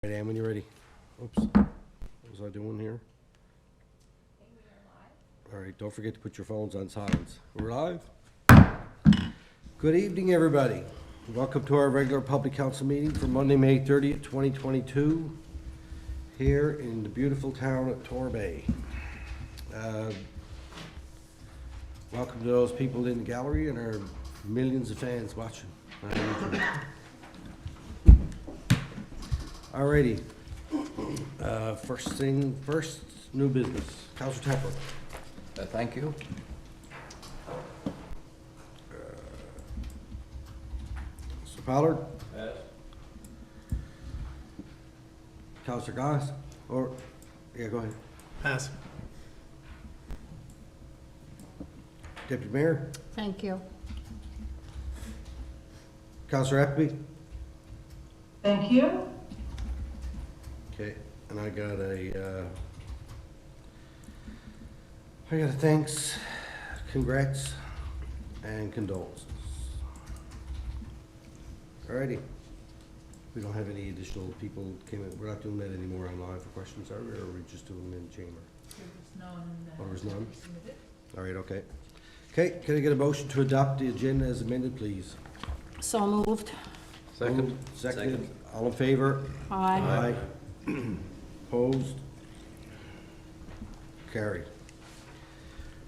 Right, Ann, when you're ready. Oops, what was I doing here? All right, don't forget to put your phones on silence. We're live? Good evening, everybody. Welcome to our regular public council meeting for Monday, May 30th, 2022, here in the beautiful town of Torbay. Welcome to those people in the gallery and our millions of fans watching. Alrighty, first, new business. Councilor Tepper. Thank you. Mr. Pollard? Yes. Councilor Goss? Or, yeah, go ahead. Pass. Deputy Mayor? Thank you. Councilor Appleby? Thank you. Okay, and I got a thanks, congrats, and condolences. Alrighty. We don't have any additional people came in. We're not doing that anymore online for questions, are we? Or are we just doing them in the chamber? There was none. All right, okay. Okay, can I get a motion to adopt the agenda as amended, please? So moved. Moved, seconded. All in favor? Aye. Opposed? Carried.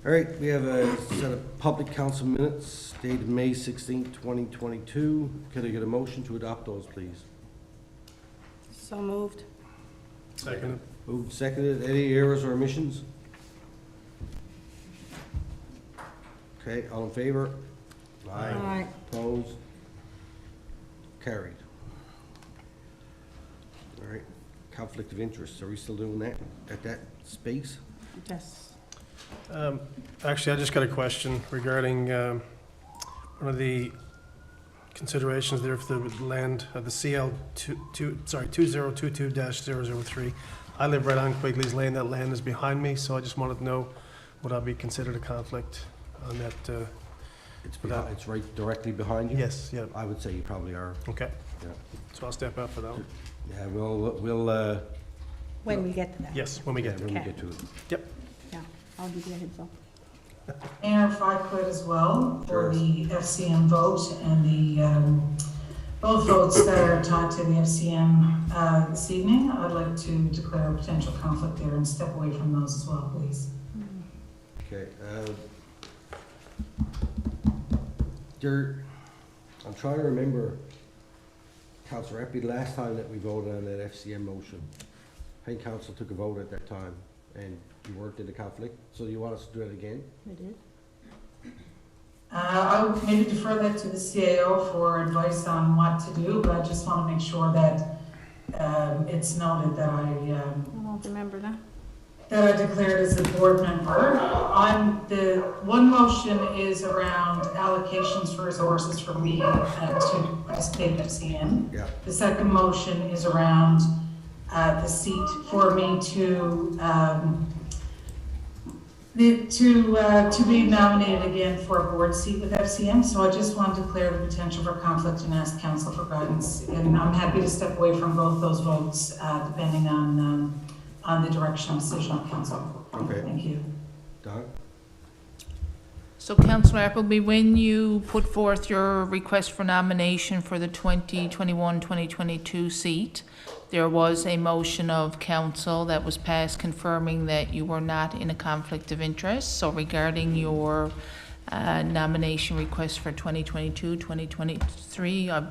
All right, we have a set of public council minutes dated May 16th, 2022. Can I get a motion to adopt those, please? So moved. Second. Moved, seconded. Any errors or omissions? Okay, all in favor? Aye. Opposed? Carried. All right, conflict of interest. Are we still doing that at that space? Yes. Actually, I just got a question regarding one of the considerations there for the land of the CL 2022-003. I live right on Quigley's Lane. That land is behind me, so I just wanted to know, would I be considered a conflict on that? It's right directly behind you? Yes, yeah. I would say you probably are. Okay. Yeah. So I'll step out for that one. Yeah, we'll, When we get to that. Yes, when we get there. when we Okay. get to it. Yep. Yeah, I'll give you a heads up. Mayor, if I could as well, Sure. for the FCM vote and the, both votes that are tied to the FCM this evening, I'd like to declare a potential conflict there and step away from those as well, please. Okay, I'm trying to remember, Councilor Eppie, the last time that we voted on that FCM motion. I think council took a vote at that time, and you weren't in the conflict, so you want us to do it again? We did. I would maybe defer that to the CAO for advice on what to do, but I just want to make sure that it's noted that I don't remember that. that I declared as a board member. The one motion is around allocations for resources for me to participate in FCM. Yeah. The second motion is around the seat for me to be nominated again for a board seat with FCM. So I just want to declare the potential for conflict and ask council for guidance. And I'm happy to step away from both those votes, depending on the direction of decision of council. Okay. Thank you. Don? So Councillor Appleby, when you put forth your request for nomination for the 2021-2022 seat, there was a motion of council that was passed confirming that you were not in a conflict of interest. So regarding your nomination request for 2022-2023, I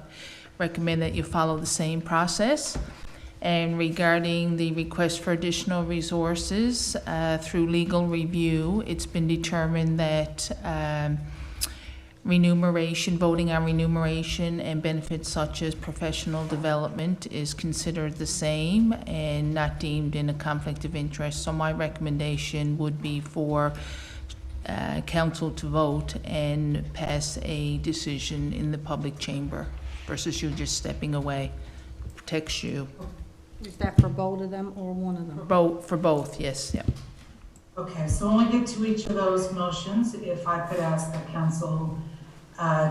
recommend that you follow the same process. And regarding the request for additional resources, through legal review, it's been determined that voting on remuneration and benefits such as professional development is considered the same and not deemed in a conflict of interest. So my recommendation would be for council to vote and pass a decision in the public chamber versus you just stepping away. It protects you. Is that for both of them or one of them? For both, yes, yeah. Okay, so when we get to each of those motions, if I could ask that council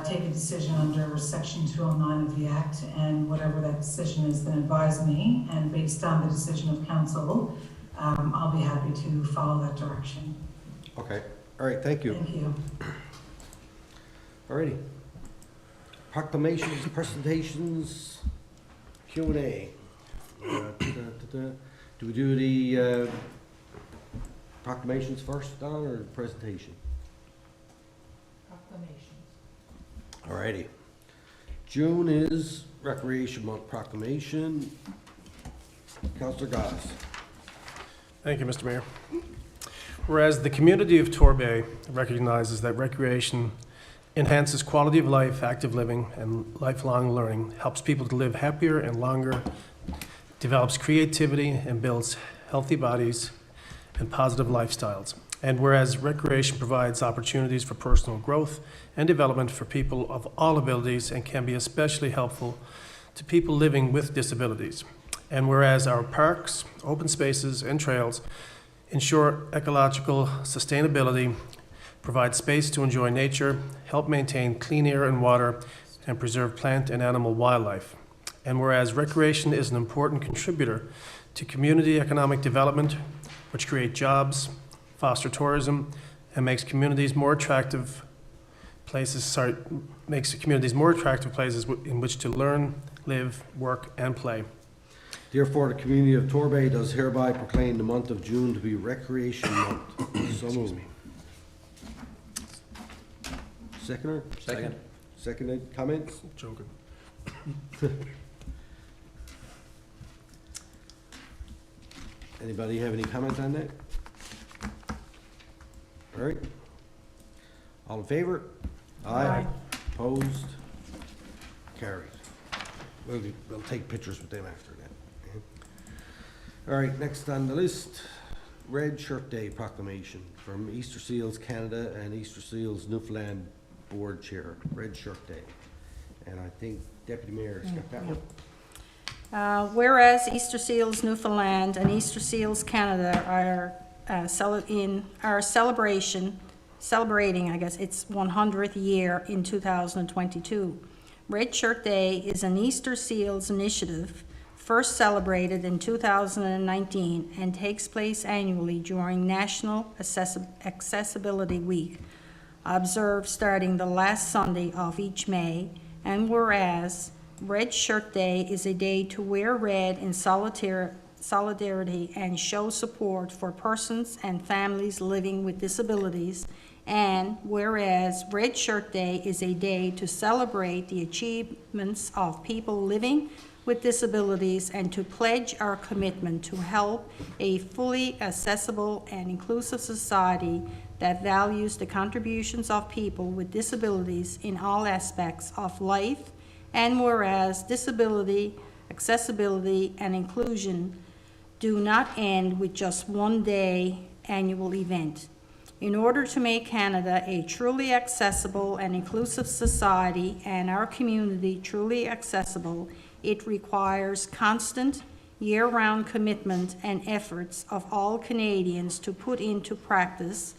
take a decision under Section 209 of the Act, and whatever that decision is, then advise me, and based on the decision of council, I'll be happy to follow that direction. Okay, all right, thank you. Thank you. All righty. Proclamations, presentations, Q&A. Do we do the proclamations first, Don, or the presentation? Proclamations. All righty. June is Recreation Month proclamation. Councillor Goss. Thank you, Mr. Mayor. Whereas the community of Torbay recognizes that recreation enhances quality of life, active living, and lifelong learning, helps people to live happier and longer, develops creativity, and builds healthy bodies and positive lifestyles. And whereas recreation provides opportunities for personal growth and development for people of all abilities and can be especially helpful to people living with disabilities. And whereas our parks, open spaces, and trails ensure ecological sustainability, provide space to enjoy nature, help maintain clean air and water, and preserve plant and animal wildlife. And whereas recreation is an important contributor to community economic development, which create jobs, foster tourism, and makes communities more attractive places in which to learn, live, work, and play. Therefore, the community of Torbay does hereby proclaim the month of June to be Recreation Month. So moved. Seconder? Second. Seconded, comments? Joking. Anybody have any comment on that? All right. All in favor? Aye. Opposed? Carried. We'll take pictures with them after that. All right, next on the list, Red Shirt Day proclamation from Easter Seals Canada and Easter Seals Newfoundland Board Chair, Red Shirt Day. And I think Deputy Mayor's got that one. Whereas Easter Seals Newfoundland and Easter Seals Canada are celebrating, its 100th year in 2022. Red Shirt Day is an Easter Seals initiative first celebrated in 2019 and takes place annually during National Accessibility Week, observed starting the last Sunday of each May. And whereas Red Shirt Day is a day to wear red in solidarity and show support for persons and families living with disabilities. And whereas Red Shirt Day is a day to celebrate the achievements of people living with disabilities and to pledge our commitment to help a fully accessible and inclusive society that values the contributions of people with disabilities in all aspects of life. And whereas disability, accessibility, and inclusion do not end with just one day annual event. In order to make Canada a truly accessible and inclusive society and our community truly accessible, it requires constant, year-round commitment and efforts of all Canadians to put into practice.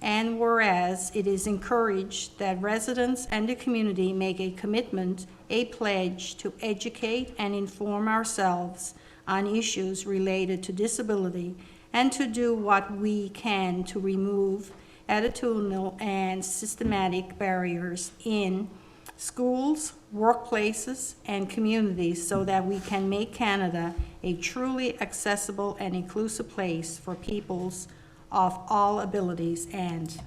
And whereas it is encouraged that residents and the community make a commitment, a pledge to educate and inform ourselves on issues related to disability and to do what we can to remove attitudinal and systematic barriers in schools, workplaces, and communities so that we can make Canada a truly accessible and inclusive place for peoples of all abilities. And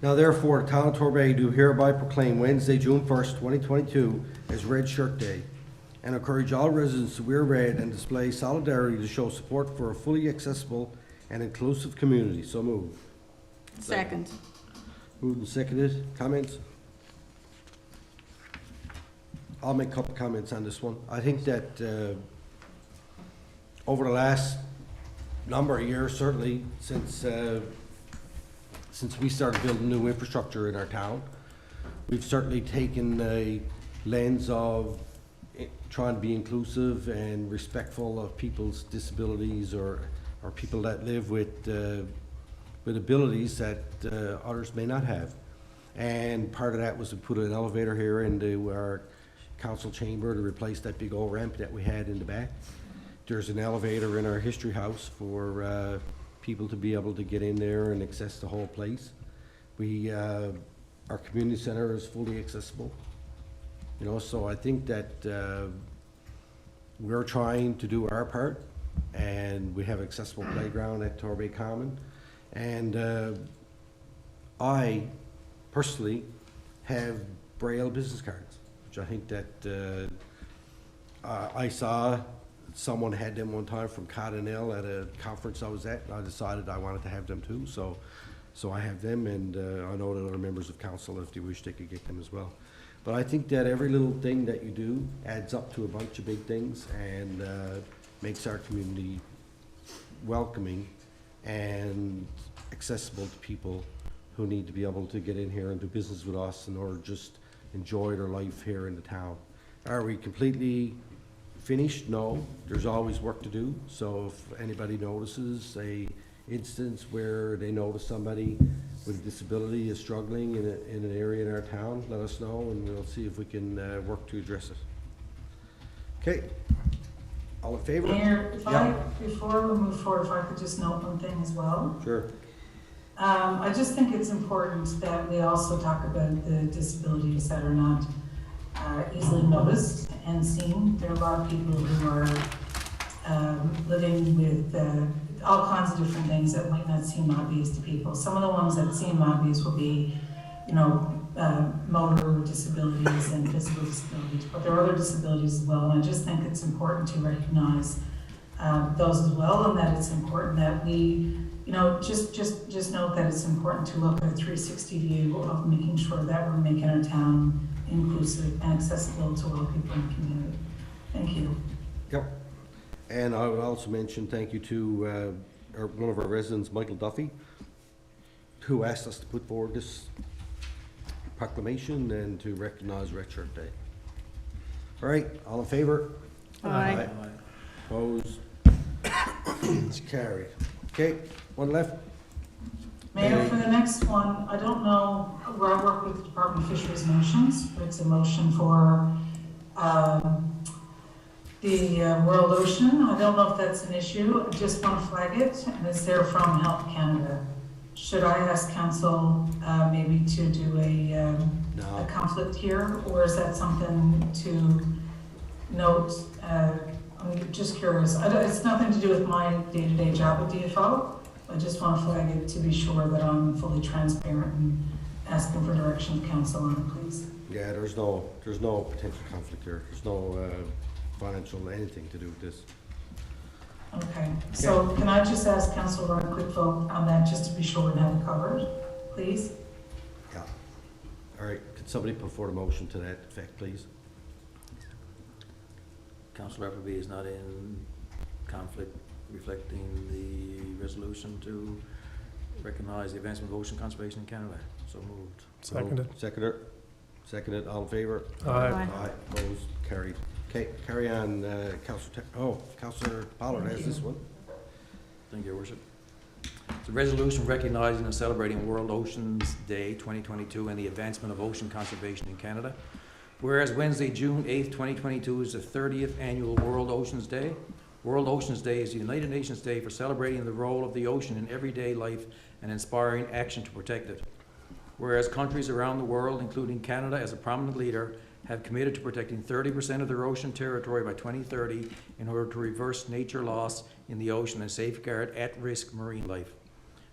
Now therefore, the town of Torbay do hereby proclaim Wednesday, June 1st, 2022 as Red Shirt Day and encourage all residents to wear red and display solidarity to show support for a fully accessible and inclusive community. So moved. second. Moved and seconded. Comments? I'll make a couple comments on this one. I think that over the last number of years, certainly since we started building new infrastructure in our town, we've certainly taken a lens of trying to be inclusive and respectful of people's disabilities or people that live with abilities that others may not have. And part of that was to put an elevator here into our council chamber to replace that big old ramp that we had in the back. There's an elevator in our history house for people to be able to get in there and access the whole place. We, our community center is fully accessible. You know, so I think that we're trying to do our part, and we have accessible playground at Torbay Common. And I personally have Braille business cards, which I think that I saw someone had them one time from Cottonelle at a conference I was at, and I decided I wanted to have them too. So I have them, and I know that other members of council, if they wish, they could get them as well. But I think that every little thing that you do adds up to a bunch of big things and makes our community welcoming and accessible to people who need to be able to get in here and do business with us in order to just enjoy their life here in the town. Are we completely finished? No. There's always work to do. So if anybody notices a instance where they notice somebody with a disability is struggling in an area in our town, let us know, and we'll see if we can work to address it. Okay. All in favor? Mayor, Yeah. before we move forward, if I could just note one thing as well. Sure. I just think it's important that we also talk about the disabilities that are not easily noticed and seen. There are a lot of people who are living with all kinds of different things that might not seem obvious to people. Some of the ones that seem obvious will be, you know, motor disabilities and physical disabilities, but there are other disabilities as well. And I just think it's important to recognize those as well, and that it's important that we, you know, just note that it's important to look at a 360 view of making sure that we're making our town inclusive and accessible to all people in the community. Thank you. Yep. And I would also mention thank you to one of our residents, Michael Duffy, who asked us to put forward this proclamation and to recognize Red Shirt Day. All right, all in favor? Aye. Opposed? It's carried. Okay, one left. Mayor, for the next one, I don't know, where I work with the Department of Fisheries and Oceans, but it's a motion for the World Ocean. I don't know if that's an issue. I just want to flag it, and it's there from Health Canada. Should I ask council maybe to do a No. conflict here, or is that something to note? I'm just curious. It's nothing to do with my day-to-day job at DFO. I just want to flag it to be sure that I'm fully transparent and asking for direction of council on it, please. Yeah, there's no potential conflict here. There's no financial anything to do with this. Okay, so can I just ask council for a quick vote on that, just to be sure and have it covered, please? Yeah. All right, could somebody put forward a motion to that effect, please? Councillor Appleby is not in conflict, reflecting the resolution to recognize the advancement of ocean conservation in Canada. So moved. Seconded. Seconded, all in favor? Aye. Aye, opposed, carried. Okay, carry on, Councillor Pollard has this one. Thank you, Your Worship. It's a resolution recognizing and celebrating World Oceans Day 2022 and the advancement of ocean conservation in Canada. Whereas Wednesday, June 8th, 2022 is the 30th annual World Oceans Day. World Oceans Day is the United Nations Day for celebrating the role of the ocean in everyday life and inspiring action to protect it. Whereas countries around the world, including Canada as a prominent leader, have committed to protecting 30% of their ocean territory by 2030 in order to reverse nature loss in the ocean and safeguard at-risk marine life.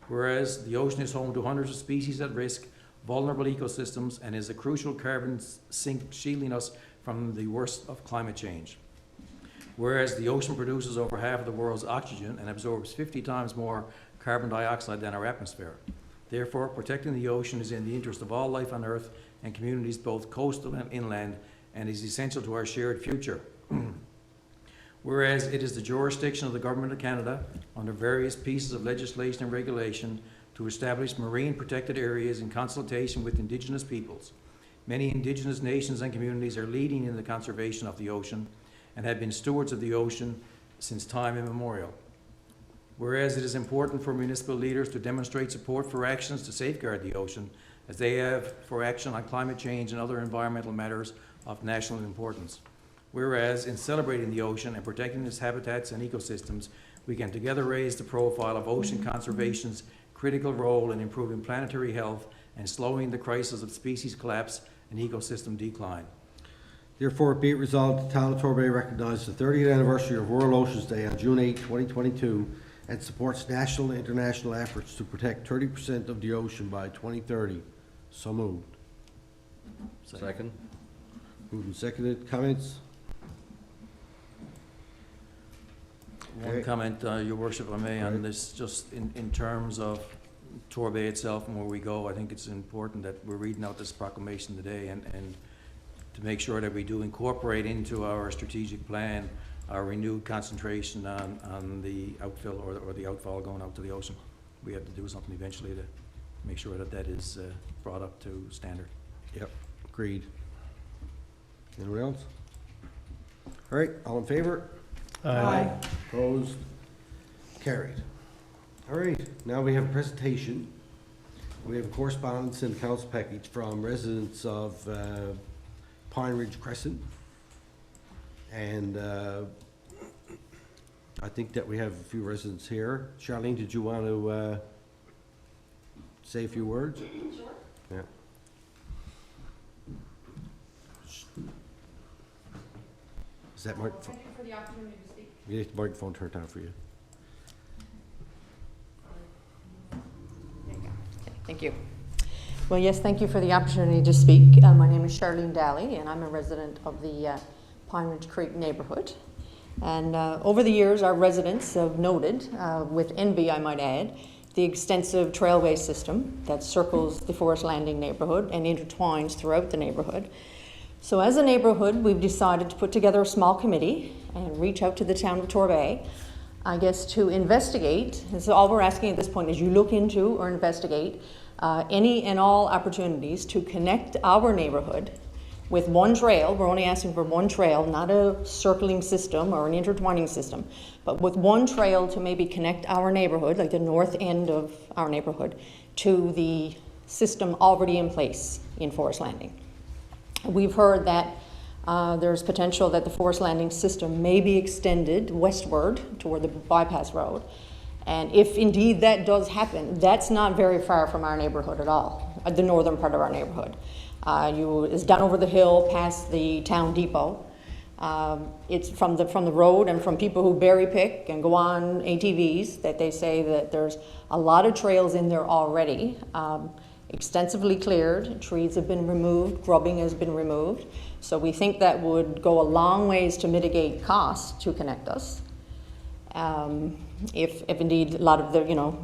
Whereas the ocean is home to hundreds of species at risk, vulnerable ecosystems, and is a crucial carbon sink shielding us from the worst of climate change. Whereas the ocean produces over half of the world's oxygen and absorbs 50 times more carbon dioxide than our atmosphere. Therefore, protecting the ocean is in the interest of all life on Earth and communities both coastal and inland, and is essential to our shared future. Whereas it is the jurisdiction of the Government of Canada, under various pieces of legislation and regulation, to establish marine protected areas in consultation with Indigenous peoples. Many Indigenous nations and communities are leading in the conservation of the ocean and have been stewards of the ocean since time immemorial. Whereas it is important for municipal leaders to demonstrate support for actions to safeguard the ocean, as they have for action on climate change and other environmental matters of national importance. Whereas in celebrating the ocean and protecting its habitats and ecosystems, we can together raise the profile of ocean conservation's critical role in improving planetary health and slowing the crisis of species collapse and ecosystem decline. Therefore, be it resolved, the town of Torbay recognizes the 30th anniversary of World Oceans Day on June 8, 2022, and supports national and international efforts to protect 30% of the ocean by 2030. So moved. Second. Moved and seconded. Comments? One Okay. comment, Your Worship, if I may, on this, just in terms of Torbay itself and where we go. I think it's important that we're reading out this proclamation today and to make sure that we do incorporate into our strategic plan our renewed concentration on the outfill or the outfall going out to the ocean. We have to do something eventually to make sure that that is brought up to standard. Yep, agreed. Anyone else? All right, all in favor? Aye. Opposed? Carried. All right, now we have a presentation. We have a correspondence and council package from residents of Pine Ridge Crescent. And I think that we have a few residents here. Charlene, did you want to say a few words? Sure. Yeah. Is that microphone? Thank you for the opportunity to speak. You get the microphone turned on for you. Thank you. Well, yes, thank you for the opportunity to speak. My name is Charlene Daly, and I'm a resident of the Pine Ridge Creek neighborhood. And over the years, our residents have noted, with envy I might add, the extensive trailway system that circles the Forest Landing neighborhood and intertwines throughout the neighborhood. So as a neighborhood, we've decided to put together a small committee and reach out to the town of Torbay, I guess, to investigate. And so all we're asking at this point is you look into or investigate any and all opportunities to connect our neighborhood with one trail. We're only asking for one trail, not a circling system or an intertwining system, but with one trail to maybe connect our neighborhood, like the north end of our neighborhood, to the system already in place in Forest Landing. We've heard that there's potential that the Forest Landing system may be extended westward toward the bypass road. And if indeed that does happen, that's not very far from our neighborhood at all, the northern part of our neighborhood. It's down over the hill past the town depot. It's from the road and from people who berry pick and go on ATVs that they say that there's a lot of trails in there already. Extensively cleared, trees have been removed, grubbing has been removed. So we think that would go a long ways to mitigate costs to connect us. If indeed a lot of the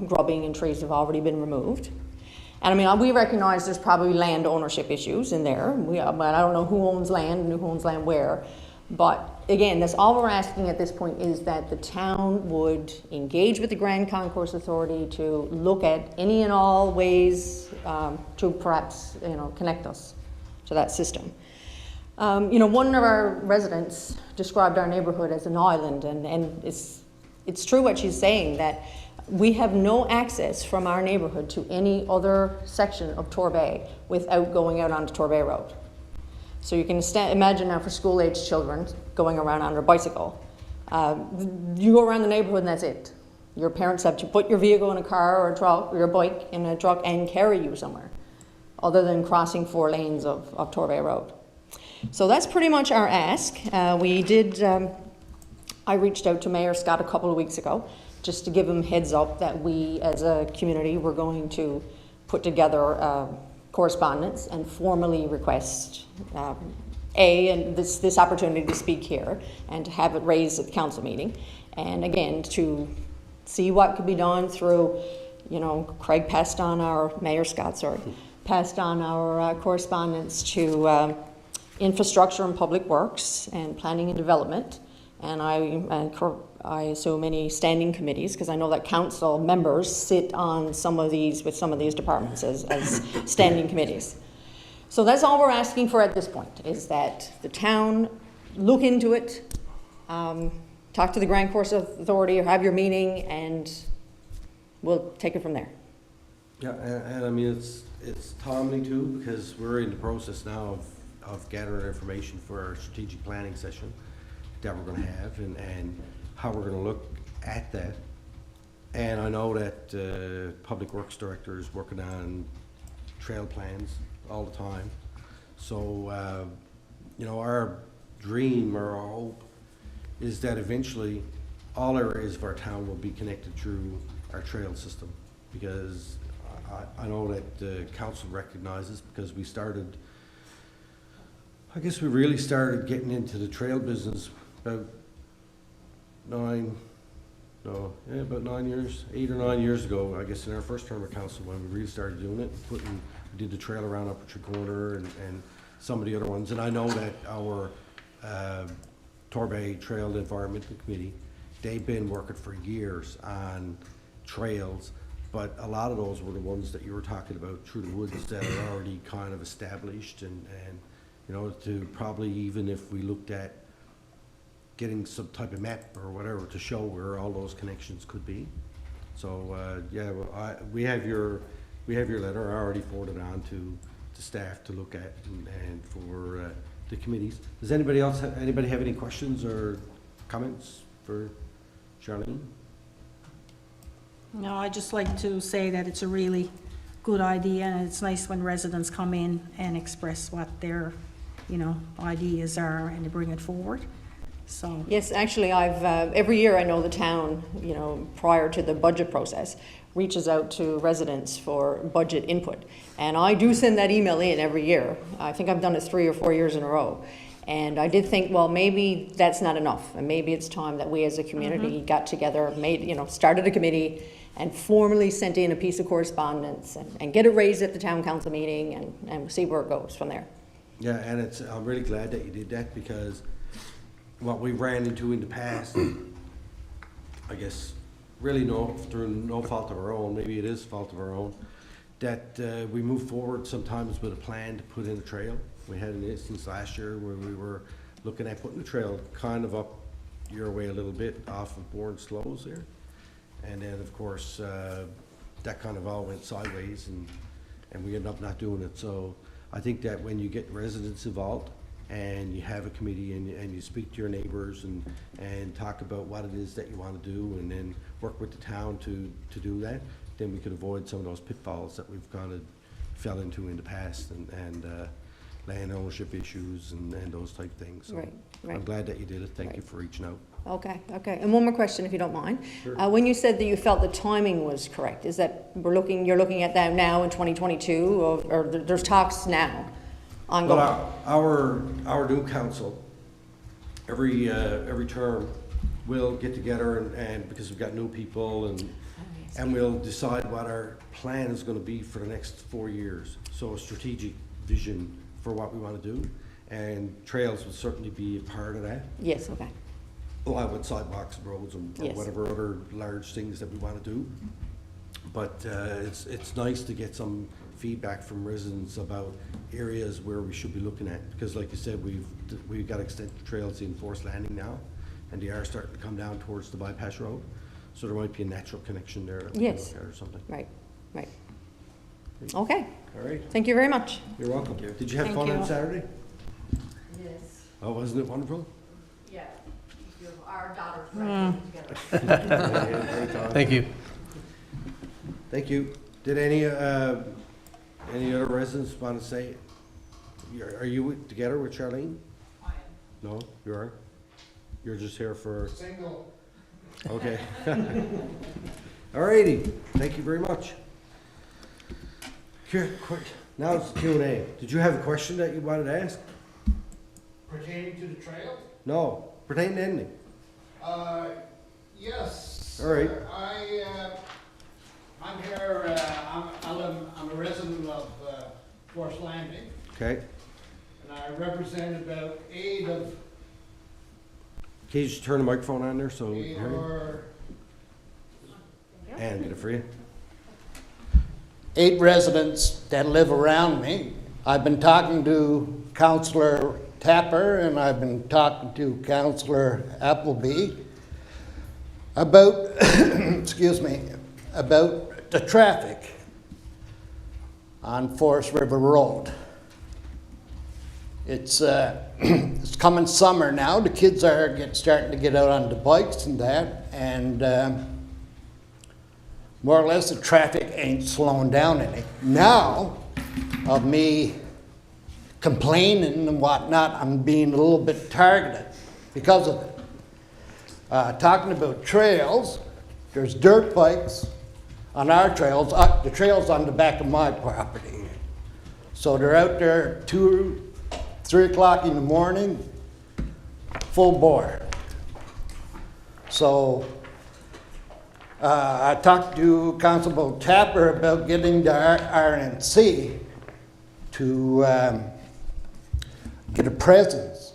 grubbing and trees have already been removed. And I mean, we recognize there's probably land ownership issues in there. But I don't know who owns land and who owns land where. But again, that's all we're asking at this point is that the town would engage with the Grand Concourse Authority to look at any and all ways to perhaps connect us to that system. One of our residents described our neighborhood as an island, and it's true what she's saying, that we have no access from our neighborhood to any other section of Torbay without going out onto Torbay Road. So you can imagine now for school-aged children going around on their bicycle. You go around the neighborhood and that's it. Your parents have to put your vehicle in a car or a truck, or your bike in a truck and carry you somewhere, other than crossing 4 lanes of Torbay Road. So that's pretty much our ask. I reached out to Mayor Scott a couple of weeks ago just to give him heads up that we as a community were going to put together correspondence and formally request this opportunity to speak here and to have it raised at the council meeting. And again, to see what could be done through, Craig passed on Mayor Scott, passed on our correspondence to infrastructure and public works and planning and development. And I assume any standing committees, because I know that council members sit on some of these departments as standing committees. So that's all we're asking for at this point, is that the town look into it, talk to the Grand Course Authority or have your meeting, and we'll take it from there. Yeah, and I mean, it's timely too, because we're in the process now of gathering information for our strategic planning session that we're gonna have, and how we're gonna look at that. And I know that Public Works Director is working on trail plans all the time. So, you know, our dream or our hope is that eventually all areas of our town will be connected through our trail system. Because I know that the council recognizes, because we started, I guess we really started getting into the trail business about 8 or 9 years ago, I guess in our first term of council, when we really started doing it, we did the trail around Upper Tree Corner and some of the other ones. And I know that our Torbay Trail Environmental Committee, they've been working for years on trails, but a lot of those were the ones that you were talking about through the woods that are already kind of established, and you know, to probably, even if we looked at getting some type of map or whatever to show where all those connections could be. So, yeah, well, we have your letter. I already forwarded it on to staff to look at and for the committees. Does anybody have any questions or comments for Charlene? No, I'd just like to say that it's a really good idea, and it's nice when residents come in and express what their, you know, ideas are and they bring it forward. So. Yes, actually, I've, every year I know the town, you know, prior to the budget process, reaches out to residents for budget input. And I do send that email in every year. I think I've done it 3 or 4 years in a row. And I did think, well, maybe that's not enough. And maybe it's time that we as a community got together, started a committee and formally sent in a piece of correspondence and get it raised at the town council meeting and see where it goes from there. Yeah, and I'm really glad that you did that, because what we ran into in the past, I guess, really through no fault of our own, maybe it is fault of our own, that we move forward sometimes with a plan to put in a trail. We had an instance last year where we were looking at putting a trail kind of up your way a little bit off of Bourne Slows there. And then, of course, that kind of all went sideways, and we ended up not doing it. So I think that when you get residents involved and you have a committee and you speak to your neighbors and talk about what it is that you want to do, and then work with the town to do that, then we could avoid some of those pitfalls that we've kind of fell into in the past, and land ownership issues and those type things. So Right. I'm glad that you did it. Thank you Right. for reaching out. Okay. And one more question, if you don't mind. Sure. When you said that you felt the timing was correct, is that you're looking at that now in 2022, or there's talks now ongoing? Well, our new council, every term, we'll get together and because we've got new people, and we'll decide what our plan is going to be for the next 4 years. So a strategic vision for what we want to do, and trails will certainly be a part of that. Yes, okay. Along with sidewalks, roads, and Yes. whatever other large things that we want to do. But it's nice to get some feedback from residents about areas where we should be looking at, because like you said, we've got extensive trails in Forest Landing now, and they are starting to come down towards the bypass road, so there might be a natural connection there that we can Yes. look at or something. Right. Okay, All right, thank you very much. you're welcome. Did you have Thank fun on you. Saturday? Yes. Oh, wasn't it wonderful? Yeah, our daughters together. Yeah, great time. Thank you. Thank you. Did any other residents want to say, are you together with Charlene? I am. No, you are? You're just here for? Single. Okay. All righty, thank you very much. Now it's Q&A. Did you have a question that you wanted to ask? Pertaining to the trail? No, pertaining to anything. Yes. All right. I'm here, I'm a resident of Forest Landing, Okay. and I represent about 8 of, Can you just turn the microphone on there so we 8 can hear you? or And get it for you. 8 residents that live around me. I've been talking to Councillor Tapper and I've been talking to Councillor Appleby about, excuse me, about the traffic. on Forest River Road. It's it's coming summer now. The kids are starting to get out on the bikes and that, and more or less the traffic ain't slowing down any. Now, of me complaining and whatnot, I'm being a little bit targeted because of it. Talking about trails, there's dirt bikes on our trails, the trail's on the back of my property. So they're out there 2, 3 o'clock in the morning, full bore. So I talked to Constable Tapper about getting the RNC to get a presence.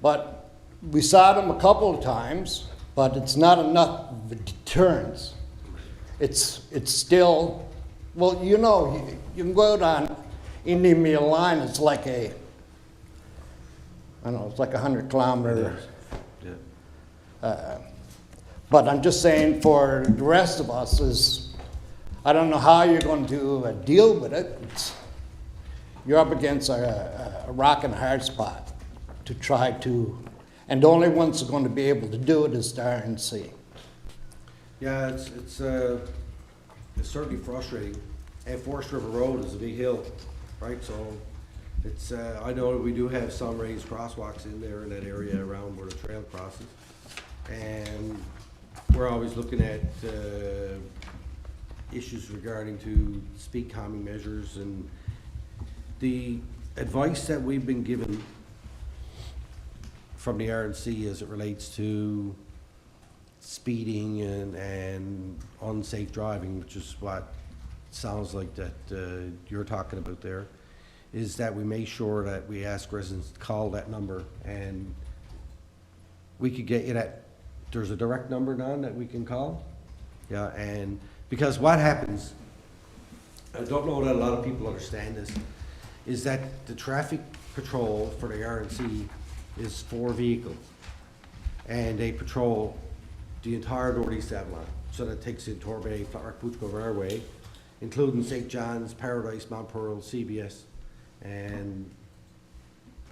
But we saw them a couple of times, but it's not enough of a deterrence. It's still, well, you know, you can go out on Indian Meal Line, it's like I don't know, it's like 100 kilometers. Yeah. But I'm just saying for the rest of us is, I don't know how you're going to deal with it. You're up against a rock and a hard spot to try to, and the only ones who are going to be able to do it is the RNC. Yeah, it's certainly frustrating. And Forest River Road is a big hill, right? So it's I know we do have some raised crosswalks in there in that area around where the trail crosses, and we're always looking at issues regarding to speed calming measures, and the advice that we've been given from the RNC as it relates to speeding and unsafe driving, which is what sounds like that you're talking about there, is that we make sure that we ask residents to call that number, and we could get you that. There's a direct number, Don, that we can call. Yeah, and because what happens, I don't know that a lot of people understand this, is that the traffic patrol for the RNC is 4 vehicles, and they patrol the entire northeast Avalon. So that takes in Torbay, Flat Rock, Pouch Grove, our way, including St. John's, Paradise, Mount Pearl, CBS, and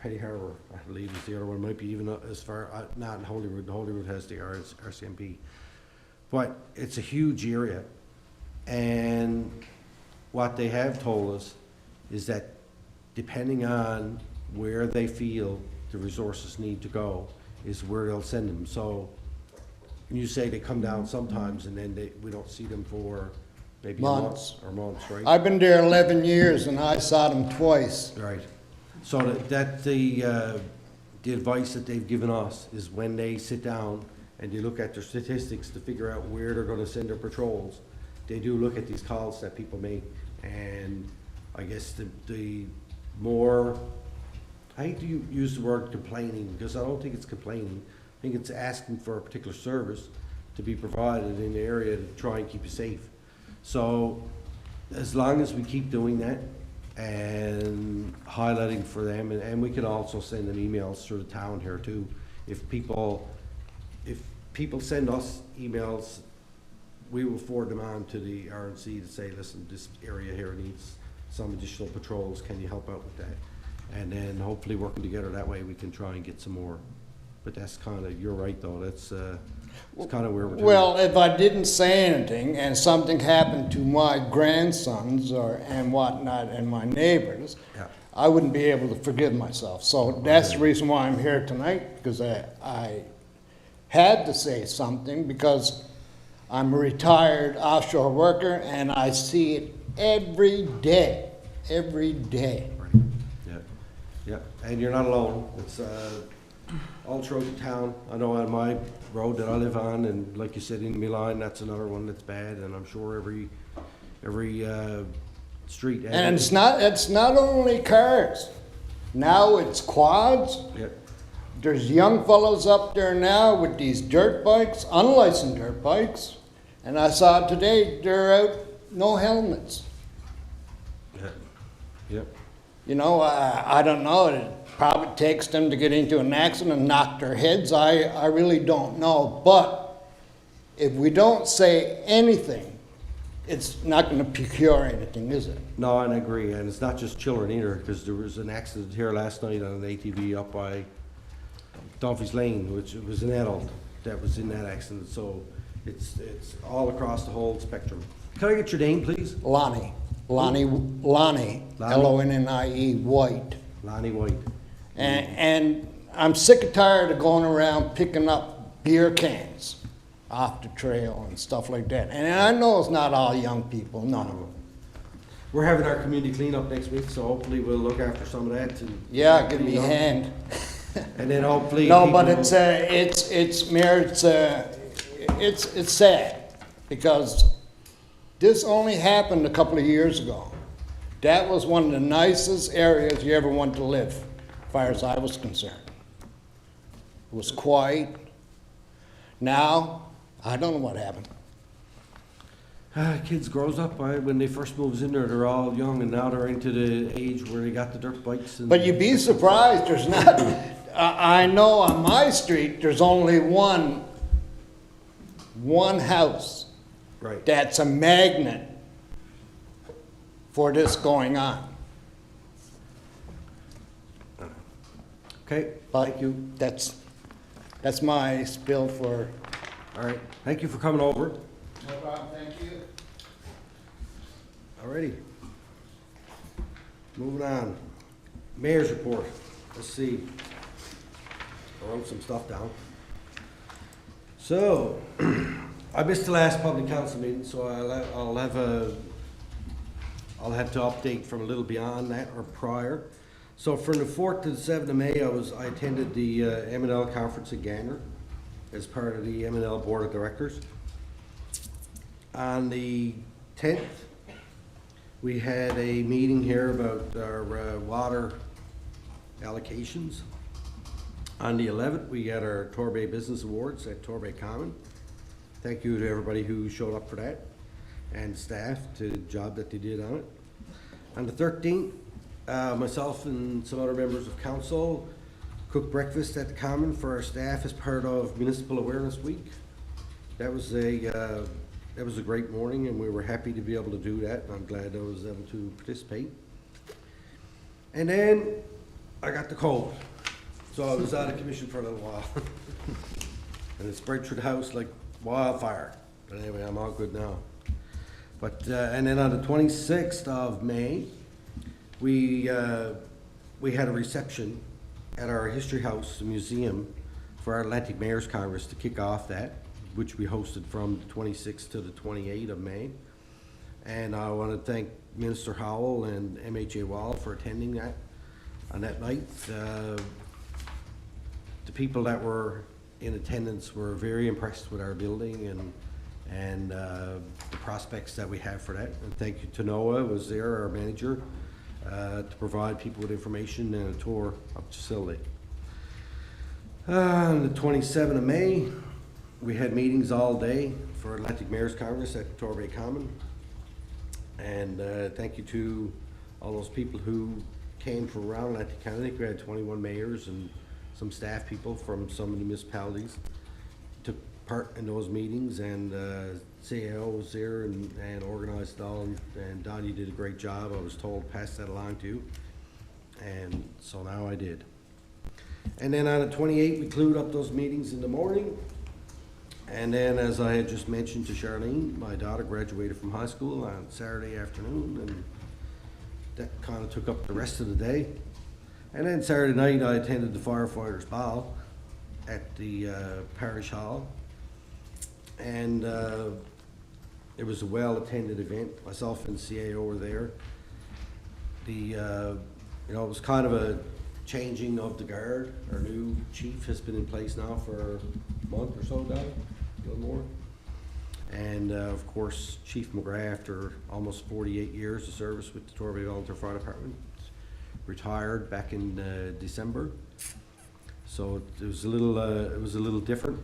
Petty Harbour, I believe is the other one. Might be even as far, not in Holyrood. Holyrood has the RCMP. But it's a huge area, and what they have told us is that depending on where they feel the resources need to go is where they'll send them. So you say they come down sometimes and then we don't see them for maybe Months. a month or months, right? I've been there 11 years and I saw them twice. Right. So the advice that they've given us is when they sit down and they look at their statistics to figure out where they're gonna send their patrols, they do look at these calls that people make, and I guess the more, I hate to use the word complaining, because I don't think it's complaining. I think it's asking for a particular service to be provided in the area to try and keep you safe. So as long as we keep doing that and highlighting for them, and we could also send them emails through the town here too. If people send us emails, we will forward them on to the RNC to say, listen, this area here needs some additional patrols, can you help out with that? And then hopefully working together that way we can try and get some more. But that's kind of, you're right though, that's kind of where we're doing. Well, if I didn't say anything and something happened to my grandsons and whatnot and my neighbors, Yeah. I wouldn't be able to forgive myself. So that's the reason why I'm here tonight, because I had to say something, because I'm a retired offshore worker and I see it every day. Right. Yeah, yeah, and you're not alone. It's all throughout the town. I know on my road that I live on, and like you said, in Milan, that's another one that's bad, and I'm sure every street. And it's not only cars. Now it's quads. Yeah. There's young fellows up there now with these dirt bikes, unlicensed dirt bikes, and I saw today they're out no helmets. Yeah. Yep. You know, I don't know. It probably takes them to get into an accident and knock their heads. I really don't know. But if we don't say anything it's not gonna procure anything, is it? No, and I agree, and it's not just children either, because there was an accident here last night on an ATV up by Dunphy's Lane, which was an adult that was in that accident, so it's all across the whole spectrum. Can I get your name, please? Lonnie, Lonnie, White. Lonnie White. And I'm sick and tired of going around picking up beer cans off the trail and stuff like that. And I know it's not all young people, none of them. We're having our community cleanup next week, so hopefully we'll look after some of that. And Yeah, give me a hand. And then hopefully. No, but people- Mayor, it's sad because this only happened a couple of years ago. That was one of the nicest areas you ever wanted to live, as far as I was concerned. It was quiet. Now, I don't know what happened. Kids grows up, when they first moves in there, they're all young, and now they're into the age where they got the dirt bikes. And But you'd be surprised, there's not, I know on my street, there's only one house Right. that's a magnet for this going on. Okay, But thank you. That's my spiel for. All right, thank you for coming over. No problem, thank you. Alrighty. Moving on. Mayor's report. Let's see. I wrote some stuff down. So, I missed the last public council meeting, so I'll have to update from a little beyond that or prior. So from the 4th to the 7th of May, I attended the M&L conference in Gander as part of the M&L Board of Directors. On the 10th, we had a meeting here about our water allocations. On the 11th, we had our Torbay Business Awards at Torbay Common. Thank you to everybody who showed up for that and staff to the job that they did on it. On the 13th, myself and some other members of council cooked breakfast at the Common for our staff as part of Municipal Awareness Week. That was a great morning, and we were happy to be able to do that, and I'm glad I was able to participate. And then I got the cold, so I was out of commission for a little while. And it spread through the house like wildfire. But anyway, I'm all good now. But, and then on the 26th of May, we had a reception at our History House Museum for our Atlantic Mayors Congress to kick off that, which we hosted from the 26th to the 28th of May. And I want to thank Minister Howell and MHA Wall for attending that on that night. The people that were in attendance were very impressed with our building and the prospects that we have for that. And thank you to Noah, was there, our manager, to provide people with information and a tour of the facility. On the 27th of May, we had meetings all day for Atlantic Mayors Congress at Torbay Common. And thank you to all those people who came from around Atlantic County. We had 21 mayors and some staff people from some municipalities took part in those meetings, and CAO was there and organized it all, and Donnie did a great job. I was told to pass that along to you, and so now I did. And then on the 28th, we cleared up those meetings in the morning. And then, as I had just mentioned to Charlene, my daughter graduated from high school on Saturday afternoon, and that kind of took up the rest of the day. And then Saturday night, I attended the firefighters' ball at the parish hall. And it was a well-attended event. Myself and CAO were there. It was kind of a changing of the guard. Our new chief has been in place now for a month or so now, a little more. And of course, Chief McGrath, after almost 48 years of service with the Torbay Volunteer Fire Department, retired back in December. So it was a little different,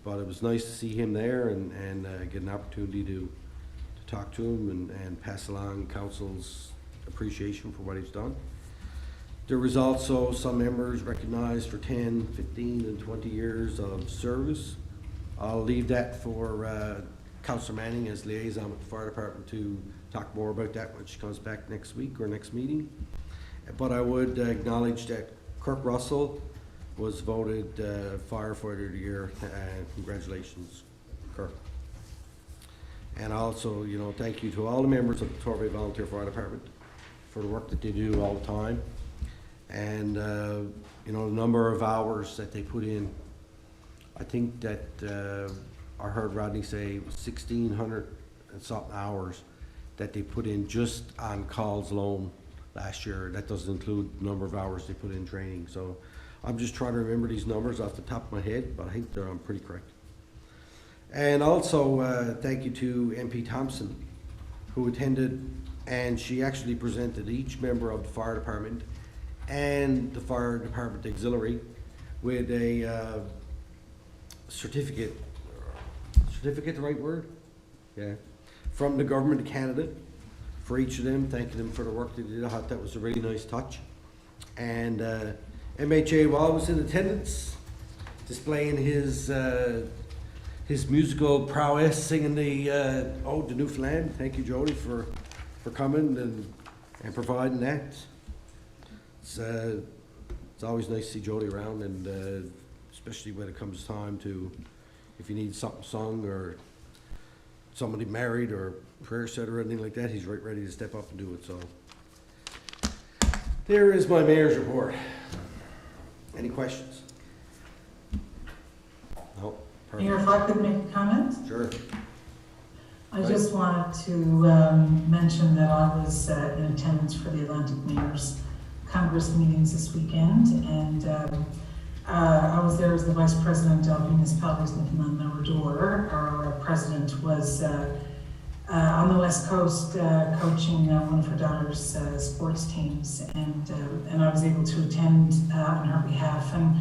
but it was nice to see him there and get an opportunity to talk to him and pass along council's appreciation for what he's done. There was also some members recognized for 10, 15, and 20 years of service. I'll leave that for Councillor Manning as liaison with the fire department to talk more about that when she comes back next week or next meeting. But I would acknowledge that Kirk Russell was voted firefighter of the year. Congratulations, Kirk. And also, you know, thank you to all the members of the Torbay Volunteer Fire Department for the work that they do all the time. And, you know, the number of hours that they put in. I think that I heard Rodney say 1,600 and something hours that they put in just on calls alone last year. That doesn't include the number of hours they put in training. So I'm just trying to remember these numbers off the top of my head, but I think I'm pretty correct. And also, thank you to MP Thompson, who attended, and she actually presented each member of the fire department and the fire department auxiliary with a certificate, the right word? Yeah. From the Government of Canada for each of them, thanking them for the work they did. I thought that was a really nice touch. And MHA Wall was in attendance, displaying his musical prowess, singing the Ode to Newfoundland. Thank you, Jody, for coming and providing that. It's always nice to see Jody around, and especially when it comes time to, if you need something sung or somebody married or prayer set or anything like that, he's right ready to step up and do it. So there is my mayor's report. Any questions? No. Perfect. Mayor, if I could make a comment? Sure. I just wanted to mention that I was in attendance for the Atlantic Mayors Congress meetings this weekend, and I was there as the Vice President of Municipalities Newfoundland and Labrador. Our president was on the West Coast coaching one of her daughter's sports teams, and I was able to attend on her behalf. And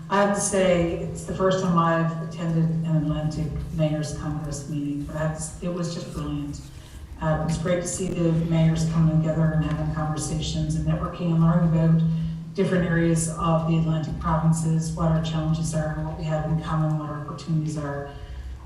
I have to say, it's the first time I've attended an Atlantic Mayors Congress meeting, but it was just brilliant. It was great to see the mayors coming together and having conversations and networking and learning about different areas of the Atlantic provinces, what our challenges are, and what we have in common, what our opportunities are.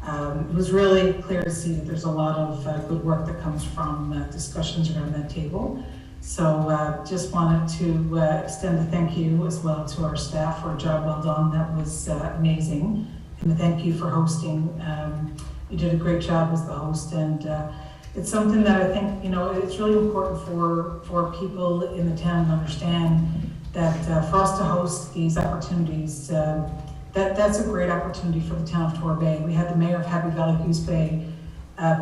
It was really clear to see that there's a lot of good work that comes from discussions around that table. So just wanted to extend a thank you as well to our staff for a job well done. That was amazing. And thank you for hosting. You did a great job as the host, and it's something that I think, you know, it's really important for people in the town to understand that for us to host these opportunities, that's a great opportunity for the town of Torbay. We had the mayor of Happy Valley Goose Bay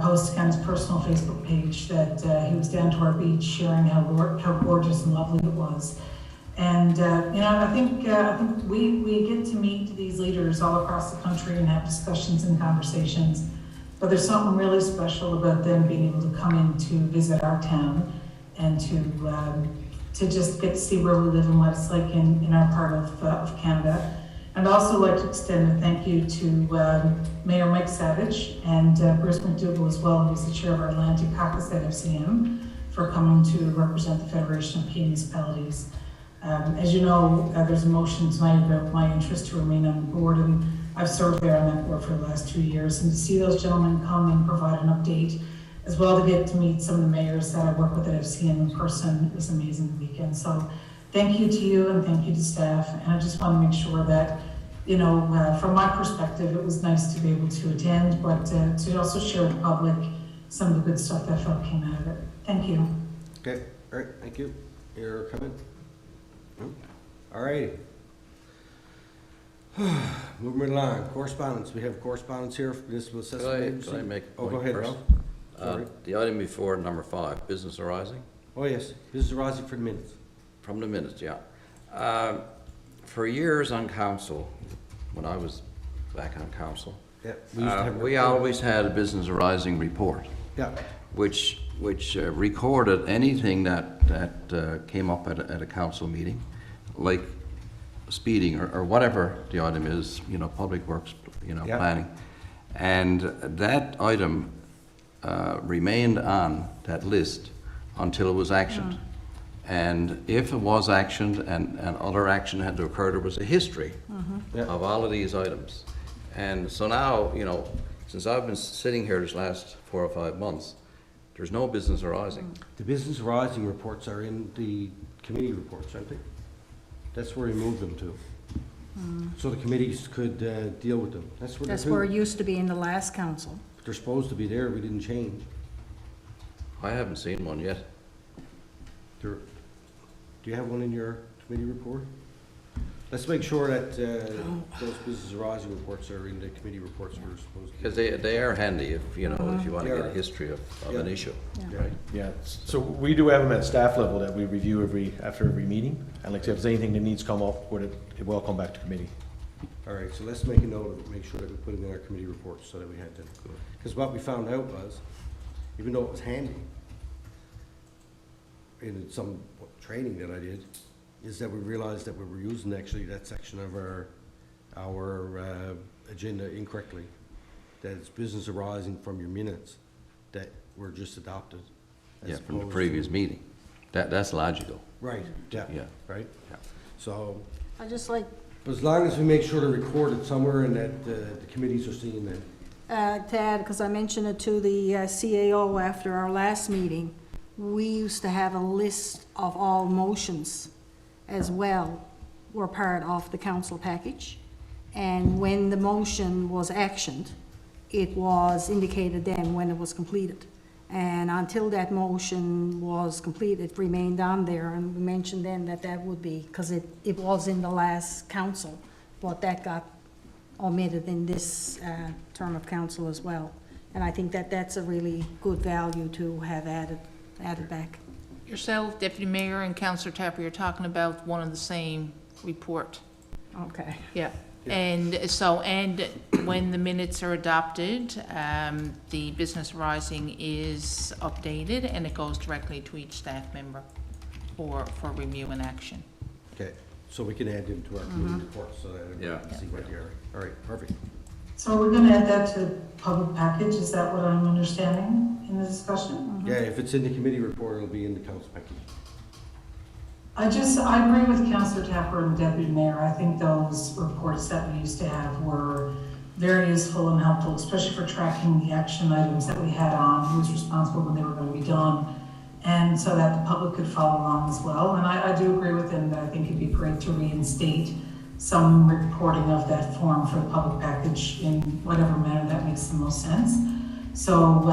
post on his personal Facebook page that he was down to our beach sharing how gorgeous and lovely it was. And you know, I think we get to meet these leaders all across the country and have discussions and conversations. But there's something really special about them being able to come in to visit our town and to just get to see where we live and what it's like in our part of Canada. I'd also like to extend a thank you to Mayor Mike Savage and Bruce McDougall as well, who's the chair of our Atlantic Caucus at FCM, for coming to represent the Federation of Key Municipalities. As you know, there's a motion tonight about my interest to remain on the board, and I've served there on that board for the last 2 years. And to see those gentlemen come and provide an update, as well to get to meet some of the mayors that I work with at FCM in person, was amazing weekend. So thank you to you and thank you to staff. And I just want to make sure that, you know, from my perspective, it was nice to be able to attend, but to also share with the public some of the good stuff that I felt came out of it. Thank you. Okay, all right, thank you. Your comment? No? All right. Moving along, correspondence. We have correspondence here from Municipal Assessment Agency. Could I make a Oh, point go ahead, first? Ralph. Sorry. The item before, number 5, business arising, Oh, yes, this is Rosie for the minutes. from the minutes, yeah. For years on council, when I was back on council, Yeah, we used to have. we always had a business arising report, Yeah, which recorded anything that came up at a council meeting, like speeding or whatever the item is, you know, public works, you know, Yeah. planning. And that item remained on that list until it was actioned. And if it was actioned and other action had to occur, there was a history Yeah. of all of these items. And so now, you know, since I've been sitting here this last 4 or 5 months, there's no business arising. The business arising reports are in the committee reports, aren't they? That's where we moved them to. So the committees could deal with them. That's where That's they're where it to. used to be in the last council. They're supposed to be there, we didn't change. I haven't seen one yet. Do you have one in your committee report? Let's make sure that those business arising reports are in the committee reports we're supposed to. Because they are handy if, you know, if you want to get a history of an Yeah. issue, Yeah. right? Yeah, so we do have them at staff level that we review after every meeting. And like I said, if there's anything that needs to come up with it, it will come back to committee. All right, so let's make a note of it, make sure that we put it in our committee reports so that we had them. Because what we found out was, even though it was handy, in some training that I did, is that we realized that we were using actually that section of our agenda incorrectly. That it's business arising from your minutes that were just adopted. as Yeah, from the opposed previous to- meeting. That's logical. Right, yeah, Yeah. right? Yeah. So, I just like, but as long as we make sure to record it somewhere and that the committees are seeing that. to add, because I mentioned it to the CAO after our last meeting, we used to have a list of all motions as well, were part of the council package. And when the motion was actioned, it was indicated then when it was completed. And until that motion was completed, it remained on there, and we mentioned then that that would be, because it was in the last council, but that got omitted in this term of council as well. And I think that that's a really good value to have added back. Yourself, Deputy Mayor, and Councillor Tapper, you're talking about one and the same report. Okay. Yeah. And so, and when the minutes are adopted, the business arising is updated and it goes directly to each staff member for review and action. Okay, so we can add them to our committee reports so that everybody Yeah. can see what they are. All right, perfect. So we're gonna add that to public package, is that what I'm understanding in the discussion? Yeah, if it's in the committee report, it'll be in the council package. I agree with Councillor Tapper and Deputy Mayor. I think those reports that we used to have were very useful and helpful, especially for tracking the action items that we had on, who was responsible when they were going to be done, and so that the public could follow along as well. And I do agree with him that I think it'd be great to reinstate some reporting of that form for the public package in whatever manner that makes the most sense. So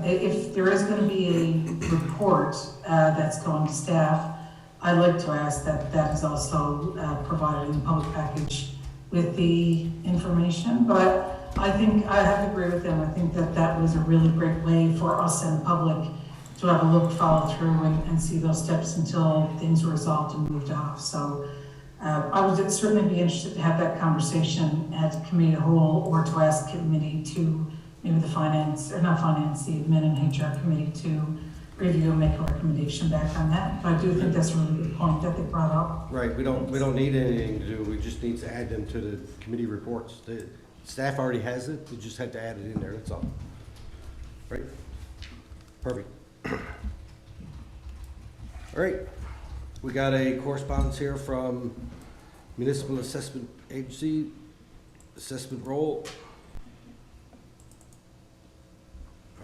if there is going to be a report that's going to staff, I'd like to ask that that is also provided in the public package with the information. But I think I have to agree with them. I think that that was a really great way for us and the public to have a look, follow through, and see those steps until things were resolved and moved off. So I would certainly be interested to have that conversation at committee of the whole, or to ask committee to, maybe the finance, or not finance, the admin and HR committee to review and make a recommendation back on that. But I do think that's a really good point that they brought up. Right, we don't need anything to do, we just need to add them to the committee reports. The staff already has it, we just had to add it in there, that's all. Right? Perfect. All right, we got a correspondence here from Municipal Assessment Agency, assessment role.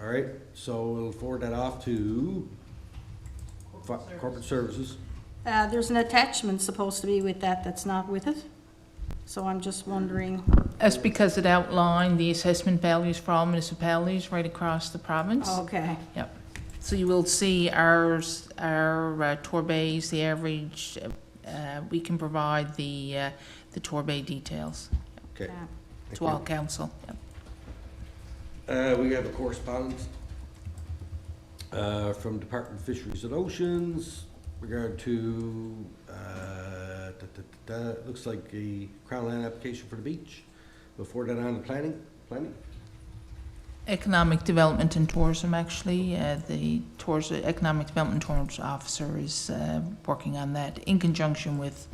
All right, so we'll forward that off to Corporate Services. There's an attachment supposed to be with that that's not with it. So I'm just wondering, That's because it outlined the assessment values for all municipalities right across the province. okay, Yep. So you will see our Torbay, the average, we can provide the Torbay details Okay. yeah. to all council. Yep. We have a correspondence from Department of Fisheries and Oceans regard to, looks like a Crown Land application for the beach. Before that on the planning. Economic Development and Tourism, actually, the Economic Development and Tourism Officer is working on that in conjunction with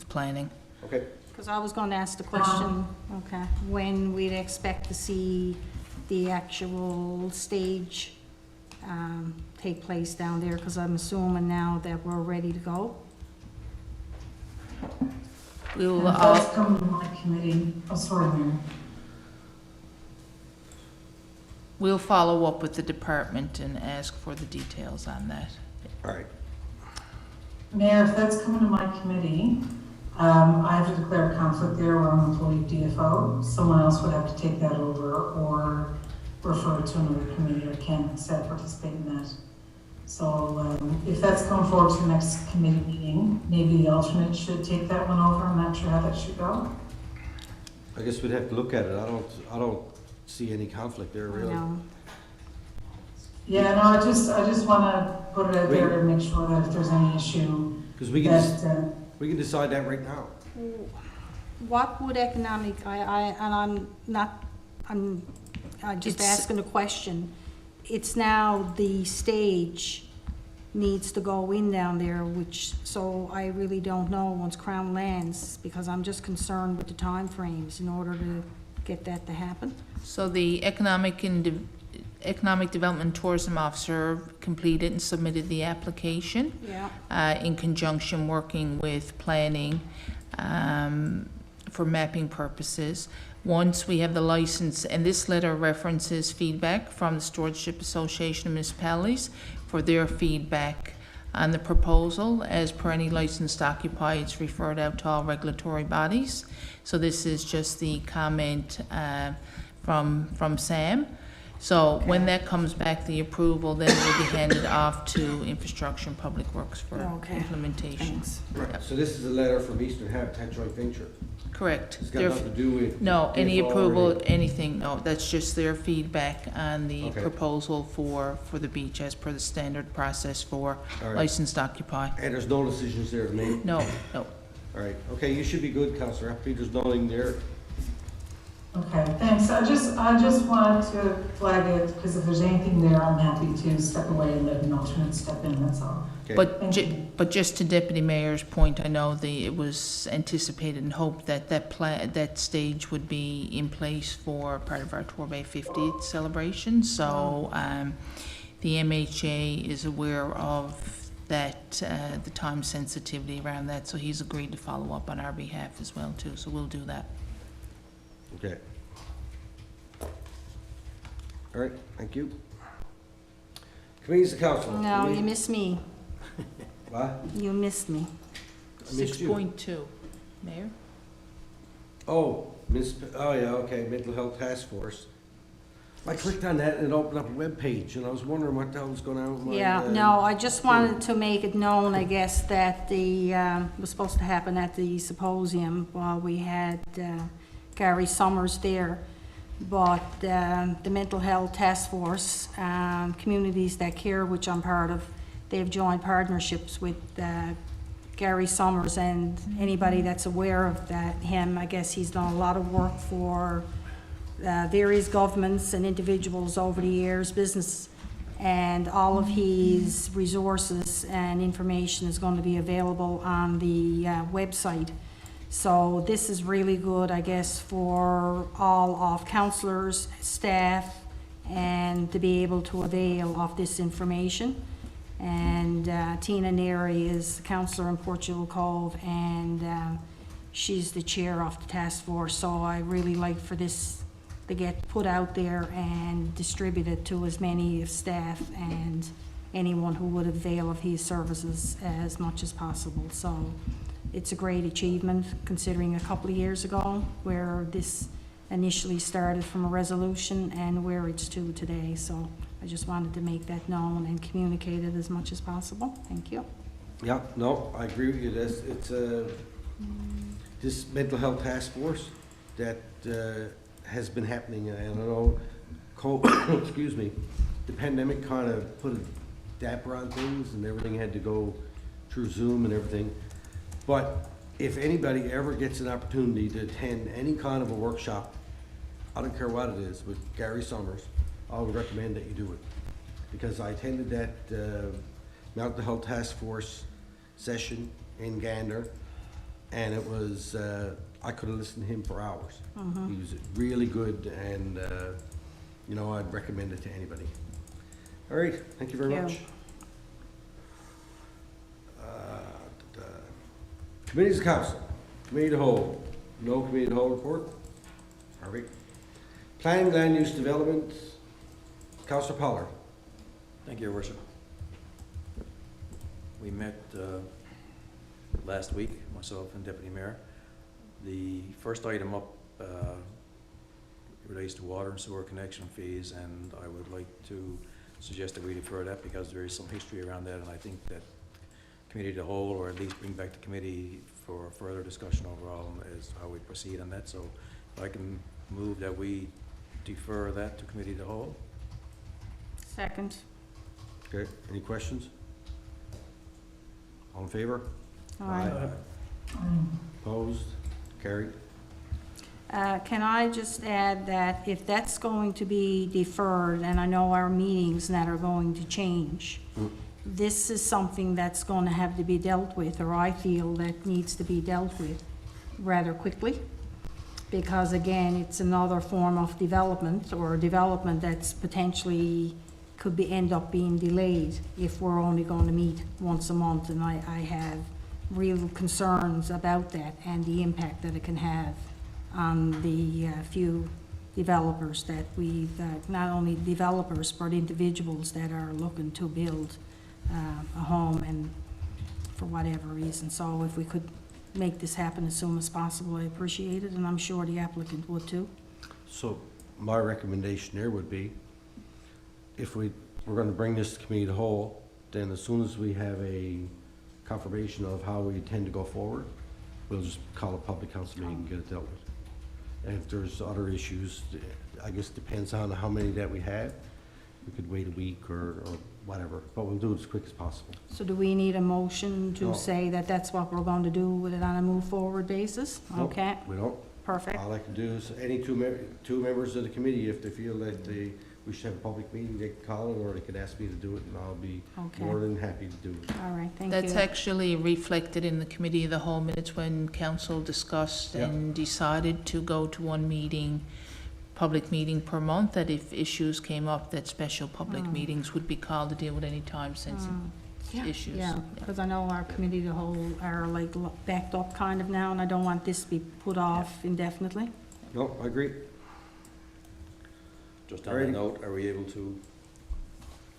planning. Okay. Because I was going to ask the question, okay, when we'd expect to see the actual stage take place down there, because I'm assuming now that we're ready to go. We'll, And that's coming to my committee. Oh, sorry, Mayor. We'll follow up with the department and ask for the details on that. All right. Mayor, if that's coming to my committee, I have to declare a conflict there where I'm employee of DFO. Someone else would have to take that over or refer it to another committee, or can't participate in that. So if that's coming forward to the next committee meeting, maybe the alternate should take that one over. I'm not sure how that should go. I guess we'd have to look at it. I don't see any conflict there, really. No. Yeah, no, I just want to put it out there to make sure that if there's any issue, Because we can decide that right now. What would economic, I'm just It's- asking a question. It's now the stage needs to go in down there, so I really don't know once Crown lands, because I'm just concerned with the timeframes in order to get that to happen. So the Economic Development and Tourism Officer completed and submitted the application. Yeah. In conjunction working with planning for mapping purposes. Once we have the license, and this letter references feedback from the Stewardship Association of Municipalities for their feedback on the proposal. As per any licensed occupier, it's referred out to all regulatory bodies. So this is just the comment from Sam. So when that comes back, the approval, then it will be handed off to Infrastructure and Public Works for Okay. implementation. Thanks. Right. So this is a letter from Eastern Habitat Joint Venture. Correct. It's got Their- nothing to do with. No, any DFO or approval, anything. anything, no, that's just their feedback on the Okay. proposal for the beach as per the standard process for All right. licensed occupy. And there's no decisions there to make? No, no. All right, okay, you should be good, Councillor Appleby, there's nothing there. Okay, thanks. I just wanted to flag it, because if there's anything there, I'm happy to step away and let an alternate step in, that's all. Okay. But just to Deputy Mayor's point, I know it was anticipated and hoped that that stage would be in place for part of our Torbay 50th celebration. So the MHA is aware of that, the time sensitivity around that. So he's agreed to follow up on our behalf as well too. So we'll do that. Okay. All right, thank you. Committees of Council. No, you missed me. What? You missed me. I missed you. 6.2, Mayor? Oh, oh yeah, okay, Mental Health Task Force. I clicked on that and it opened up a web page, and I was wondering what the hell was going on with my. Yeah, no, I just wanted to make it known, I guess, that was supposed to happen at the symposium while we had Gary Summers there. But the Mental Health Task Force, Communities That Care, which I'm part of, they've joined partnerships with Gary Summers, and anybody that's aware of him, I guess he's done a lot of work for various governments and individuals over the years, business, and all of his resources and information is going to be available on the website. So this is really good, I guess, for all of councillors, staff, and to be able to avail of this information. And Tina Neri is the councillor in Portugal Cove, and she's the chair of the task force. So I really like for this to get put out there and distributed to as many staff and anyone who would avail of his services as much as possible. So it's a great achievement, considering a couple of years ago where this initially started from a resolution and where it's to today. So I just wanted to make that known and communicate it as much as possible. Thank you. Yeah, no, I agree with you, it's this Mental Health Task Force that has been happening, and I know, excuse me, the pandemic kind of put a damper on things, and everything had to go through Zoom and everything. But if anybody ever gets an opportunity to attend any kind of a workshop, I don't care what it is, with Gary Summers, I would recommend that you do it. Because I attended that Mental Health Task Force session in Gander, and it was, I could have listened to him for hours. He was really good, and you know, I'd recommend it to anybody. All right, thank you very much. Committees of Council, Committee to Hold, no Committee to Hold report. Harvey. Planning, Land Use Development, Councillor Pollard. Thank you, Your Worship. We met last week, myself and Deputy Mayor. The first item up relates to water and sewer connection fees, and I would like to suggest that we defer that because there is some history around that, and I think that committee to whole, or at least bring back to committee for further discussion overall as how we proceed on that. So if I can move that we defer that to committee to whole. Second. Okay, any questions? All in favor? Aye. Opposed? Carried. Can I just add that if that's going to be deferred, and I know our meetings that are going to change, this is something that's going to have to be dealt with, or I feel that needs to be dealt with rather quickly. Because again, it's another form of development, or development that's potentially could be end up being delayed if we're only going to meet once a month, and I have real concerns about that and the impact that it can have on the few developers that we've, not only developers, but individuals that are looking to build a home, and for whatever reason. So if we could make this happen as soon as possible, I appreciate it, and I'm sure the applicant would too. So my recommendation there would be, if we're gonna bring this to committee of the whole, then as soon as we have a confirmation of how we intend to go forward, we'll just call a public council meeting and get it dealt with. And if there's other issues, I guess it depends on how many that we have. We could wait a week or whatever, but we'll do it as quick as possible. So do we need a motion No. to say that that's what we're going to do with it on a move forward basis? No, Okay, We don't. perfect. All I can do is, any two members of the committee, if they feel that we should have a public meeting, they can call it, or they can ask me to do it, and I'll be Okay, more than happy to do it. all right, thank That's you. actually reflected in the committee of the whole minutes when council discussed Yeah. and decided to go to one meeting, public meeting per month, that if issues came up, that special public meetings would be called to deal with any time-sensitive issues. Yeah, because I know our committee of the whole are like backed up kind of now, and I don't want this to be put off indefinitely. No, I agree. Just on that note, are we able to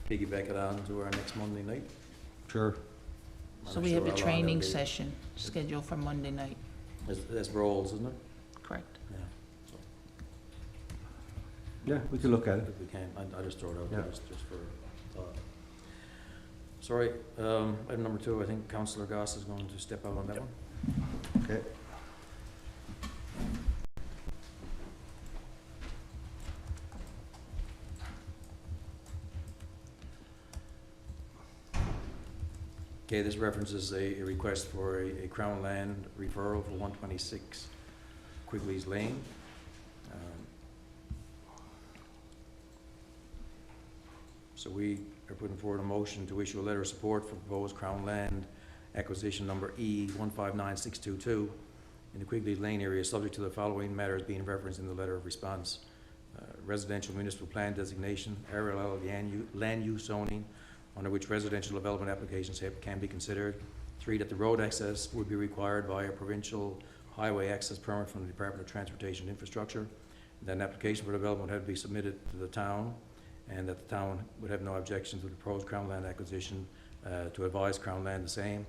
piggyback it on to our next Monday night? Sure. So we have a training session scheduled for Monday night, That's Rolls, isn't it? correct? Yeah. So Yeah, we can look at it. if we can, I just throw it out Yeah. there just for thought. Sorry, item number 2, I think Councillor Goss is going to step out on that one. Okay. Okay, this references a request for a Crown Land referral for 126 Quigley's Lane. So we are putting forward a motion to issue a letter of support for proposed Crown Land acquisition number E159622 in the Quigley Lane area, subject to the following matters being referenced in the letter of response. Residential municipal plan designation, parallel land use zoning, under which residential development applications can be considered. 3, that the road access would be required by a provincial highway access permit from the Department of Transportation Infrastructure. That an application for development had to be submitted to the town, and that the town would have no objection to the proposed Crown Land acquisition, to advise Crown Land the same.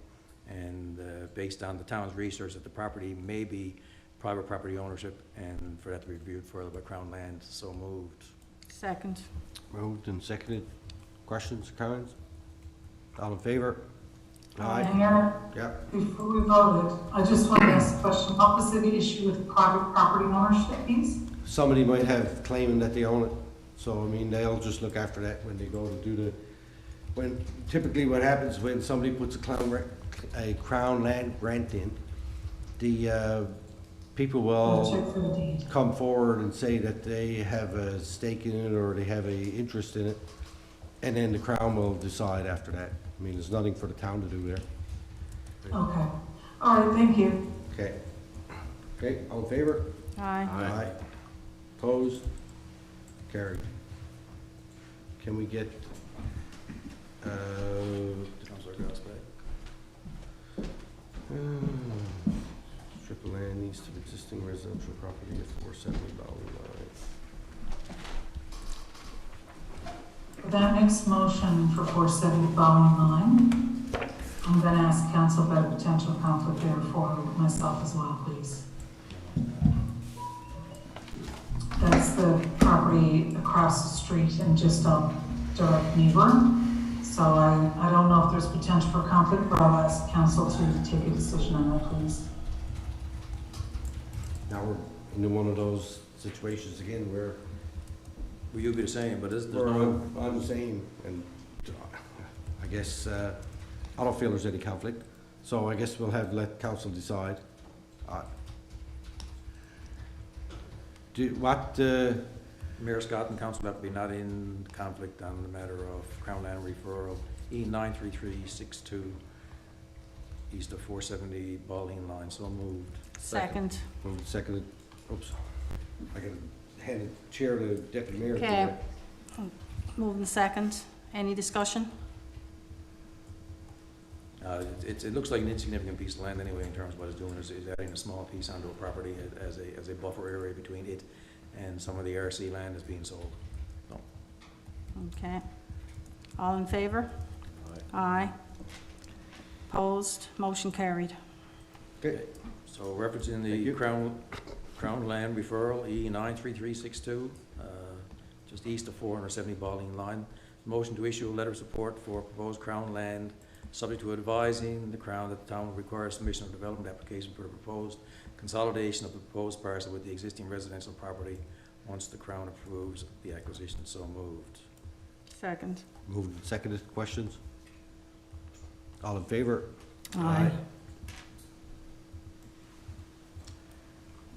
And based on the town's research, that the property may be private property ownership, and for that to be reviewed further by Crown Land. So moved. Second. Moved and seconded. Questions, comments? All in favor? Mayor, Yeah. before we voted, I just want to ask a question. What was the issue with private property ownership fees? Somebody might have claiming that they own it, so I mean, they'll just look after that when they go to do when typically what happens when somebody puts a Crown Land grant in, the people I'll check will for the deed. come forward and say that they have a stake in it or they have a interest in it, and then the Crown will decide after that. I mean, there's nothing for the town to do there. Okay. All right, thank you. Okay. Okay, all in favor? Aye. Opposed? Carried. Can we get, Councillor Goss back. strip of land east of existing residential property at 470 Bowling Line. that next motion for 470 Bowling Line, I'm going to ask council about a potential conflict there for myself as well, please. That's the property across the street and just a direct neighbor. So I don't know if there's potential for conflict, but I'll ask council to take a decision on that, please. Now we're into one of those situations again where Well, you'll be the same, but there's where no, I'm the same, and I guess, I don't feel there's any conflict, so I guess we'll let council decide. Mayor Scott and council have to be not in conflict on the matter of Crown Land referral, E93362, east of 470 Bowling Line, so moved. Second. Moved and seconded, oops, I gotta hand the chair to deputy mayor. Okay. Moving second. Any discussion? It looks like an insignificant piece of land anyway in terms of what it's doing, is adding a small piece onto a property as a buffer area between it and some of the RC land is being sold. So, Okay. All in favor? Aye. Opposed? Motion carried. Okay, so referencing Thank the you. Crown Land referral, E93362, just east of 470 Bowling Line. Motion to issue a letter of support for proposed Crown Land, subject to advising the Crown that the town will require submission of development application for the proposed consolidation of the proposed parcel with the existing residential property once the Crown approves the acquisition. So moved. Second. moved and seconded, questions? All in favor? Aye.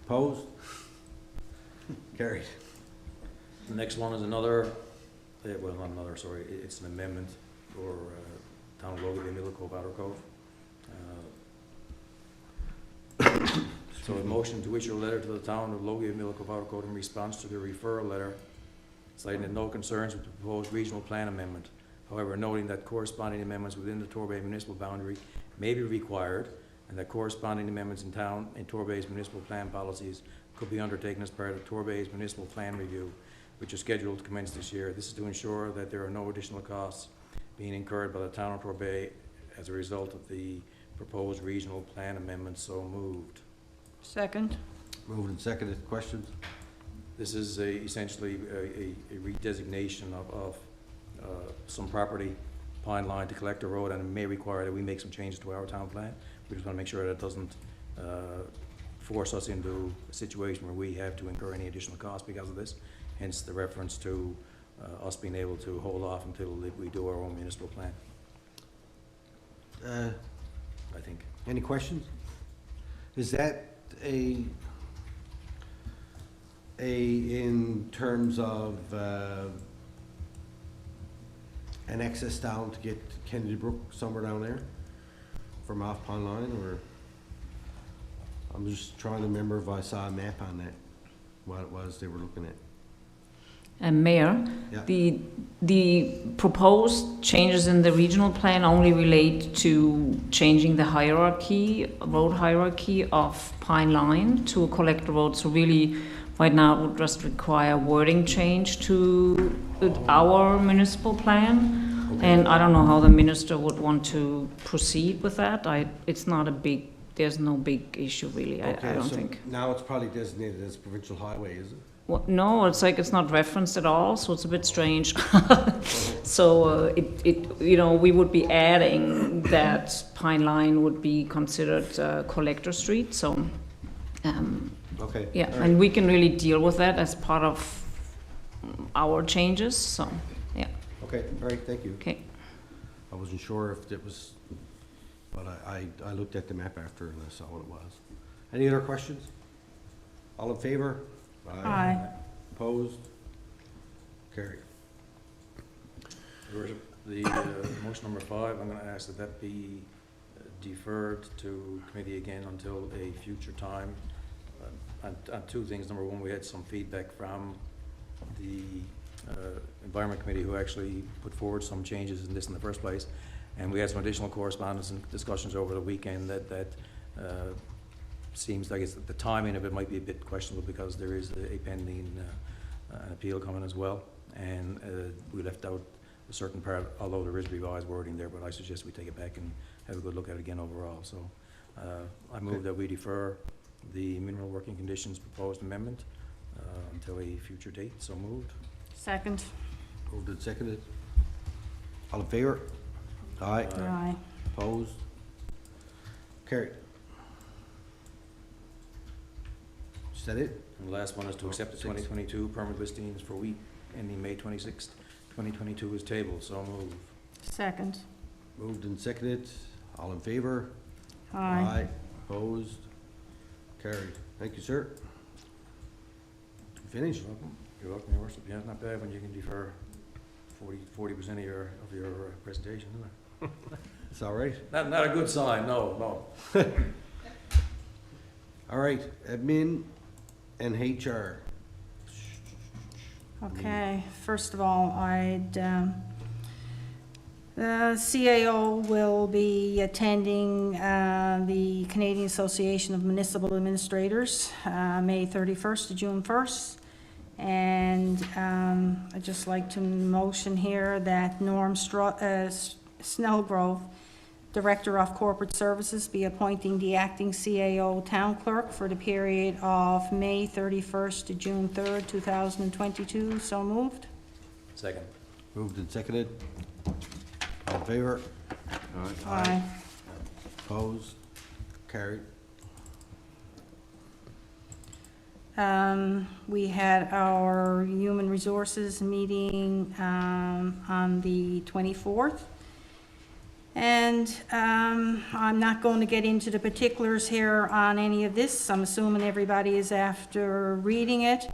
Opposed? Carried. The next one is another, well, not another, sorry, it's an amendment for Town of Logan, Middle Cove, Outer Cove. So a motion to issue a letter to the Town of Logan, Middle Cove, Outer Cove in response to the referral letter, citing that no concerns with the proposed regional plan amendment. However, noting that corresponding amendments within the Torbay municipal boundary may be required, and that corresponding amendments in Torbay's municipal plan policies could be undertaken as part of Torbay's municipal plan review, which is scheduled to commence this year. This is to ensure that there are no additional costs being incurred by the town of Torbay as a result of the proposed regional plan amendment. So moved. Second. Moved and seconded, questions? This is essentially a redesignation of some property, Pine Line to Collector Road, and it may require that we make some changes to our town plan. We just want to make sure that it doesn't force us into a situation where we have to incur any additional costs because of this. Hence the reference to us being able to hold off until we do our own municipal plan, I think. Any questions? Is that in terms of an access down to get Kennedy Brook somewhere down there from off Pond Line, or? I'm just trying to remember if I saw a map on that, what it was they were looking at. And Mayor, Yeah. the proposed changes in the regional plan only relate to changing the hierarchy, road hierarchy of Pine Line to a collector road. So really, right now, it would just require wording change to our municipal plan. Okay. And I don't know how the minister would want to proceed with that. It's not a big, there's no big issue really, I Okay, don't so think. now it's probably designated as provincial highway, is it? Well, no, it's like it's not referenced at all, so it's a bit strange. So we would be adding that Pine Line would be considered collector street. So, Okay. yeah, all right. and we can really deal with that as part of our changes. So, yeah, Okay, all right, thank you. okay. I wasn't sure if it was, but I looked at the map after and I saw what it was. Any other questions? All in favor? Aye. Opposed? Carried. Your Worship, the motion number 5, I'm going to ask that be deferred to committee again until a future time. And two things. Number one, we had some feedback from the Environment Committee who actually put forward some changes in this in the first place. And we had some additional correspondence and discussions over the weekend that seems like the timing of it might be a bit questionable because there is a pending an appeal coming as well. And we left out a certain part, although there is revised wording there, but I suggest we take it back and have a good look at it again overall. So I move that we defer the mineral working conditions proposed amendment until a future date. So moved. Second. Moved and seconded. All in favor? Aye. Aye. Opposed? Carried. Is that it? And the last one is to accept the 2022 permit listings for week ending May 26th, 2022 is tabled. So moved. Second. Moved and seconded. All in favor? Aye. Opposed? Carried. Thank you, sir. Finished? You're welcome. You're welcome, Your Worship. Yeah, it's not bad when you can defer 40% of your presentation, isn't it? It's all right. Not a good sign, no. All right, admin and HR. Okay, first of all, the CAO will be attending the Canadian Association of Municipal Administrators, May 31st to June 1st. And I'd just like to motion here that Norm Snellgrove, Director of Corporate Services, be appointing the acting CAO Town Clerk for the period of May 31st to June 3rd, 2022. So moved. Second. Moved and seconded. All in favor? Aye. Opposed? Carried. We had our Human Resources meeting on the 24th. And I'm not going to get into the particulars here on any of this. I'm assuming everybody is after reading it.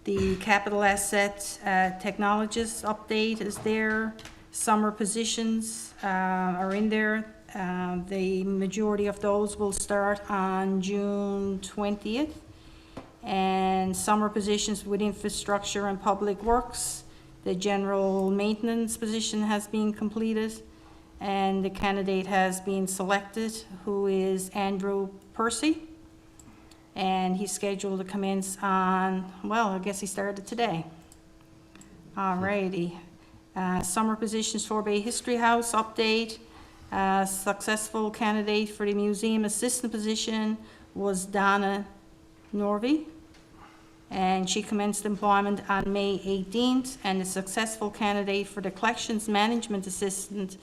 The capital asset technologist update is there. Summer positions are in there. The majority of those will start on June 20th. And summer positions with infrastructure and public works. The general maintenance position has been completed, and the candidate has been selected, who is Andrew Percy. And he's scheduled to commence on, well, I guess he started today. Alrighty. Summer positions for Bay History House update. Successful candidate for the museum assistant position was Donna Norvey. And she commenced employment on May 18th, and the successful candidate for the collections management assistant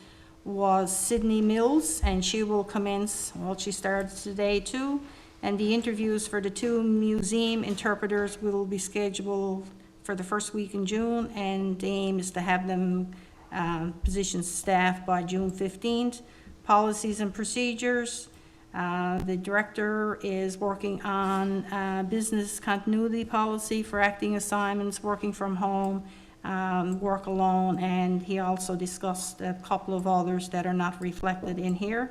was Sydney Mills, and she will commence, well, she started today too, and the interviews for the 2 museum interpreters will be scheduled for the first week in June, and the aim is to have them positions staffed by June 15th. Policies and procedures. The director is working on business continuity policy for acting assignments, working from home, work alone, and he also discussed a couple of others that are not reflected in here.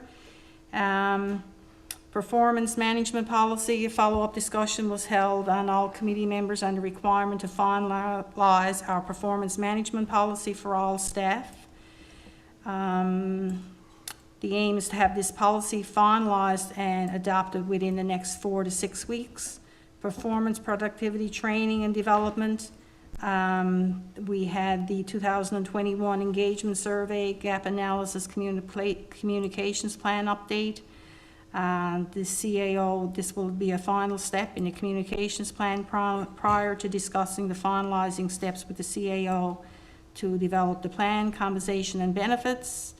Performance management policy, a follow-up discussion was held on all committee members on the requirement to finalize our performance management policy for all staff. The aim is to have this policy finalized and adopted within the next 4 to 6 weeks. Performance, productivity, training, and development. We had the 2021 engagement survey, gap analysis, communications plan update. The CAO, this will be a final step in the communications plan prior to discussing the finalizing steps with the CAO to develop the plan, compensation, and benefits.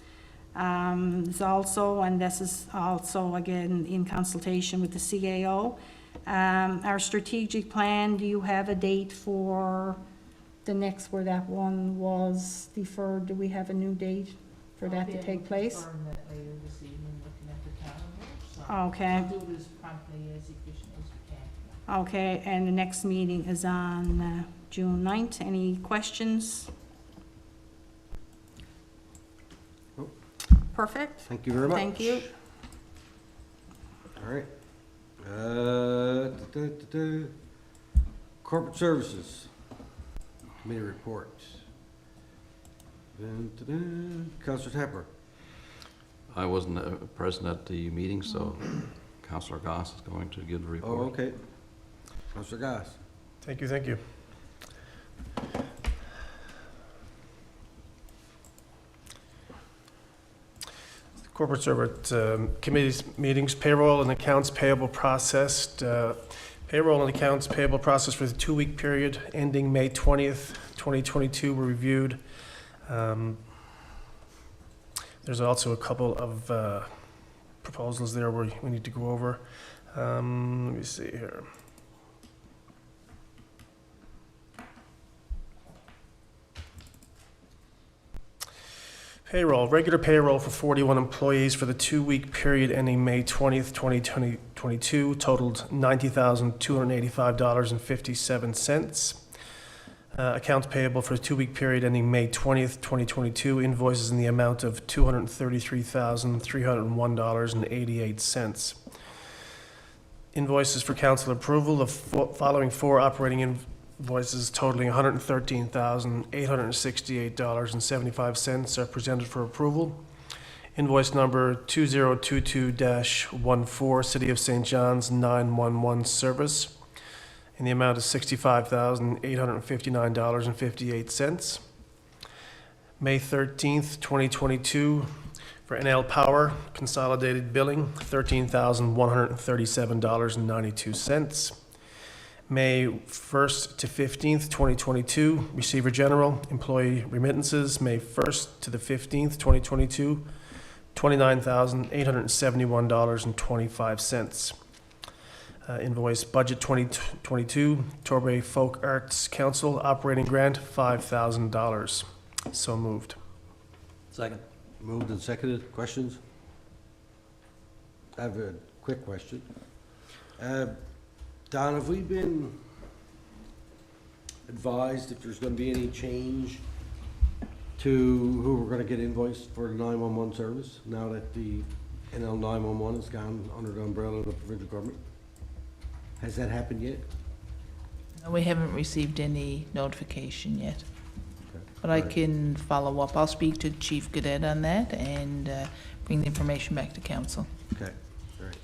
There's also, and this is also again in consultation with the CAO, our strategic plan. Do you have a date for the next, where that one was deferred? Do we have a new date for that to take place? I'll be able to confirm that later this evening, looking at the calendar. Okay. We'll do it as promptly, as efficient as we can. Okay, and the next meeting is on June 9th. Any questions? Perfect. Thank you very much. Thank you. All right. Corporate Services Committee report. Councillor Tapper. I wasn't present at the meeting, so Councillor Goss is going to give the report. Oh, okay. Councillor Goss. Thank you, thank you. Corporate Service Committee's meetings, payroll and accounts payable processed. Payroll and accounts payable processed for the 2-week period ending May 20th, 2022 were reviewed. There's also a couple of proposals there we need to go over. Let me see here. Payroll, regular payroll for 41 employees for the 2-week period ending May 20th, 2022 totaled $90,285.57. Accounts payable for the 2-week period ending May 20th, 2022, invoices in the amount of $233,301.88. Invoices for council approval, the following 4 operating invoices totaling $113,868.75 are presented for approval. Invoice number 2022-14, City of St. John's 911 Service, in the amount of $65,859.58. May 13th, 2022, for NL Power, consolidated billing, $13,137.92. May 1st to 15th, 2022, Receiver General, employee remittances, May 1st to the 15th, 2022, $29,871.25. Invoice Budget 2022, Torbay Folk Arts Council, operating grant, $5,000. So moved. Second. Moved and seconded. Questions? I have a quick question. Don, have we been advised if there's going to be any change to who we're going to get invoiced for the 911 service now that the NL 911 has gone under the umbrella of the provincial government? Has that happened yet? No, we haven't received any notification yet, Okay. but I Right. can follow up. I'll speak to Chief Cadet on that and bring the information back to council. Okay, all right.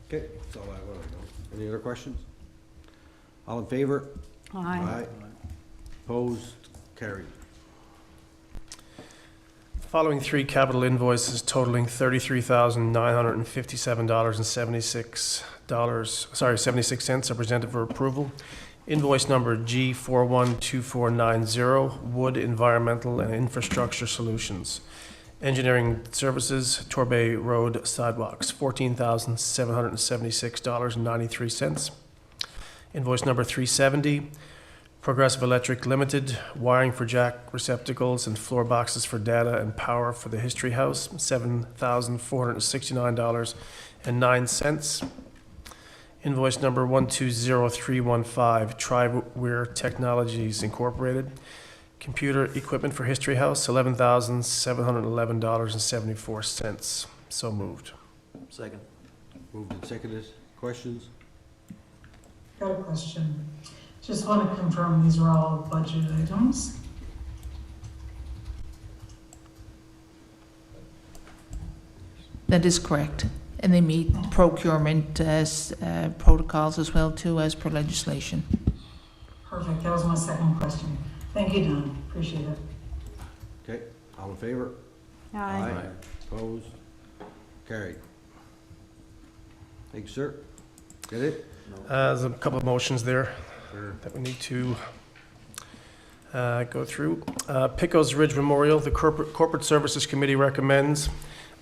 Okay, that's all I want to know. Any other questions? All in favor? Aye. Opposed? Carried. Following 3 capital invoices totaling $33,957.76 are presented for approval. Invoice number G412490, Wood Environmental and Infrastructure Solutions. Engineering Services, Torbay Road Sidewalks, $14,776.93. Invoice number 370, Progressive Electric Limited, wiring for jack receptacles and floor boxes for data and power for the History House, $7,469.09. Invoice number 120315, Triware Technologies Incorporated, computer equipment for History House, $11,711.74. So moved. Second. Moved and seconded. Questions? Got a question. Just want to confirm these are all budget items. That is correct. And they meet procurement protocols as well too, as per legislation. Perfect. That was my second question. Thank you, Don. Appreciate it. Okay, all in favor? Aye. Opposed? Carried. Thank you, sir. Get it? There's a couple of motions there Sure. that we need to go through. Picos Ridge Memorial, the Corporate Services Committee recommends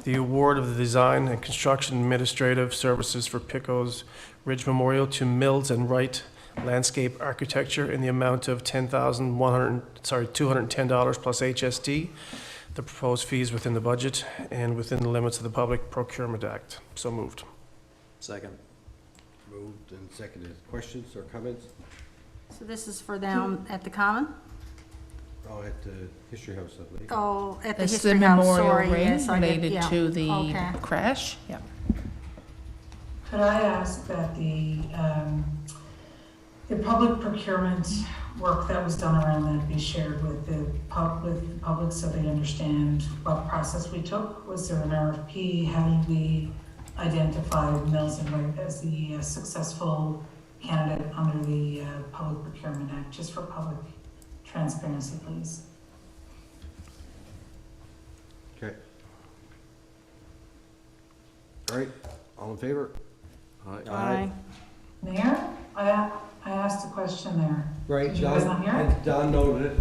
the award of the design and construction administrative services for Picos Ridge Memorial to Mills and Wright Landscape Architecture in the amount of $210 plus HST. The proposed fees within the budget and within the limits of the Public Procurement Act. So moved. Second. Moved and seconded. Questions or comments? So this is for down at the Common? Oh, at the History House, I believe. Oh, at the That's the History House, memorial sorry, ring yes, I did, related yeah. to the Okay. crash. Yeah. Could I ask that the public procurement work that was done around that be shared with the public so they understand what process we took? Was there an RFP? How did we identify Mills and Wright as the successful candidate under the Public Procurement Act, just for public transparency, please? Okay. All right, all in favor? Aye. Mayor, I asked a question there. Right, Did you guys not hear it? Don noted it.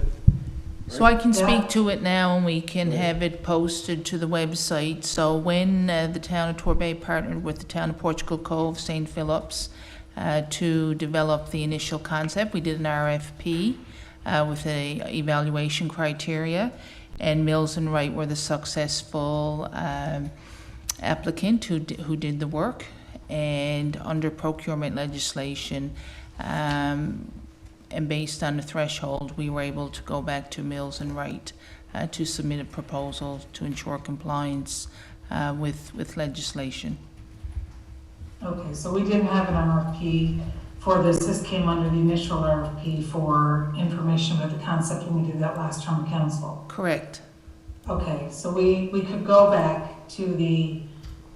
So I can Yeah. speak to it now, and we can Yeah. have it posted to the website. So when the town of Torbay partnered with the town of Portugal Cove, St. Philip's, to develop the initial concept, we did an RFP with a evaluation criteria, and Mills and Wright were the successful applicant who did the work. And under procurement legislation, and based on the threshold, we were able to go back to Mills and Wright to submit a proposal to ensure compliance with legislation. Okay, so we didn't have an RFP for this. This came under the initial RFP for information about the concept when we did that last term of council. Correct. Okay, so we could go back to the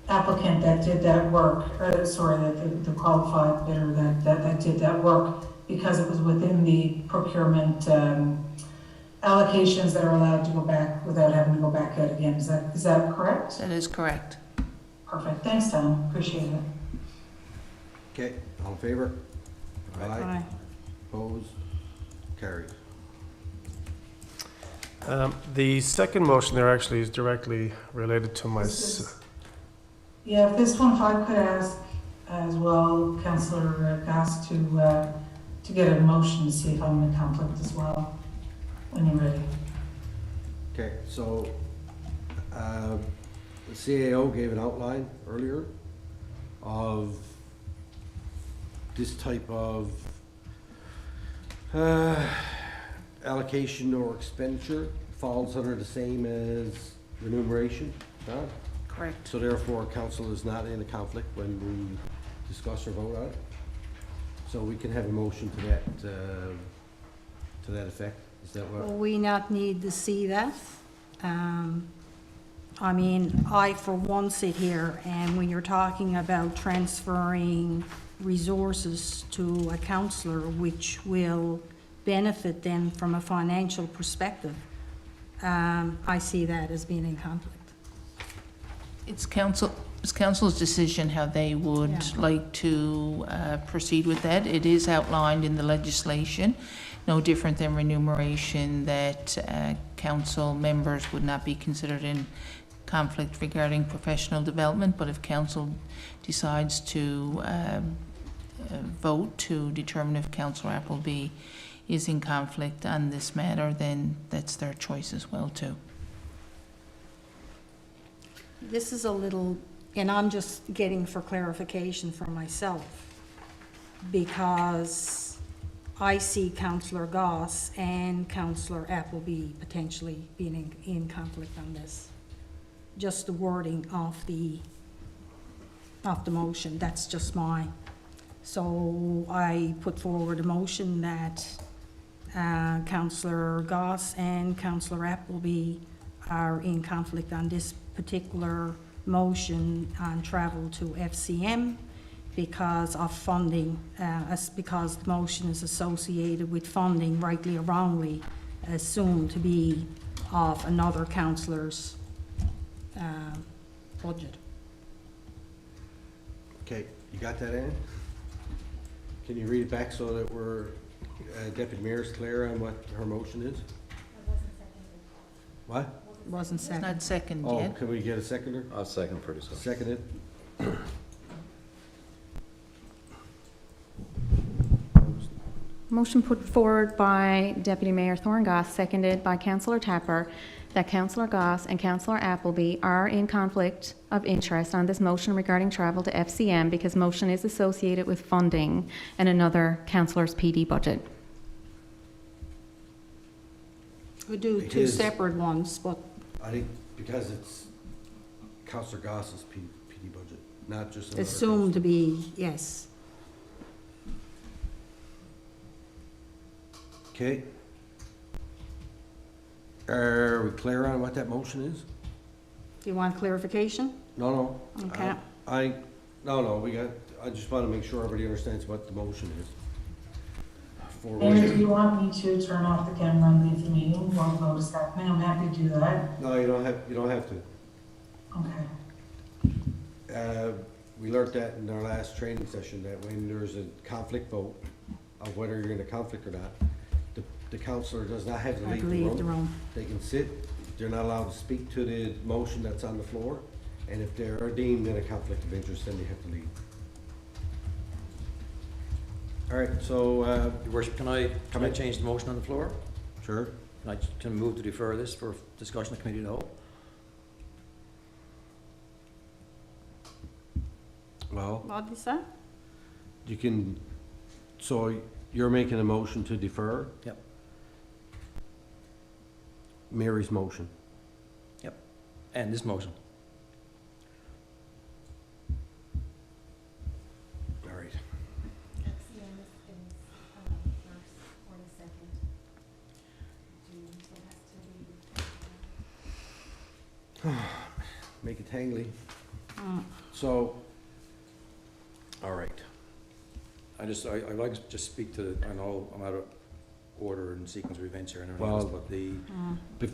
applicant that did that work, the qualified bidder that did that work, because it was within the procurement allocations that are allowed to go back without having to go back out again. Is that correct? That is correct. Perfect. Thanks, Tom. Appreciate it. Okay, all in favor? Aye. Opposed? Carried. The second motion there actually is directly related to my, Yeah, if this one, if I could ask as well, Councillor Goss, to get a motion to see if I'm in conflict as well, when you're ready. Okay, so, the CAO gave an outline earlier of this type of allocation or expenditure falls under the same as remuneration, Don? Correct. So therefore, council is not in a conflict when we discuss or vote on it. So we can have a motion to that effect. Is that what? Will we not need to see that? I mean, I for one sit here, and when you're talking about transferring resources to a councillor which will benefit them from a financial perspective, I see that as being in conflict. It's council's decision how they would Yeah. like to proceed with that. It is outlined in the legislation, no different than remuneration, that council members would not be considered in conflict regarding professional development, but if council decides to vote to determine if Councillor Appleby is in conflict on this matter, then that's their choice as well too. This is a little, and I'm just getting for clarification for myself, because I see Councillor Goss and Councillor Appleby potentially being in conflict on this. Just the wording of the motion, that's just mine. So I put forward a motion that Councillor Goss and Councillor Appleby are in conflict on this particular motion on travel to FCM because of funding, because the motion is associated with funding, rightly or wrongly, assumed to be of another councillor's budget. Okay, you got that, Ann? Can you read it back so that we're, Deputy Mayor's clear on what her motion is? What? Wasn't It's second. not second Oh, yet. can we get a seconder? I'll second for discussion. Seconded? Motion put forward by Deputy Mayor Thorngoss, seconded by Councillor Tapper, that Councillor Goss and Councillor Appleby are in conflict of interest on this motion regarding travel to FCM because motion is associated with funding and another councillor's PD budget. We do It two is. separate ones, but I think because it's Councillor Goss's PD budget, not just another. assumed to be, yes. Okay. Are we clear on what that motion is? Do you want clarification? No. Okay. No, I just want to make sure everybody understands what the motion is. Before we- Mayor, do you want me to turn off the camera and leave the meeting while the vote is happening? I'm happy to do that. No, you don't have to. Okay. We learned that in our last training session, that when there's a conflict vote of whether you're in a conflict or not, the counselor does not have to I leave believe the the room. room. They can sit, they're not allowed to speak to the motion that's on the floor, and if they're deemed in a conflict of interest, then they have to leave. All right, so, Your worship, can I change the motion on the floor? sure. Can I move to defer this for discussion of committee of the whole? Well, What did you say? you can, so you're making a motion to defer? Yep. Mary's motion. And this motion. All right. Make it tangly. So, all right. I'd like to just speak to, I know I'm out of order and sequence of events here and everything else, Well, but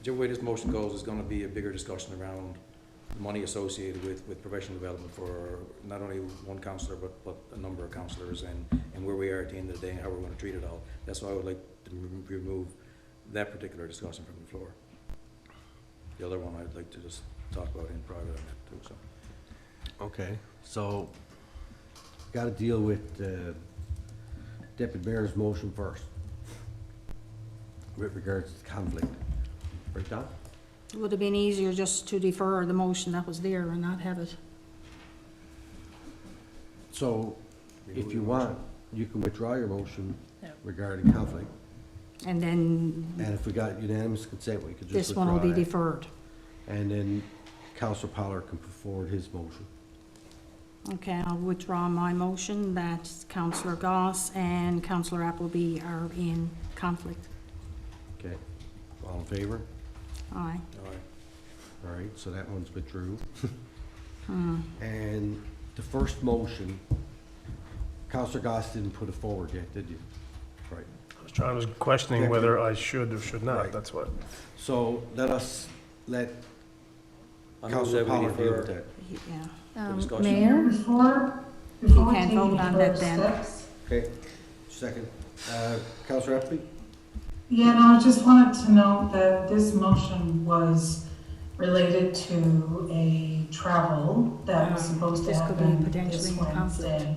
whichever way this motion goes is gonna be a bigger discussion around the money associated with professional development for not only one councillor, but a number of councillors, and where we are at the end of the day and how we're gonna treat it all. That's why I would like to remove that particular discussion from the floor. The other one I'd like to just talk about in private on that too, so. Okay, so, gotta deal with Deputy Mayor's motion first, with regards to conflict. Right, Don? It would have been easier just to defer the motion that was there and not have it. So, if you want, you can withdraw your motion Yeah. regarding conflict, And then and if we got unanimous consent, we could just this withdraw one will be that. deferred. And then Councillor Pollard can put forward his motion. Okay, I'll withdraw my motion that Councillor Goss and Councillor Appleby are in conflict. Okay, all in favor? Aye. All right. All right, so that one's withdrew. Hmm. And the first motion, Councillor Goss didn't put it forward yet, did you? Right. I was questioning Deputy- whether I should or should not, Right. that's what. So let I move Councillor that we Pollard deal with defer- that. Yeah. discussion. Mayor? Before You we can't take vote any on further that then. steps. Okay, second. Councillor Appleby? Yeah, no, I just wanted to note that this motion was related to a travel that was supposed to This could be happen potentially this in conflict. Wednesday.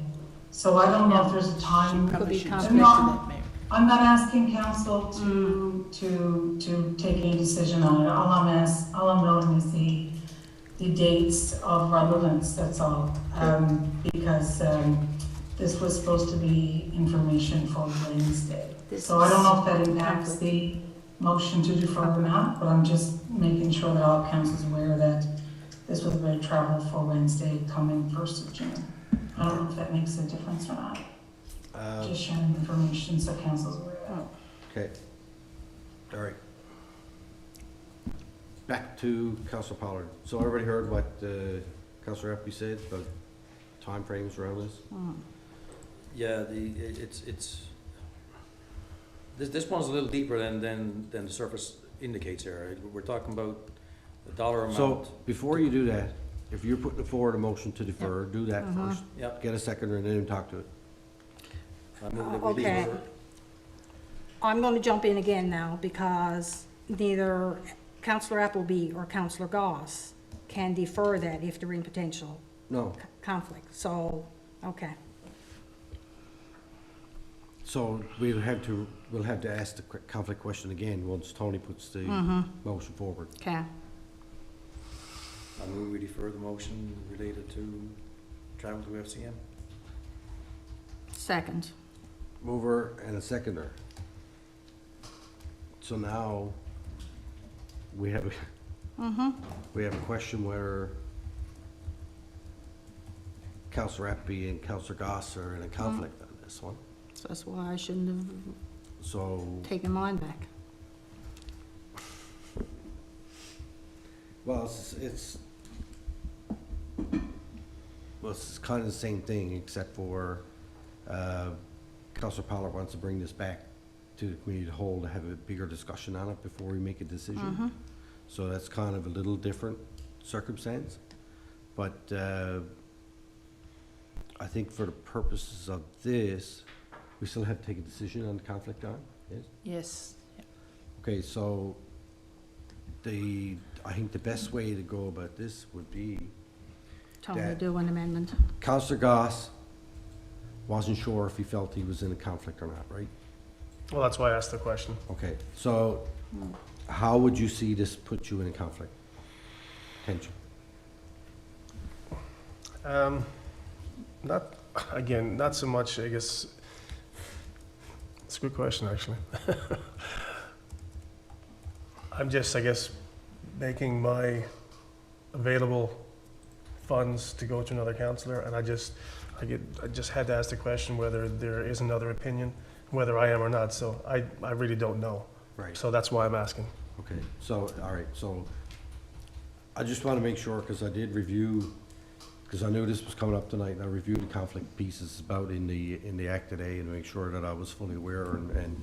So I don't know if there's a time. Could be Should conflict. mention that, Mayor. I'm not asking council to take any decision on it. All I'm noting is the dates of relevance, that's all. Because, this was supposed to be information for Wednesday. This So I don't know if is that impacts the motion to defer or not, but I'm just making sure that all council's aware that this was about travel for Wednesday coming 1st of June. I don't know if that makes a difference or not. Just sharing information so council's aware of that. Okay. All right. Back to Councillor Pollard. So everybody heard what Councillor Appleby said about timeframes around this? Yeah, this one's a little deeper than the surface indicates here. We're talking about the dollar amount. So, before you do that, if you're putting forward a motion to defer, do that first. Yep. Get a seconder and then talk to it. I move that we Okay. defer. I'm going to jump in again now because neither Councillor Appleby or Councillor Goss can defer that if they're in potential No, conflict. So, okay. so we'll have to ask the conflict question again once Tony puts the motion forward. Okay. I move we defer the motion related to travel to FCM. Second. Mover and a seconder. So now, we have a question where Councillor Appleby and Councillor Goss are in a conflict on this one. So that's why I shouldn't have So, taken mine back. well, it's kind of the same thing, except for, Councillor Pollard wants to bring this back to the committee to hold, to have a bigger discussion on it before we make a decision. So that's kind of a little different circumstance. But I think for the purposes of this, we still have to take a decision on the conflict on, yes? Yes. Okay, so I think the best way to go about this would be Tony, That- do an amendment. Councillor Goss wasn't sure if he felt he was in a conflict or not, right? Well, that's why I asked the question. Okay, so how would you see this put you in a conflict? Tension? Not, again, not so much, I guess, it's a good question, actually. I'm just, I guess, making my available funds to go to another counselor, and I just had to ask the question whether there is another opinion, whether I am or not, so I really don't know. Right. So that's why I'm asking. Okay, so, all right, so I just want to make sure, because I did review, because I knew this was coming up tonight, and I reviewed the conflict pieces about in the act today, and make sure that I was fully aware and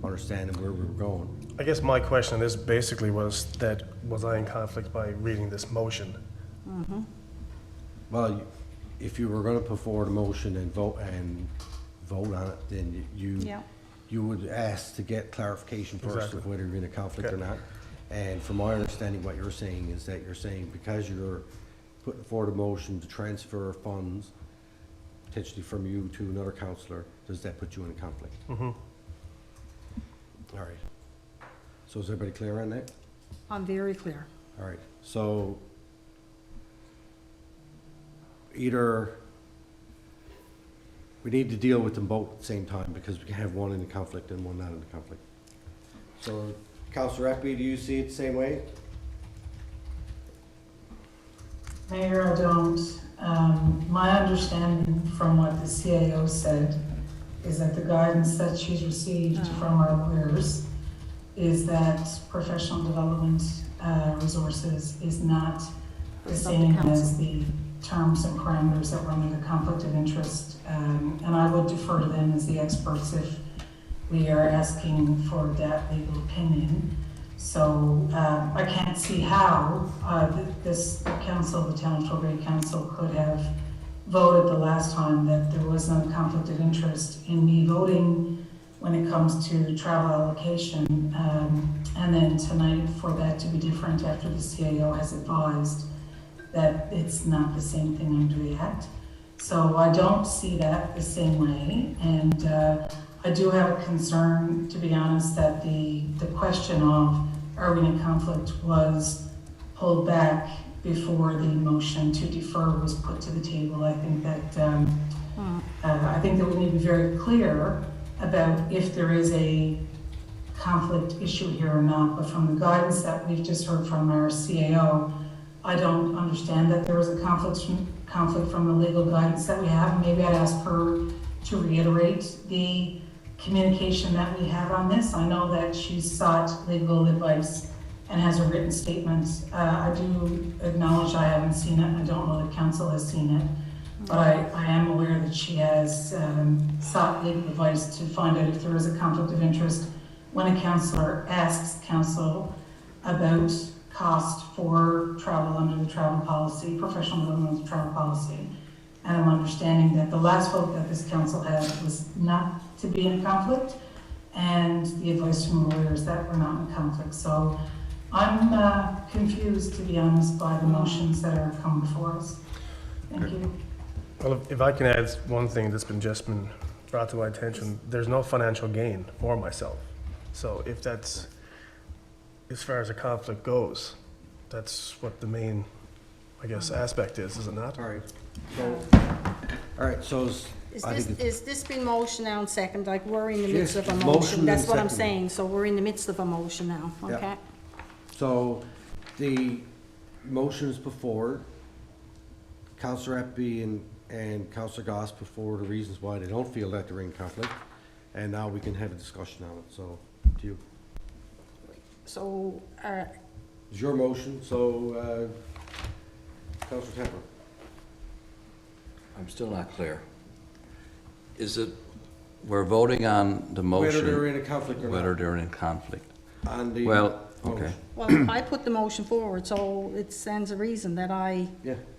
understanding where we were going. I guess my question on this basically was that, was I in conflict by reading this motion? Well, if you were going to put forward a motion and vote on it, then you would ask to get clarification first Exactly. of whether you're in a conflict or Okay. not. And from my understanding, what you're saying is that you're saying because you're putting forward a motion to transfer funds potentially from you to another councillor, does that put you in a conflict? Mm-hmm. All right. So is everybody clear on that? I'm very clear. All right, so either we need to deal with them both at the same time because we can have one in a conflict and one not in a conflict. So, Councillor Appleby, do you see it the same way? Mayor, I don't. My understanding from what the CAO said is that the guidance that she's received from our lawyers is that professional development resources is not the same as the terms and parameters that run into conflict of interest. And I would defer to them as the experts if we are asking for that legal opinion. So I can't see how this council, the Town of Torbay Council, could have voted the last time that there was no conflict of interest in me voting when it comes to travel allocation, and then tonight for that to be different after the CAO has advised that it's not the same thing under the Act. So I don't see that the same way, and I do have a concern, to be honest, that the question of are we in conflict was pulled back before the motion to defer was put to the table. I think that I think that we need to be very clear about if there is a conflict issue here or not. But from the guidance that we've just heard from our CAO, I don't understand that there is a conflict from the legal guidance that we have. Maybe I'd ask her to reiterate the communication that we have on this. I know that she's sought legal advice and has a written statement. I do acknowledge I haven't seen it. I don't know that council has seen it, but I am aware that she has sought legal advice to find out if there is a conflict of interest when a councillor asks council about cost for travel under the travel policy, professional development travel policy. And I'm understanding that the last vote that this council had was not to be in conflict, and the advice from lawyers that we're not in conflict. So I'm confused, to be honest, by the motions that are come before us. Thank you. Well, if I can add one thing that's just been brought to my attention, there's no financial gain for myself. So if that's, as far as a conflict goes, that's what the main, I guess, aspect is it not? All right, so, I think it's, Is this been motion now and second, like we're in the Yes, midst of a motion motion, that's and what I'm second. saying, so we're in the midst of a motion now, Yeah. okay? so the motion is before. Councillor Appleby and Councillor Goss put forward the reasons why they don't feel that they're in conflict, and now we can have a discussion on it, so, to you. So, It's your motion, so, Councillor Temper. I'm still not clear. Is it, we're voting on the motion? Whether they're in a conflict or not. Whether they're in conflict. On the, Well, Okay. Well, I put the motion forward, so it stands a reason that I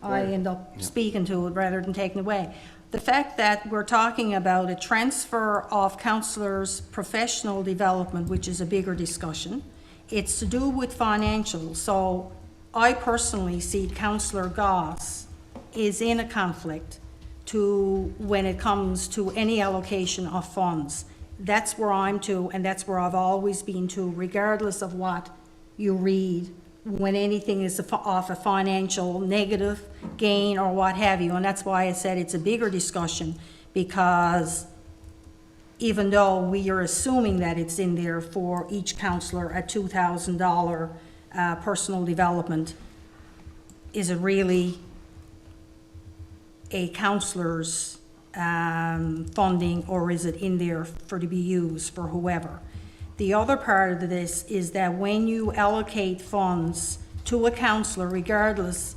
end up speaking to it rather than taking it away. The fact that we're talking about a transfer of councillors' professional development, which is a bigger discussion, it's to do with financial. So I personally see Councillor Goss is in a conflict to when it comes to any allocation of funds. That's where I'm to, and that's where I've always been to, regardless of what you read, when anything is off a financial negative gain or what have you. And that's why I said it's a bigger discussion, because even though we are assuming that it's in there for each councillor a $2,000 personal development, is it really a councillor's funding, or is it in there for to be used for whoever? The other part of this is that when you allocate funds to a councillor, regardless,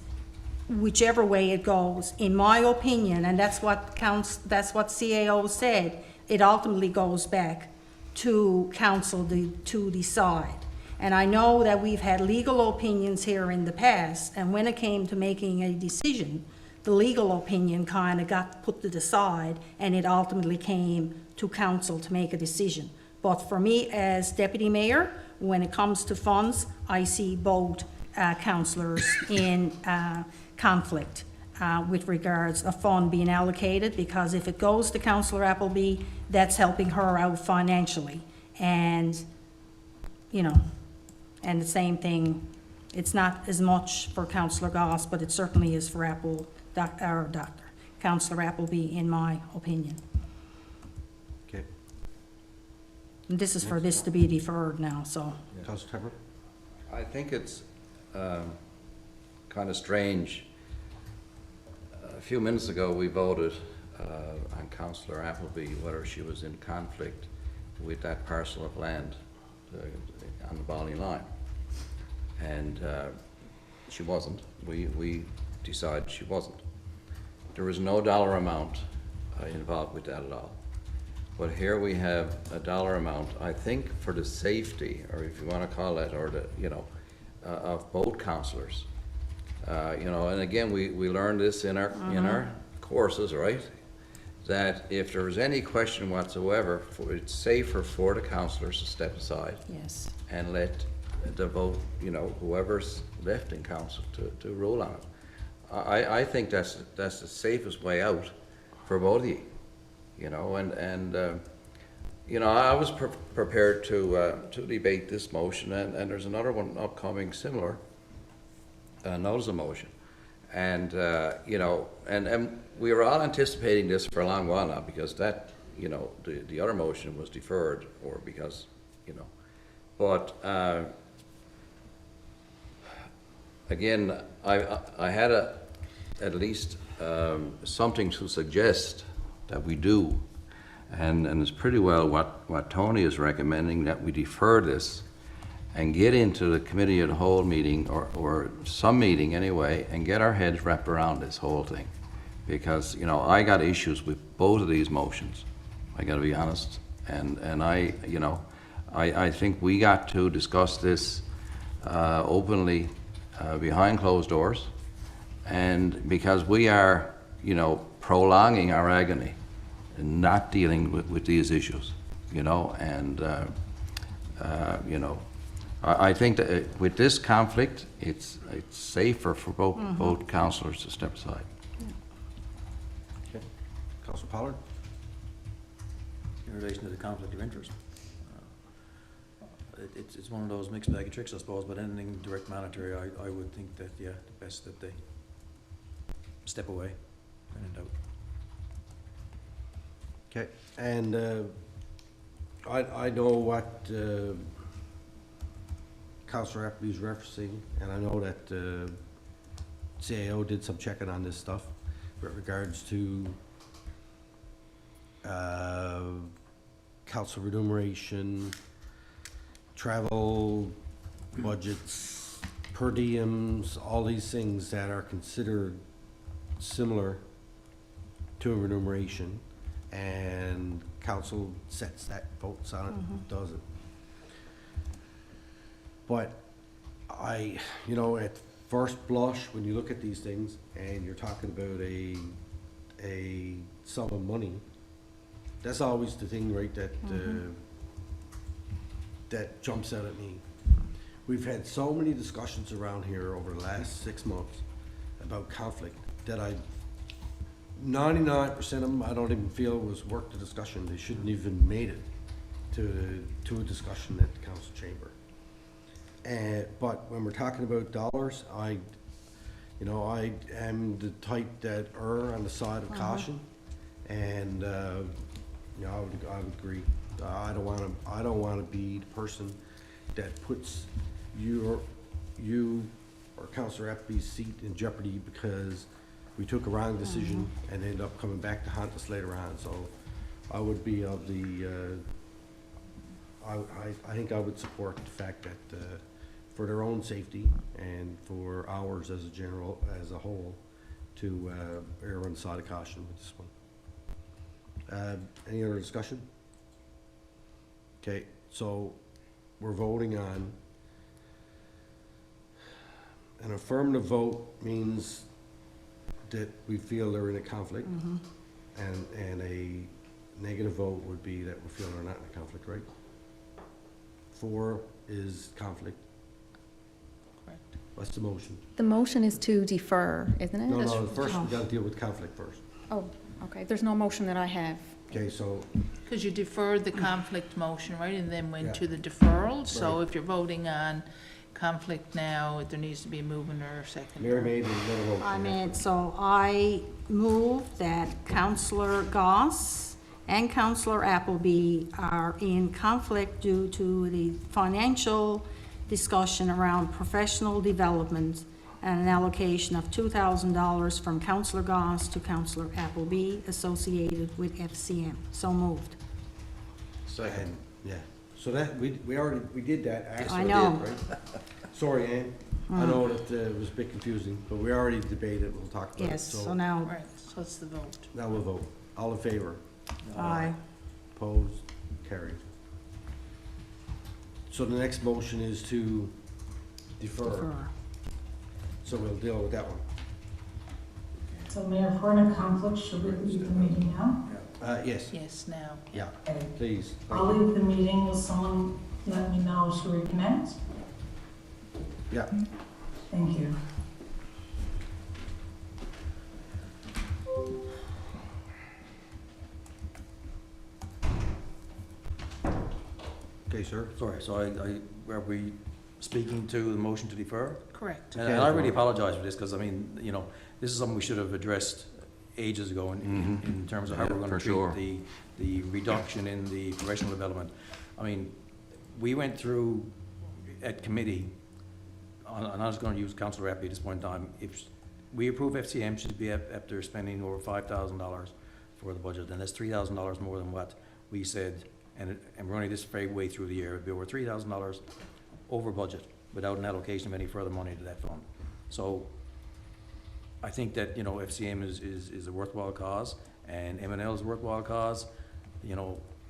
whichever way it goes, in my opinion, and that's what CAO said, it ultimately goes back to council to decide. And I know that we've had legal opinions here in the past, and when it came to making a decision, the legal opinion kind of got put to the side, and it ultimately came to council to make a decision. But for me as deputy mayor, when it comes to funds, I see both councillors in conflict with regards a fund being allocated, because if it goes to Councillor Appleby, that's helping her out financially. And, you know, and the same thing, it's not as much for Councillor Goss, but it certainly is for Councillor Appleby, in my opinion. Okay. And this is for this to be deferred now, so. Councillor Tepper? I think it's kind of strange. A few minutes ago, we voted on Councillor Appleby, whether she was in conflict with that parcel of land on the Bally line. And she wasn't. We decided she wasn't. There was no dollar amount involved with that at all. But here we have a dollar amount, I think, for the safety, or if you want to call it, or the, you know, of both councillors. You know, and again, we learned this in our courses, right? That if there was any question whatsoever, it's safer for the councillors to step aside. Yes. And let the vote, you know, whoever's left in council to rule on it. I think that's the safest way out for both of you, you know, and you know, I was prepared to debate this motion, and there's another one upcoming similar, notice of motion. And, you know, and we were all anticipating this for a long while now, because that, you know, the other motion was deferred, or because, you know, but again, I had at least something to suggest that we do, and it's pretty well what Tony is recommending, that we defer this and get into the committee of the whole meeting, or some meeting anyway, and get our heads wrapped around this whole thing. Because, you know, I got issues with both of these motions, I gotta be honest, and I, you know, I think we got to discuss this openly behind closed doors, and because we are, you know, prolonging our agony and not dealing with these issues, you know, and you know, I think that with this conflict, it's safer for both councillors to step aside. Okay. Councillor Pollard? In relation to the conflict of interest, it's one of those mixed bag of tricks, I suppose, but anything direct monetary, I would think that, yeah, the best that they step away when in doubt. Okay, and I know what Councillor Appleby's referencing, and I know that CAO did some checking on this stuff with regards to council remuneration, travel budgets, per diems, all these things that are considered similar to a remuneration, and council sets that, votes on it, does it. But at first blush, when you look at these things and you're talking about a sum of money, that's always the thing, right, that jumps out at me. We've had so many discussions around here over the last 6 months about conflict that 99% of them, I don't even feel was worth the discussion. They shouldn't even made it to a discussion at the council chamber. But when we're talking about dollars, I am the type that err on the side of caution, and I would agree. I don't want to be the person that puts you or Councillor Appleby's seat in jeopardy because we took a wrong decision and ended up coming back to haunt us later on. So I would be of the. I think I would support the fact that for their own safety and for ours as a whole, to err on the side of caution with this one. Any other discussion? Okay, so we're voting on an affirmative vote means that we feel they're in a conflict, and a negative vote would be that we feel they're not in a conflict, right? 4 is conflict. Correct. What's the motion? The motion is to defer, isn't it? No, the first we gotta deal with conflict first. Oh, okay, there's no motion that I have. Okay, so, Because you deferred the conflict motion, right, and then Yeah. went to the deferral. So Right. if you're voting on conflict now, there needs to be a movement or a second. Mary made and another vote. I mean, so I move that Councillor Goss and Councillor Appleby are in conflict due to the financial discussion around professional development and an allocation of $2,000 from Councillor Goss to Councillor Appleby associated with FCM. So moved. And, yeah, so that, we did that after. I know. Right? Sorry, Ann, I know that it was a bit confusing, but we already debated, we'll talk about it. Yes, so now, Right, so it's the vote. Now we'll vote. All in favor? aye. Opposed? Carried. So the next motion is to defer, Defer. so we'll deal with that one. So Mayor, if we're in a conflict, should we leave the meeting now? Yes, Yes, now. yeah, Okay. please. I'll leave the meeting. Will someone let me know to reconnect? Yeah. Thank you. Okay, sir. Sorry, so are we speaking to the motion to defer? Correct. And I really apologize for this, because, I mean, this is something we should have addressed ages ago in terms of how Yeah, we're gonna for sure. treat the reduction in the professional development. I mean, we went through at committee, and I was gonna use Councillor Rappy at this point in time, if we approve FCM, should be after spending over $5,000 for the budget, and that's $3,000 more than what we said, and we're only this very way through the year, it'd be over $3,000 over budget, without an allocation of any further money to that fund. So, I think that, FCM is a worthwhile cause, and M&L is a worthwhile cause.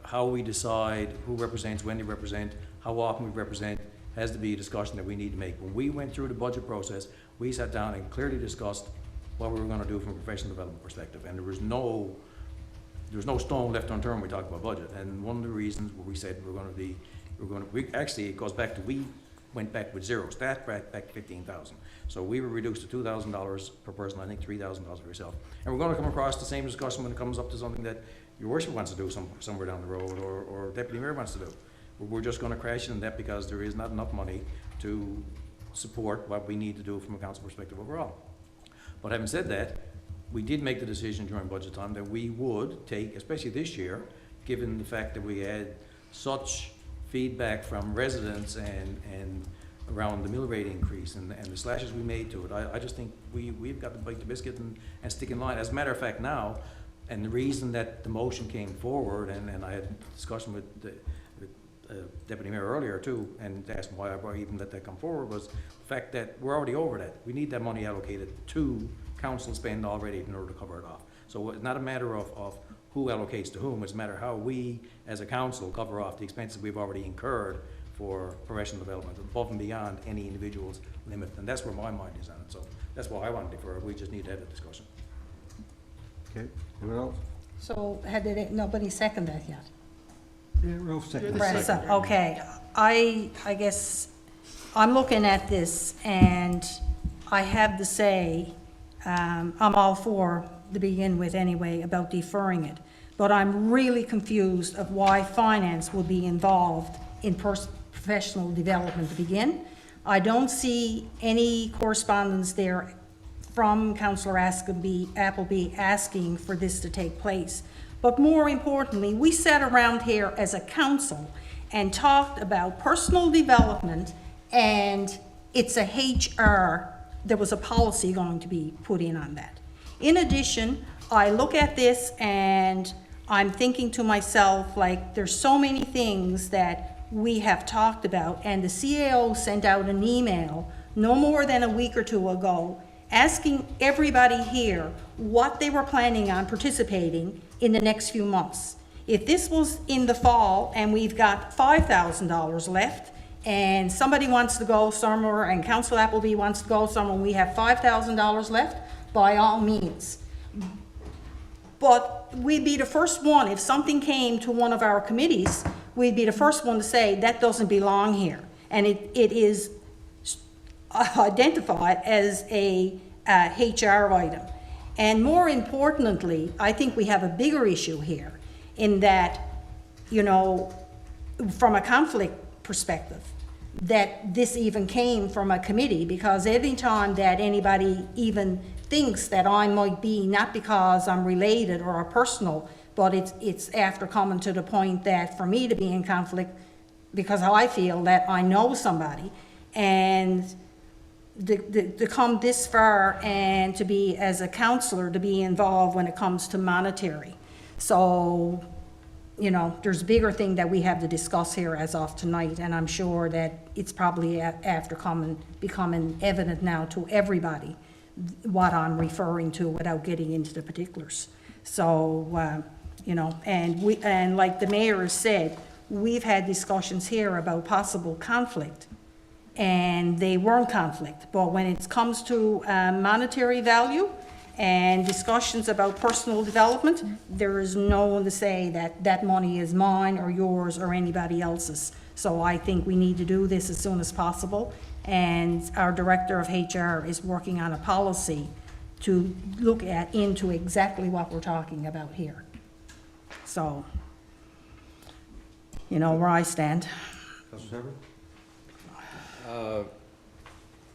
How we decide who represents, when they represent, how often we represent, has to be a discussion that we need to make. When we went through the budget process, we sat down and clearly discussed what we were gonna do from a professional development perspective, and there was no stone left unturned when we talked about budget. And one of the reasons we said actually, it goes back to, we went back with zero, back to 15,000. So we were reduced to $2,000 per person, I think $3,000 for yourself. And we're gonna come across the same discussion when it comes up to something that your worship wants to do somewhere down the road, or deputy mayor wants to do. We're just gonna crash into that because there is not enough money to support what we need to do from a council perspective overall. But having said that, we did make the decision during budget time that we would take, especially this year, given the fact that we had such feedback from residents and around the mill rate increase and the slashes we made to it. I just think we've got to bite the biscuit and stick in line. As a matter of fact now, and the reason that the motion came forward, and I had a discussion with the deputy mayor earlier too, and asked him why I even let that come forward, was the fact that we're already over that. We need that money allocated to council spend already in order to cover it off. So it's not a matter of who allocates to whom, it's a matter of how we, as a council, cover off the expenses we've already incurred for professional development, above and beyond any individual's limit. And that's where my mind is on it. So that's why I want to defer. We just need to have a discussion. Okay, anyone else? So nobody seconded that yet? Yeah, Ralph seconded. Bressa, okay. I guess I'm looking at this and I have to say, I'm all for, to begin with anyway, about deferring it. But I'm really confused of why finance will be involved in professional development to begin. I don't see any correspondence there from Councillor Appleby asking for this to take place. But more importantly, we sat around here as a council and talked about personal development, and it's a HR, there was a policy going to be put in on that. In addition, I look at this and I'm thinking to myself, like, there's so many things that we have talked about, and the CAO sent out an email no more than a week or two ago asking everybody here what they were planning on participating in the next few months. If this was in the fall and we've got $5,000 left and somebody wants to go somewhere and Councillor Appleby wants to go somewhere and we have $5,000 left, by all means. But we'd be the first one, if something came to one of our committees, we'd be the first one to say that doesn't belong here. And it is identified as a HR item. And more importantly, I think we have a bigger issue here in that, you know, from a conflict perspective, that this even came from a committee, because any time that anybody even thinks that I might be, not because I'm related or a personal, but it's after coming to the point that for me to be in conflict because I feel that I know somebody, and to come this far and to be, as a counselor, to be involved when it comes to monetary. So, you know, there's a bigger thing that we have to discuss here as of tonight, and I'm sure that it's probably after becoming evident now to everybody what I'm referring to without getting into the particulars. So, you know, and like the mayor has said, we've had discussions here about possible conflict, and they weren't conflict. But when it comes to monetary value and discussions about personal development, there is no one to say that that money is mine or yours or anybody else's. So I think we need to do this as soon as possible. And our director of HR is working on a policy to look into exactly what we're talking about here. So, you know where I stand. Councillor Tapper?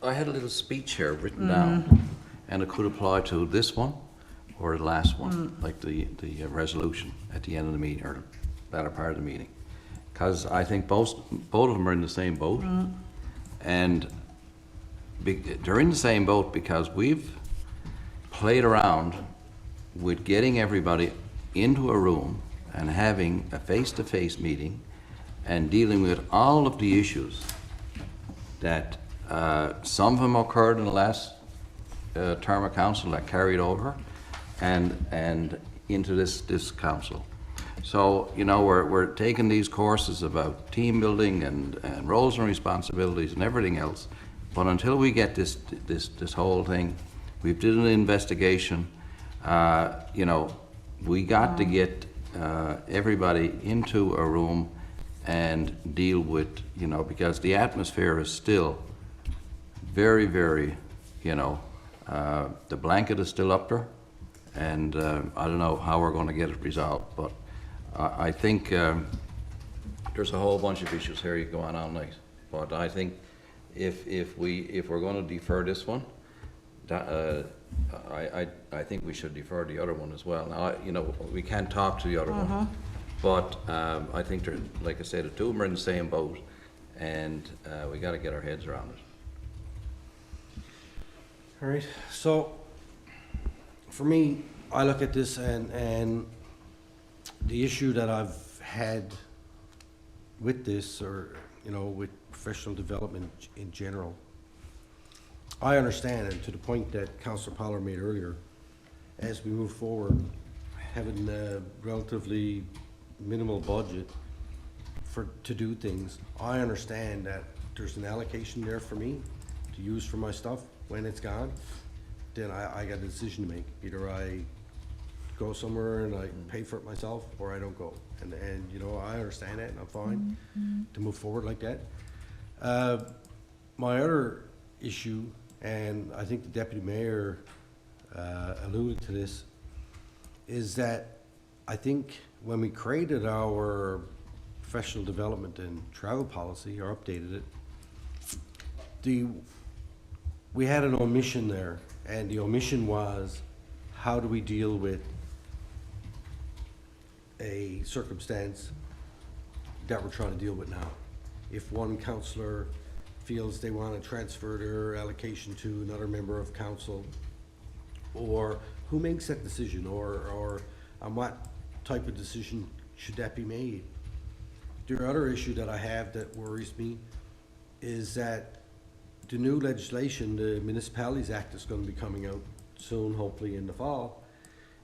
I had a little speech here written down, and it could apply to this one or the last one, like the resolution at the end of the meeting or the latter part of the meeting, because I think both of them are in the same boat, and they're in the same boat because we've played around with getting everybody into a room and having a face-to-face meeting and dealing with all of the issues that some of them occurred in the last term of council that carried over and into this council. So, you know, we're taking these courses about team building and roles and responsibilities and everything else, but until we get this whole thing, we've did an investigation, you know, we got to get everybody into a room and deal with, you know, because the atmosphere is still very, very, you know, the blanket is still up there, and I don't know how we're going to get it resolved, but I think there's a whole bunch of issues here you go on all night. But I think if we're going to defer this one, I think we should defer the other one as well. Now, you know, we can't talk to the other one, but I think they're, like I said, the two of them are in the same boat, and we got to get our heads around it. All right, so for me, I look at this and the issue that I've had with this, or, you know, with professional development in general, I understand, and to the point that Councillor Pollard made earlier, as we move forward, having a relatively minimal budget to do things, I understand that there's an allocation there for me to use for my stuff. When it's gone, then I got a decision to make. Either I go somewhere and I pay for it myself, or I don't go. And you know, I understand that, and I'm fine to move forward like that. My other issue, and I think the deputy mayor alluded to this, is that I think when we created our professional development and travel policy, or updated it, we had an omission there, and the omission was, how do we deal with a circumstance that we're trying to deal with now? If one councillor feels they want to transfer their allocation to another member of council, or who makes that decision, or on what type of decision should that be made? The other issue that I have that worries me is that the new legislation, the Municipalities Act, is going to be coming out soon, hopefully in the fall,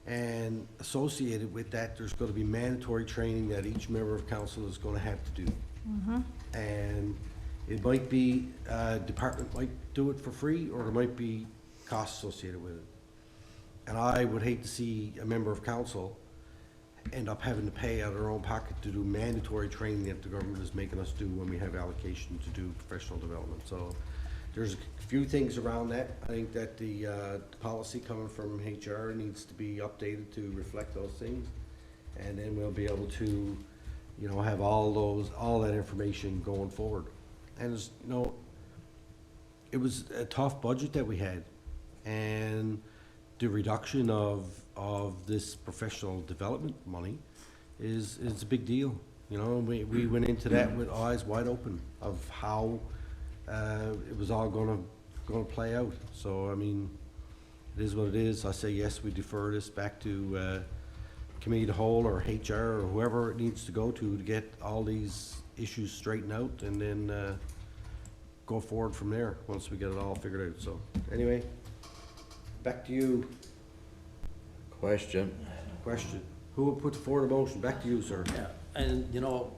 and associated with that, there's going to be mandatory training that each member of council is going to have to do. And it might be, department might do it for free, or there might be costs associated with it. And I would hate to see a member of council end up having to pay out of their own pocket to do mandatory training that the government is making us do when we have allocation to do professional development. So there's a few things around that. I think that the policy coming from HR needs to be updated to reflect those things. And then we'll be able to, you know, have all that information going forward. And as you know, it was a tough budget that we had, and the reduction of this professional development money is a big deal. You know, we went into that with eyes wide open of how it was all gonna play out. So I mean, it is what it is. I say yes, we defer this back to committee of the whole, or HR, or whoever it needs to go to get all these issues straightened out, and then go forward from there once we get it all figured out. So anyway, back to you. Question. Who will put forward a motion? Back to you, sir. Yeah, and you know,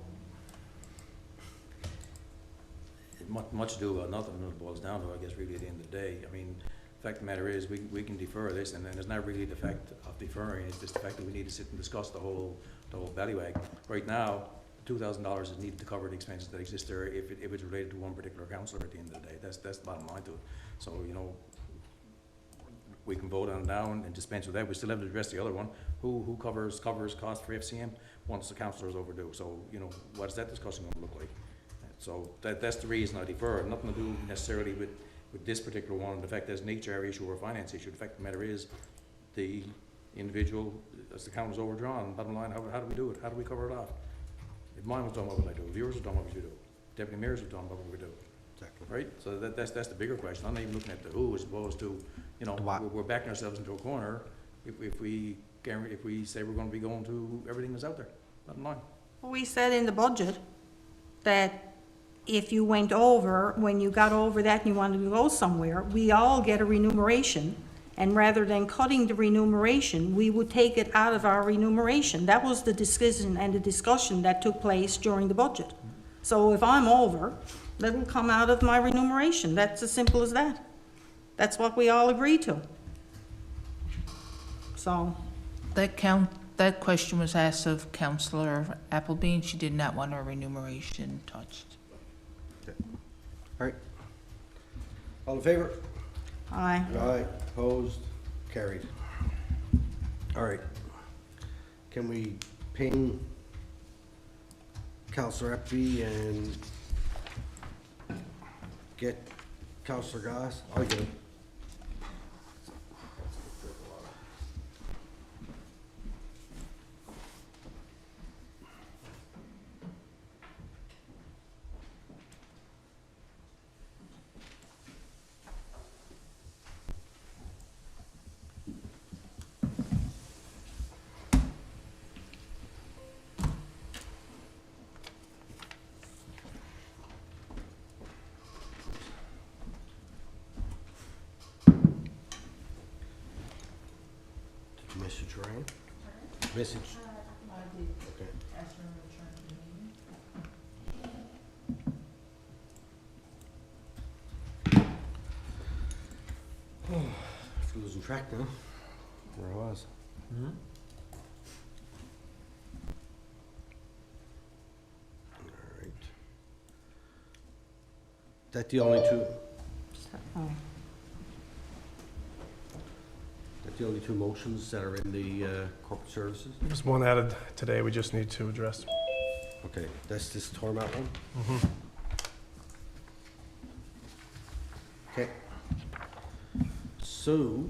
much ado about nothing, when it boils down to, I guess, really at the end of the day. I mean, the fact of the matter is, we can defer this, and then it's not really the fact of deferring, it's just the fact that we need to sit and discuss the whole ballywag. Right now, $2,000 is needed to cover the expenses that exist there if it's related to one particular councillor at the end of the day. That's the bottom line to it. So, you know, we can vote on it now and dispense with that. We still have to address the other one. Who covers costs for FCM once the councillor is overdue? So, you know, what is that discussion going to look like? So that's the reason I defer. Nothing to do necessarily with this particular one. The fact that it's an HR issue or a finance issue. The fact of the matter is, the individual, as the account is overdrawn, bottom line, how do we do it? How do we cover it off? If mine was done, what would I do? If yours was done, what would you do? Deputy mayors have done, what would we do? Exactly. Right? So that's the bigger question. I'm not even looking at the who as opposed to, you know, we're backing ourselves into a corner if we say we're going to be going to everything that's out there. Bottom line. We said in the budget that if you went over, when you got over that and you wanted to go somewhere, we all get a remuneration. And rather than cutting the remuneration, we would take it out of our remuneration. That was the decision and the discussion that took place during the budget. So if I'm over, that will come out of my remuneration. That's as simple as that. That's what we all agreed to. So. That question was asked of Councillor Appleby, and she did not want her remuneration touched. Okay. All right. All in favor? Aye. Aye. Opposed? Carried. All right. Can we ping Councillor Appleby and get Councillor Goss? I'll get him. Message, Ryan? Message. Okay. losing track now, where I was. Alright. That the only two, Oh. that the only two motions that are in the corporate services? There's one added today we just need to address. Okay, that's this Tormat one? Mhm. Okay. So,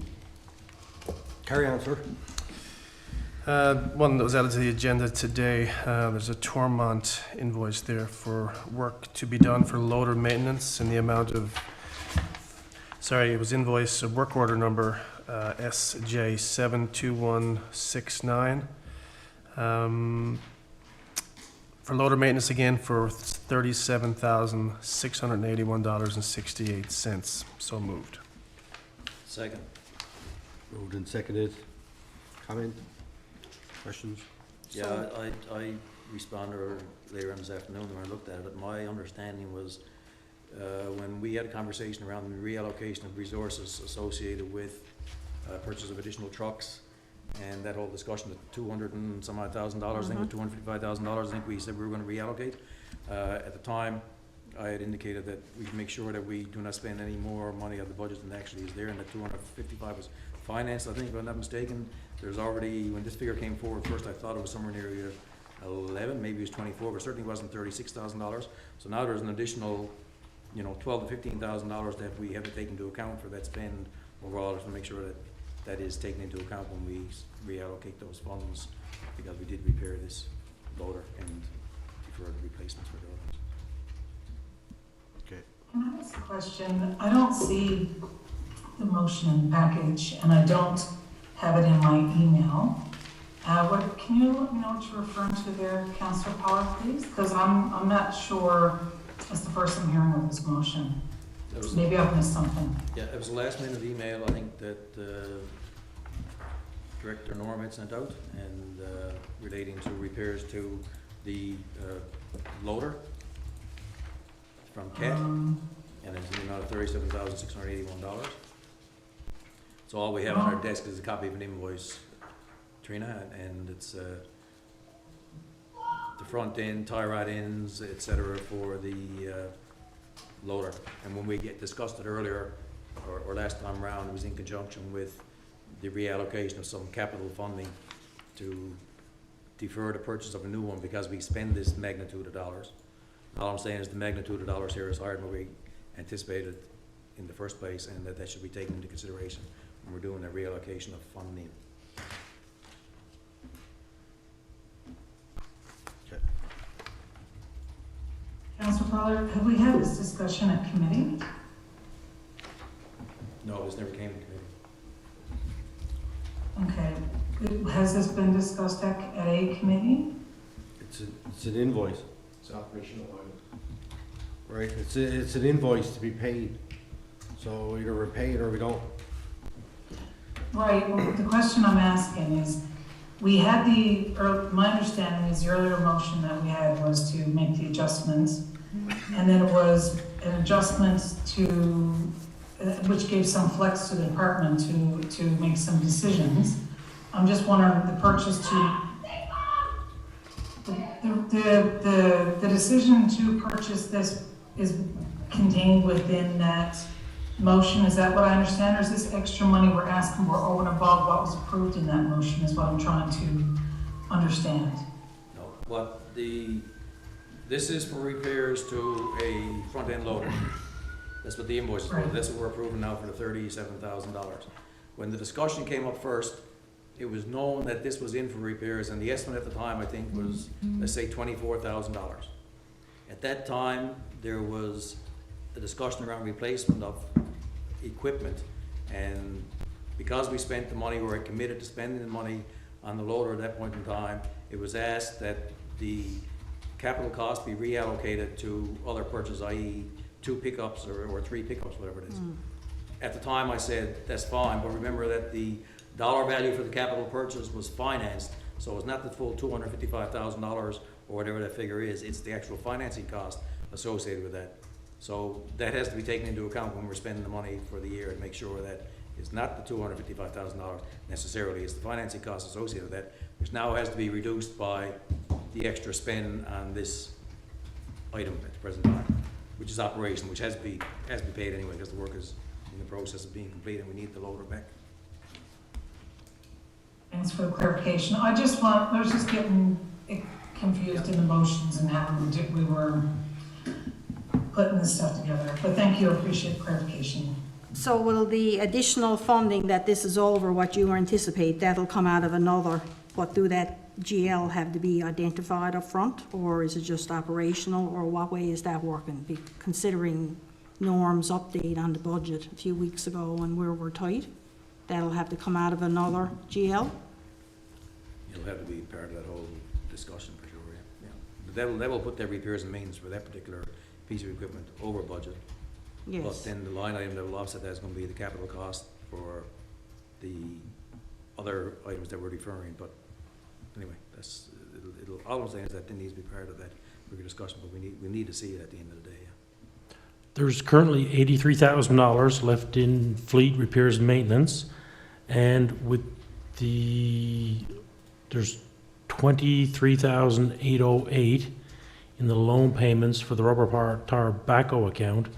carry on, sir. One that was added to the agenda today, there's a Tormont invoice there for work to be done for loader maintenance in the amount of, sorry, it was invoice, work order number SJ 72169. For loader maintenance again for $37,681.68. So moved. Second. Moved and seconded. Comment? Questions? Yeah, I responded earlier this afternoon when I looked at it. My understanding was, when we had a conversation around the reallocation of resources associated with purchase of additional trucks, and that whole discussion of $200 and some odd thousand dollars, I think it was $255,000, I think we said we were gonna reallocate. At the time, I had indicated that we can make sure that we do not spend any more money of the budget than actually is there, and that 255 was financed, I think, if I'm not mistaken. There's already, when this figure came forward first, I thought it was somewhere near 11, maybe it was 24, but certainly wasn't $36,000. So now there's an additional, $12,000 to $15,000 that we have to take into account for that spend overall, to make sure that that is taken into account when we reallocate those funds, because we did repair this loader and defer the replacements for the others. Okay. Can I ask a question? I don't see the motion in the package, and I don't have it in my email. Can you let me know what you're referring to there, Councillor Power, please? Because I'm not sure, it's the first I'm hearing of this motion. Maybe I've missed something. Yeah, it was a last minute email, I think, that Director Norm had sent out, and relating to repairs to the loader from CAT, and it's in the amount of $37,681. So all we have on our desk is a copy of an invoice, Trina, and it's the front end, tie rod ends, et cetera, for the loader. And when we discussed it earlier, or last time around, it was in conjunction with the reallocation of some capital funding to defer the purchase of a new one, because we spend this magnitude of dollars. All I'm saying is the magnitude of dollars here is higher than what we anticipated in the first place, and that should be taken into consideration when we're doing the reallocation of funding. Okay. Councillor Pollard, have we had this discussion at committee? No, this never came to committee. Okay. Has this been discussed at a committee? It's an invoice, It's operational item. right? It's an invoice to be paid. So either we pay it or we don't. Right, well, the question I'm asking is, we had my understanding is the earlier motion that we had was to make the adjustments, and then it was an adjustment to, which gave some flex to the department to make some decisions. I'm just wondering, the purchase the decision to purchase this is contained within that motion, is that what I understand, or is this extra money we're asking for over and above what was approved in that motion, is what I'm trying to understand? No, this is for repairs to a front-end loader. That's what the invoice is for. Right. That's what we're approving now for the $37,000. When the discussion came up first, it was known that this was in for repairs, and the estimate at the time, I think, was, let's say, $24,000. At that time, there was a discussion around replacement of equipment, and because we spent the money, we were committed to spending the money on the loader at that point in time, it was asked that the capital cost be reallocated to other purchases, i.e. 2 pickups or 3 pickups, whatever it is. At the time, I said, that's fine, but remember that the dollar value for the capital purchase was financed, so it's not the full $255,000 or whatever that figure is, it's the actual financing cost associated with that. So that has to be taken into account when we're spending the money for the year, and make sure that It's not the $255,000 necessarily, it's the financing costs associated with that, which now has to be reduced by the extra spend on this item at the present time, which is operation, which has to be paid anyway, because the work is in the process of being completed, and we need the loader back. Thanks for the clarification. I was just getting confused in the motions and how we were putting this stuff together. But thank you, I appreciate the clarification. So will the additional funding that this is over, what you anticipate, that'll come out of another, what do that GL have to be identified up front, or is it just operational, or what way is that working? Considering Norm's update on the budget a few weeks ago and where we're tight, that'll have to come out of another GL? It'll have to be part of that whole discussion for sure, yeah. But that will put their repairs and maintenance for that particular piece of equipment over budget. Yes. But then the line item that will offset that is gonna be the capital cost for the other items that we're deferring, but anyway, all I'm saying is that it needs to be part of that bigger discussion, but we need to see it at the end of the day, yeah. There's currently $83,000 left in fleet repairs and maintenance, and with there's $23,808 in the loan payments for the rubber tar backhoe account.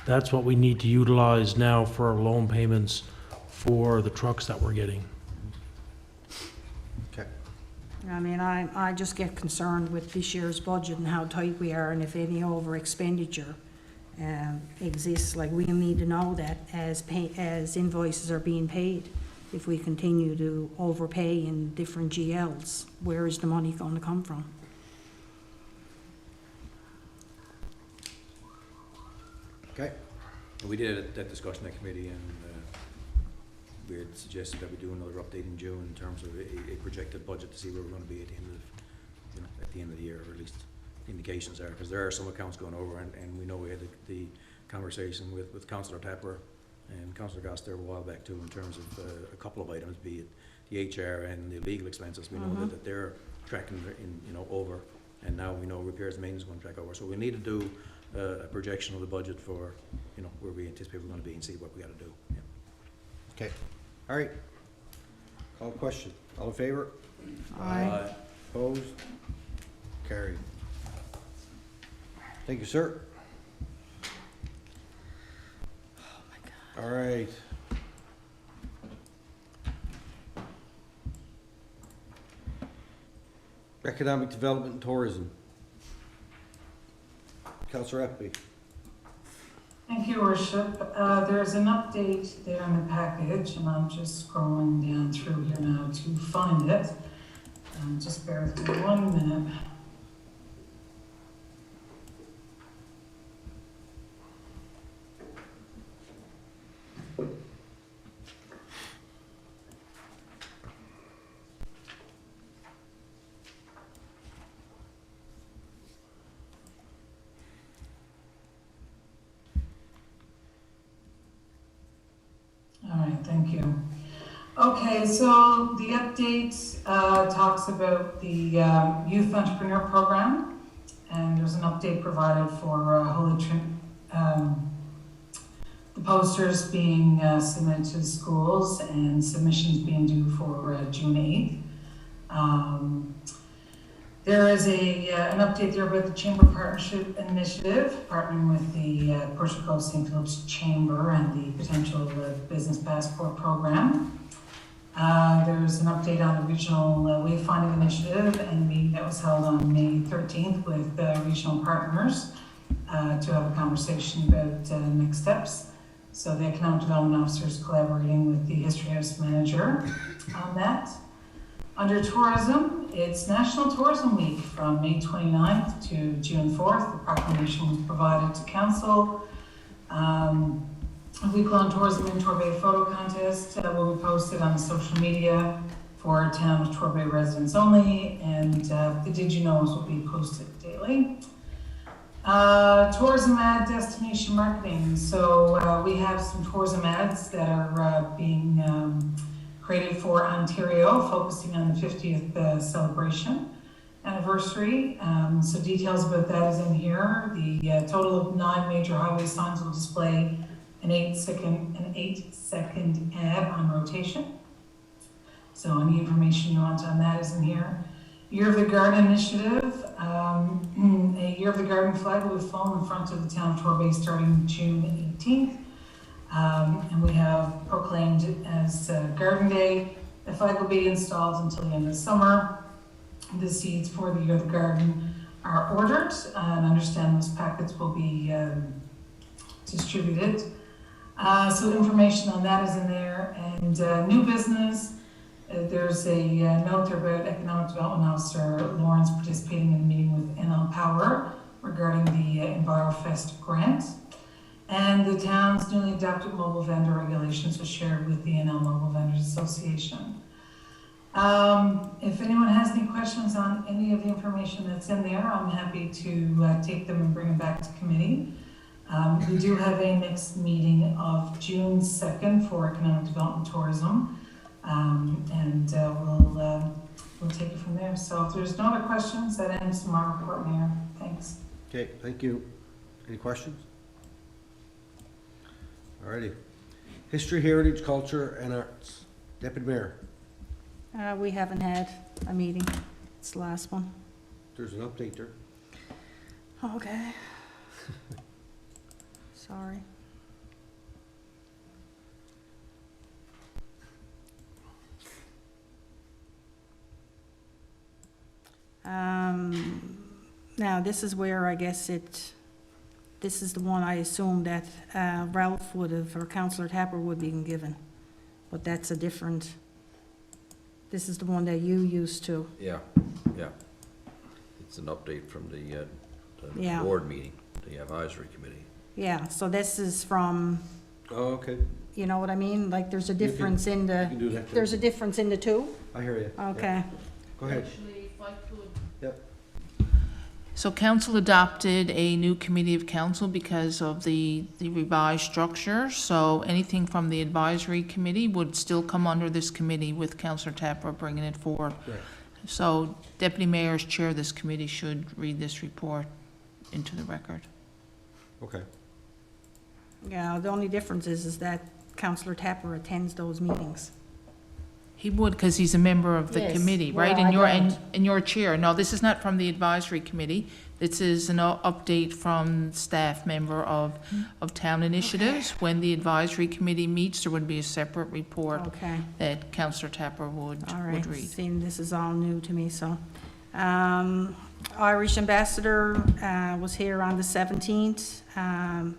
That's what we need to utilize now for our loan payments for the trucks that we're getting. Okay. I mean, I just get concerned with this year's budget and how tight we are, and if any over expenditure exists, like we need to know that as invoices are being paid. If we continue to overpay in different GLs, where is the money going to come from? Okay. We did that discussion at committee, and we had suggested that we do another update in June in terms of a projected budget to see where we're going to be at the end of the year, or at least indications are, because there are some accounts going over, and we know we had the conversation with Councillor Tapper and Councillor Goss there a while back too, in terms of a couple of items, be it the HR and the legal expenses. We know that they're tracking over, and now we know repairs and maintenance is going to track over. So we need to do a projection of the budget for where we anticipate we're going to be and see what we got to do. Yeah. Okay. All right. Call question. All in favor? Aye. Opposed? Carried. Thank you, sir. All right. Economic development and tourism. Councillor Appleby. Thank you, Worship. There's an update there in the package, and I'm just scrolling down through here now to find it. Just bear with me 1 minute. All right, thank you. Okay, so the update talks about the Youth Entrepreneur Program, and there's an update provided for Holy Trinity, the posters being submitted to the schools and submissions being due for June 8th. There is an update there about the Chamber Partnership Initiative, partnering with the Portugal St. Philip's Chamber and the potential Business Passport Program. There's an update on the Regional Wayfinding Initiative and a meeting that was held on May 13th with regional partners to have a conversation about next steps. So the Economic Development Officer is collaborating with the History House Manager on that. Under tourism, it's National Tourism Week from May 29th to June 4th. The proclamation was provided to Council. A week-long tourism in Torbay photo contest will be posted on social media for Town of Torbay residents only, and the Did You Knows will be posted daily. Tourism ad destination marketing. So we have some tourism ads that are being created for Ontario, focusing on the 50th celebration anniversary. So details about that is in here. The total of 9 major highway signs will display an 8-second ad on rotation. So any information you want on that is in here. Year of the Garden Initiative, a Year of the Garden flag will be flown in front of the town of Torbay starting June 18th. And we have proclaimed it as Garden Day. The flag will be installed until the end of summer. The seeds for the Year of the Garden are ordered, and understand those packets will be distributed. So information on that is in there. And new business, there's a note there about Economic Development Officer Lawrence participating in a meeting with NL Power regarding the EnviroFest grant. And the town's newly adopted mobile vendor regulations was shared with the NL Mobile Vendors Association. If anyone has any questions on any of the information that's in there, I'm happy to take them and bring them back to committee. We do have a next meeting of June 2nd for Economic Development Tourism, and we'll take it from there. So if there's no other questions, that ends my report, Mayor. Thanks. Okay, thank you. Any questions? Alrighty. History, Heritage, Culture, and Arts. Deputy Mayor. We haven't had a meeting. It's the last one. There's an update there. Okay. Sorry. Now, this is where I guess this is the one I assume that Ralph would have, or Councillor Tapper would be given. But that's a different, this is the one that you used to. Yeah, yeah. It's an update from the Yeah. board meeting, the advisory committee. Yeah, so this is from, Oh, okay. you know what I mean? Like, there's a You can- difference in You the, can do that too. there's a difference in the two? I hear you. Yeah. Okay. Go ahead. Actually, if I could. Yep. So council adopted a new committee of council because of the revised structure. So anything from the advisory committee would still come under this committee with Councillor Tapper bringing it forward. Right. So Deputy Mayor as chair of this committee should read this report into the record. Okay. Yeah, the only difference is that Councillor Tapper attends those meetings. He would, because he's a member of the Yes, committee, well, right? I And you're, don't. and you're chair. No, this is not from the advisory committee. This is an update from staff member of town initiatives. When the advisory committee meets, there would be a separate report Okay, that Councillor Tapper would all right. read. Seeing this is all new to me, so. Irish Ambassador was here on the 17th and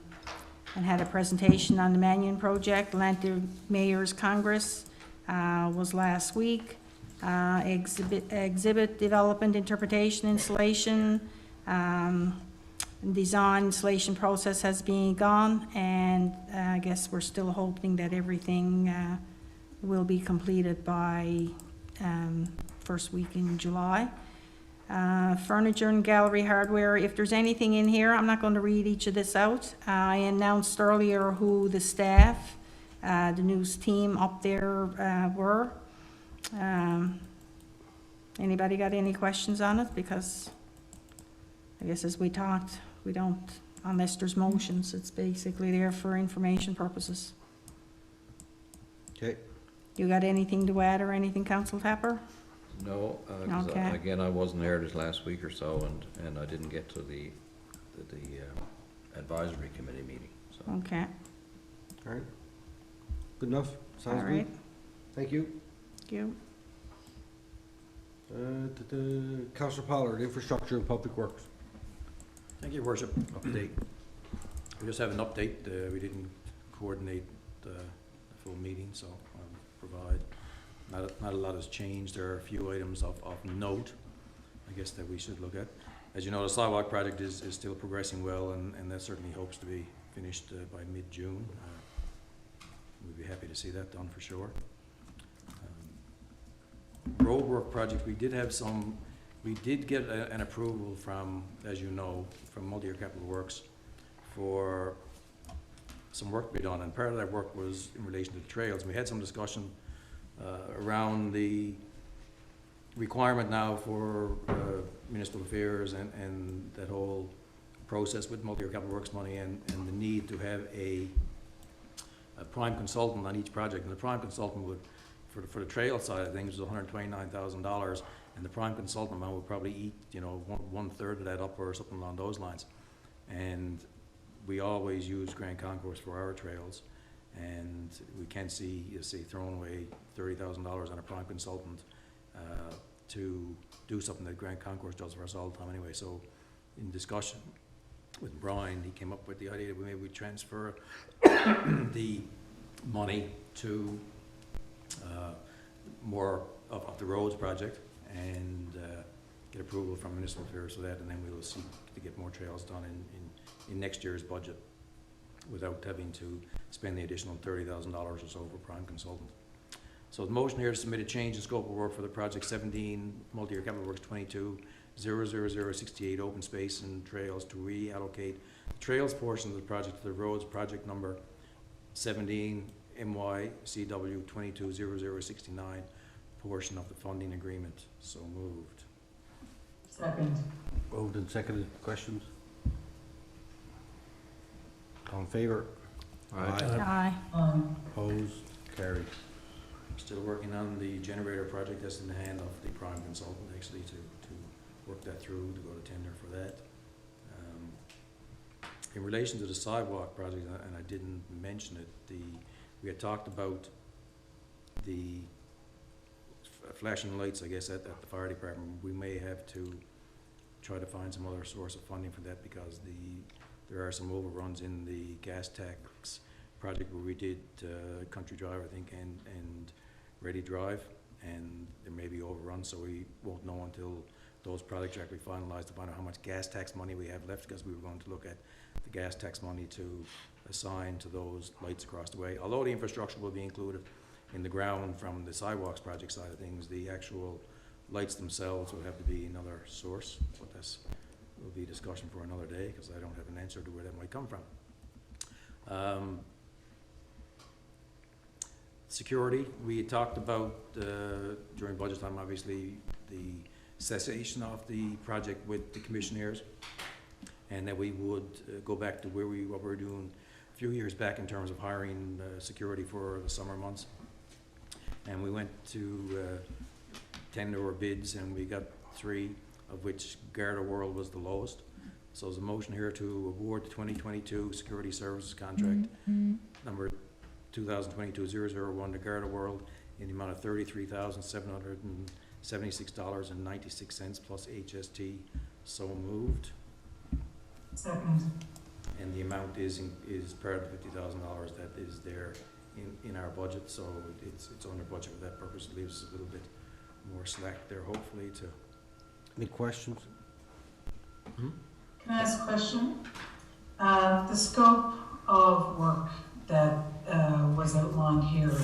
had a presentation on the Mannion Project. Atlanta Mayor's Congress was last week. Exhibit development, interpretation, installation, design, installation process has begun, and I guess we're still hoping that everything will be completed by first week in July. Furniture and gallery hardware, if there's anything in here, I'm not going to read each of this out. I announced earlier who the staff, the news team up there were. Anybody got any questions on it? Because I guess as we talked, we don't, unless there's motions, it's basically there for information purposes. Okay. You got anything to add or anything, Council Tapper? No, 'cause Okay. again, I wasn't there this last week or so, and I didn't get to the advisory committee meeting, so. Okay, All right. Good enough? all Sounds right, good. Thank you. thank you. Councillor Pollard, Infrastructure and Public Works. Thank you, Your Worship. Update. We just have an update. We didn't coordinate the full meeting, so I'll provide. Not a lot has changed. There are a few items of note, I guess, that we should look at. As you know, the sidewalk project is still progressing well, and that certainly hopes to be finished by mid-June. We'd be happy to see that done for sure. Roadwork project, we did get an approval from, as you know, from Multi-Year Capital Works for some work to be done, and part of that work was in relation to the trails. We had some discussion around the requirement now for municipal affairs and that whole process with Multi-Year Capital Works money, and the need to have a a prime consultant on each project, and the prime consultant would, for the trail side of things, was $129,000, and the prime consultant amount would probably eat, you know, one-third of that up or something along those lines. And we always use Grand Concourse for our trails, and we can't see, throwing away $30,000 on a prime consultant to do something that Grand Concourse does for us all the time anyway. So in discussion with Brian, he came up with the idea that maybe we transfer the money to more of the roads project and get approval from municipal affairs for that, and then we will seek to get more trails done in next year's budget without having to spend the additional $30,000 or so for prime consultant. So the motion here is to submit a change in scope of work for the project 17, multi-year capital works 22-00068 open space and trails to reallocate the trails portion of the project to the roads project number 17 MYCW 22-0069 portion of the funding agreement. So moved. Second. Moved and seconded. Questions? All in favor? Aye. Opposed? Carried. Still working on the generator project. That's in the hand of the prime consultant actually to work that through, to go to tender for that. In relation to the sidewalk project, and I didn't mention it, we had talked about the flashing lights, I guess, at the fire department. We may have to try to find some other source of funding for that because there are some overruns in the gas tax project where we did Country Drive, I think, and Ready Drive, and there may be overruns, so we won't know until those projects are actually finalized to find out how much gas tax money we have left, because we were going to look at the gas tax money to assign to those lights across the way. Although the infrastructure will be included in the ground from the sidewalks project side of things, the actual lights themselves will have to be another source, but this will be discussion for another day, because I don't have an answer to where that might come from. Security, we had talked about during budget time, obviously, the cessation of the project with the commissionaires, and that we would go back to what we were doing a few years back in terms of hiring security for the summer months. And we went to tender or bids, and we got 3, of which Garda World was the lowest. So there's a motion here to award the 2022 security services contract number 2022-001 to Garda World in the amount of $33,776.96 plus HST. So moved. Second. And the amount is part of the $50,000 that is there in our budget, so it's under budget for that purpose. It leaves us a little bit more slack there, hopefully, to. Any questions? Can I ask a question? The scope of work that was outlined here,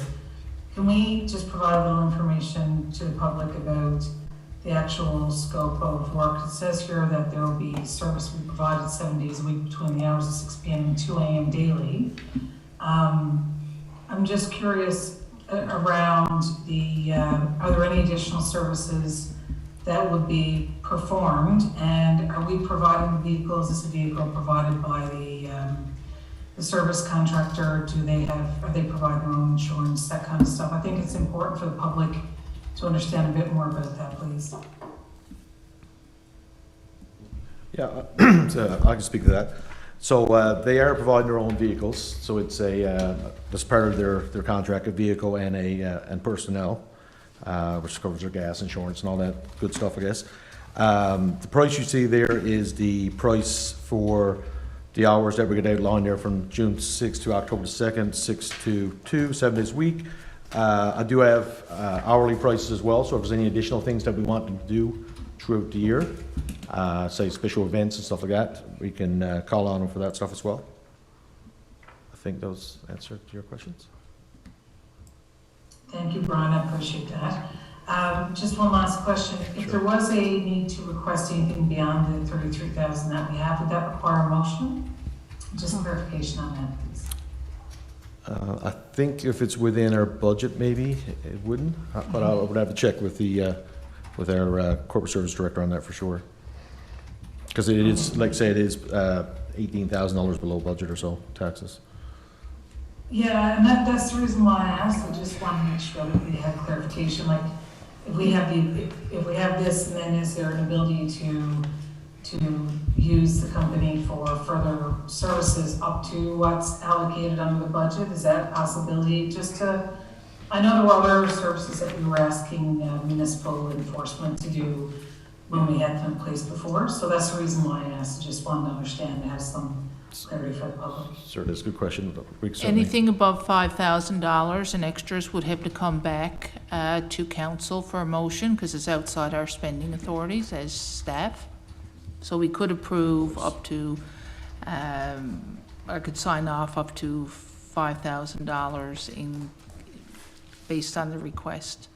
can we just provide a little information to the public about the actual scope of work? It says here that there will be service will be provided 7 days a week between the hours of 6 p.m. and 2 a.m. daily. I'm just curious around the, are there any additional services that would be performed, and are we providing the vehicles? Is the vehicle provided by the service contractor? Are they providing their own insurance, that kind of stuff? I think it's important for the public to understand a bit more about that, please. Yeah, so I can speak to that. So they are providing their own vehicles, so it's as part of their contract, a vehicle and personnel, which covers their gas insurance and all that good stuff, I guess. The price you see there is the price for the hours that we get outlined there from June 6th to October 2nd, 6 to 2, 7 days a week. I do have hourly prices as well, so if there's any additional things that we want to do throughout the year, say special events and stuff like that, we can call on them for that stuff as well. I think those answered your questions. Thank you, Brian, I appreciate that. Just one last question. If there was a need to request anything beyond the $33,000 that we have, would that require a motion? Just clarification on that, please. I think if it's within our budget, maybe it wouldn't, but I would have to check with with our corporate service director on that for sure. Because it is, like I say, it is $18,000 below budget or so, taxes. Yeah, and that's the reason why I asked. I just want to make sure that we have clarification, like, if we have this, and then is there an ability to use the company for further services up to what's allocated under the budget? Is that a possibility? I know there were other services that we were asking municipal enforcement to do when we had them in place before, so that's the reason why I asked. Just wanted to understand, to have some clarity for the public. Sir, that's a good question. We certainly- Anything above $5,000 and extras would have to come back to council for a motion, because it's outside our spending authorities as staff. So we could approve up to, I could sign off up to $5,000 based on the request,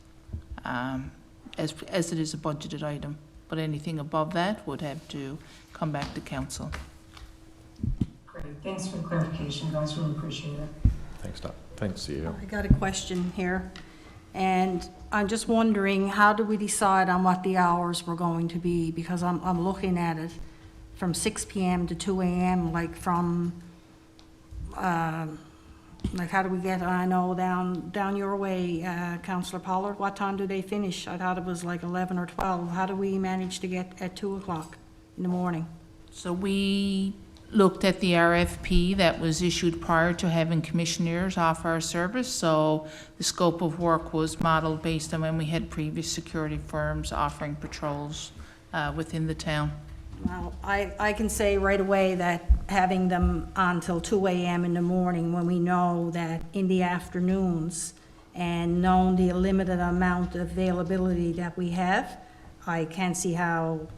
as it is a budgeted item. But anything above that would have to come back to council. Great, thanks for the clarification, guys, really appreciate it. Thanks, Doc. Thanks, CEO. I got a question here, and I'm just wondering, how do we decide on what the hours were going to be? Because I'm looking at it from 6 p.m. to 2 a.m., like from, like how do we get, I know down your way, Councillor Pollard, what time do they finish? I thought it was like 11 or 12. How do we manage to get at 2 o'clock in the morning? So we looked at the RFP that was issued prior to having commissioners offer our service. So the scope of work was modeled based on when we had previous security firms offering patrols within the town. Well, I can say right away that having them on till 2 a.m. in the morning, when we know that in the afternoons and knowing the limited amount of availability that we have, I can't see how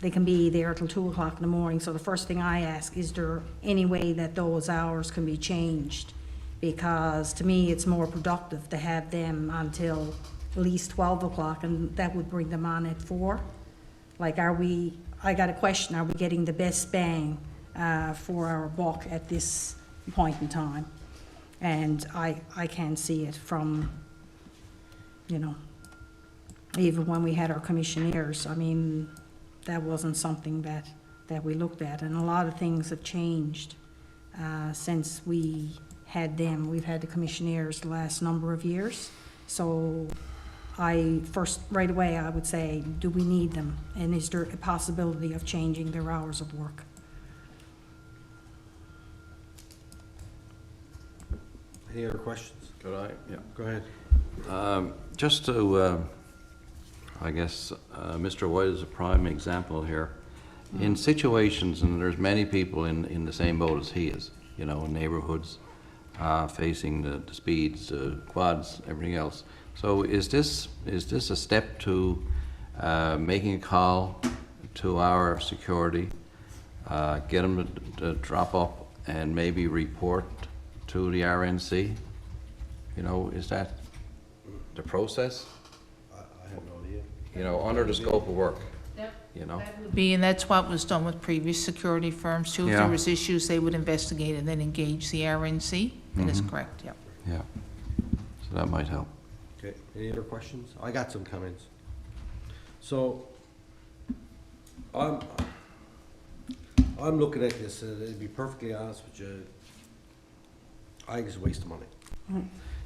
they can be there till 2 o'clock in the morning. So the first thing I ask, is there any way that those hours can be changed? Because to me, it's more productive to have them until at least 12 o'clock, and that would bring them on at 4. Like, I got a question, are we getting the best bang for our buck at this point in time? And I can't see it from, even when we had our commissioners. I mean, that wasn't something that we looked at, and a lot of things have changed since we had them. We've had the commissioners the last number of years, so right away I would say, do we need them, and is there a possibility of changing their hours of work? Any other questions? Could I? Yeah. Go ahead. Just to, I guess, Mr. White is a prime example here. In situations, and there's many people in the same boat as he is, in neighborhoods facing the speeds, quads, everything else. So is this a step to making a call to our security, get them to drop up and maybe report to the RNC? Is that the process? I have no idea. Under the scope of work. That would be, and that's what was done with previous security firms too. If Yeah. there was issues, they would investigate and then engage the RNC. That is correct, yep. Yeah. So that might help. Okay, any other questions? I got some comments. So, I'm looking at this, and to be perfectly honest with you, I think it's a waste of money.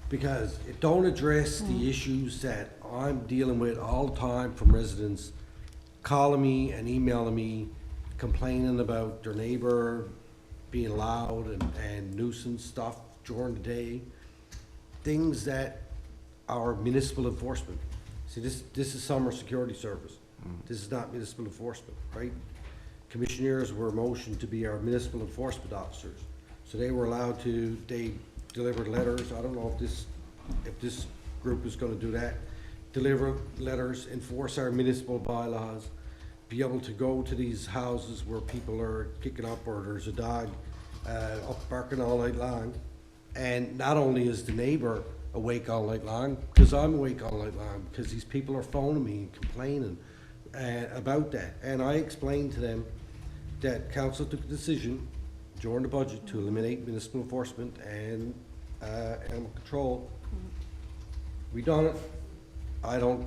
Because it don't address the issues that I'm dealing with all the time from residents calling me and emailing me, complaining about their neighbor being loud and nuisance stuff during the day. Things that our municipal enforcement. See, this is summer security service. This is not municipal enforcement, right? Commissioners were motioned to be our municipal enforcement officers. So they were allowed to, they delivered letters. I don't know if this group is gonna do that. Deliver letters, enforce our municipal bylaws, be able to go to these houses where people are kicking up or there's a dog up barking all night long. And not only is the neighbor awake all night long, because I'm awake all night long, because these people are phoning me and complaining about that. And I explained to them that council took a decision during the budget to eliminate municipal enforcement and animal control. We done it. I don't,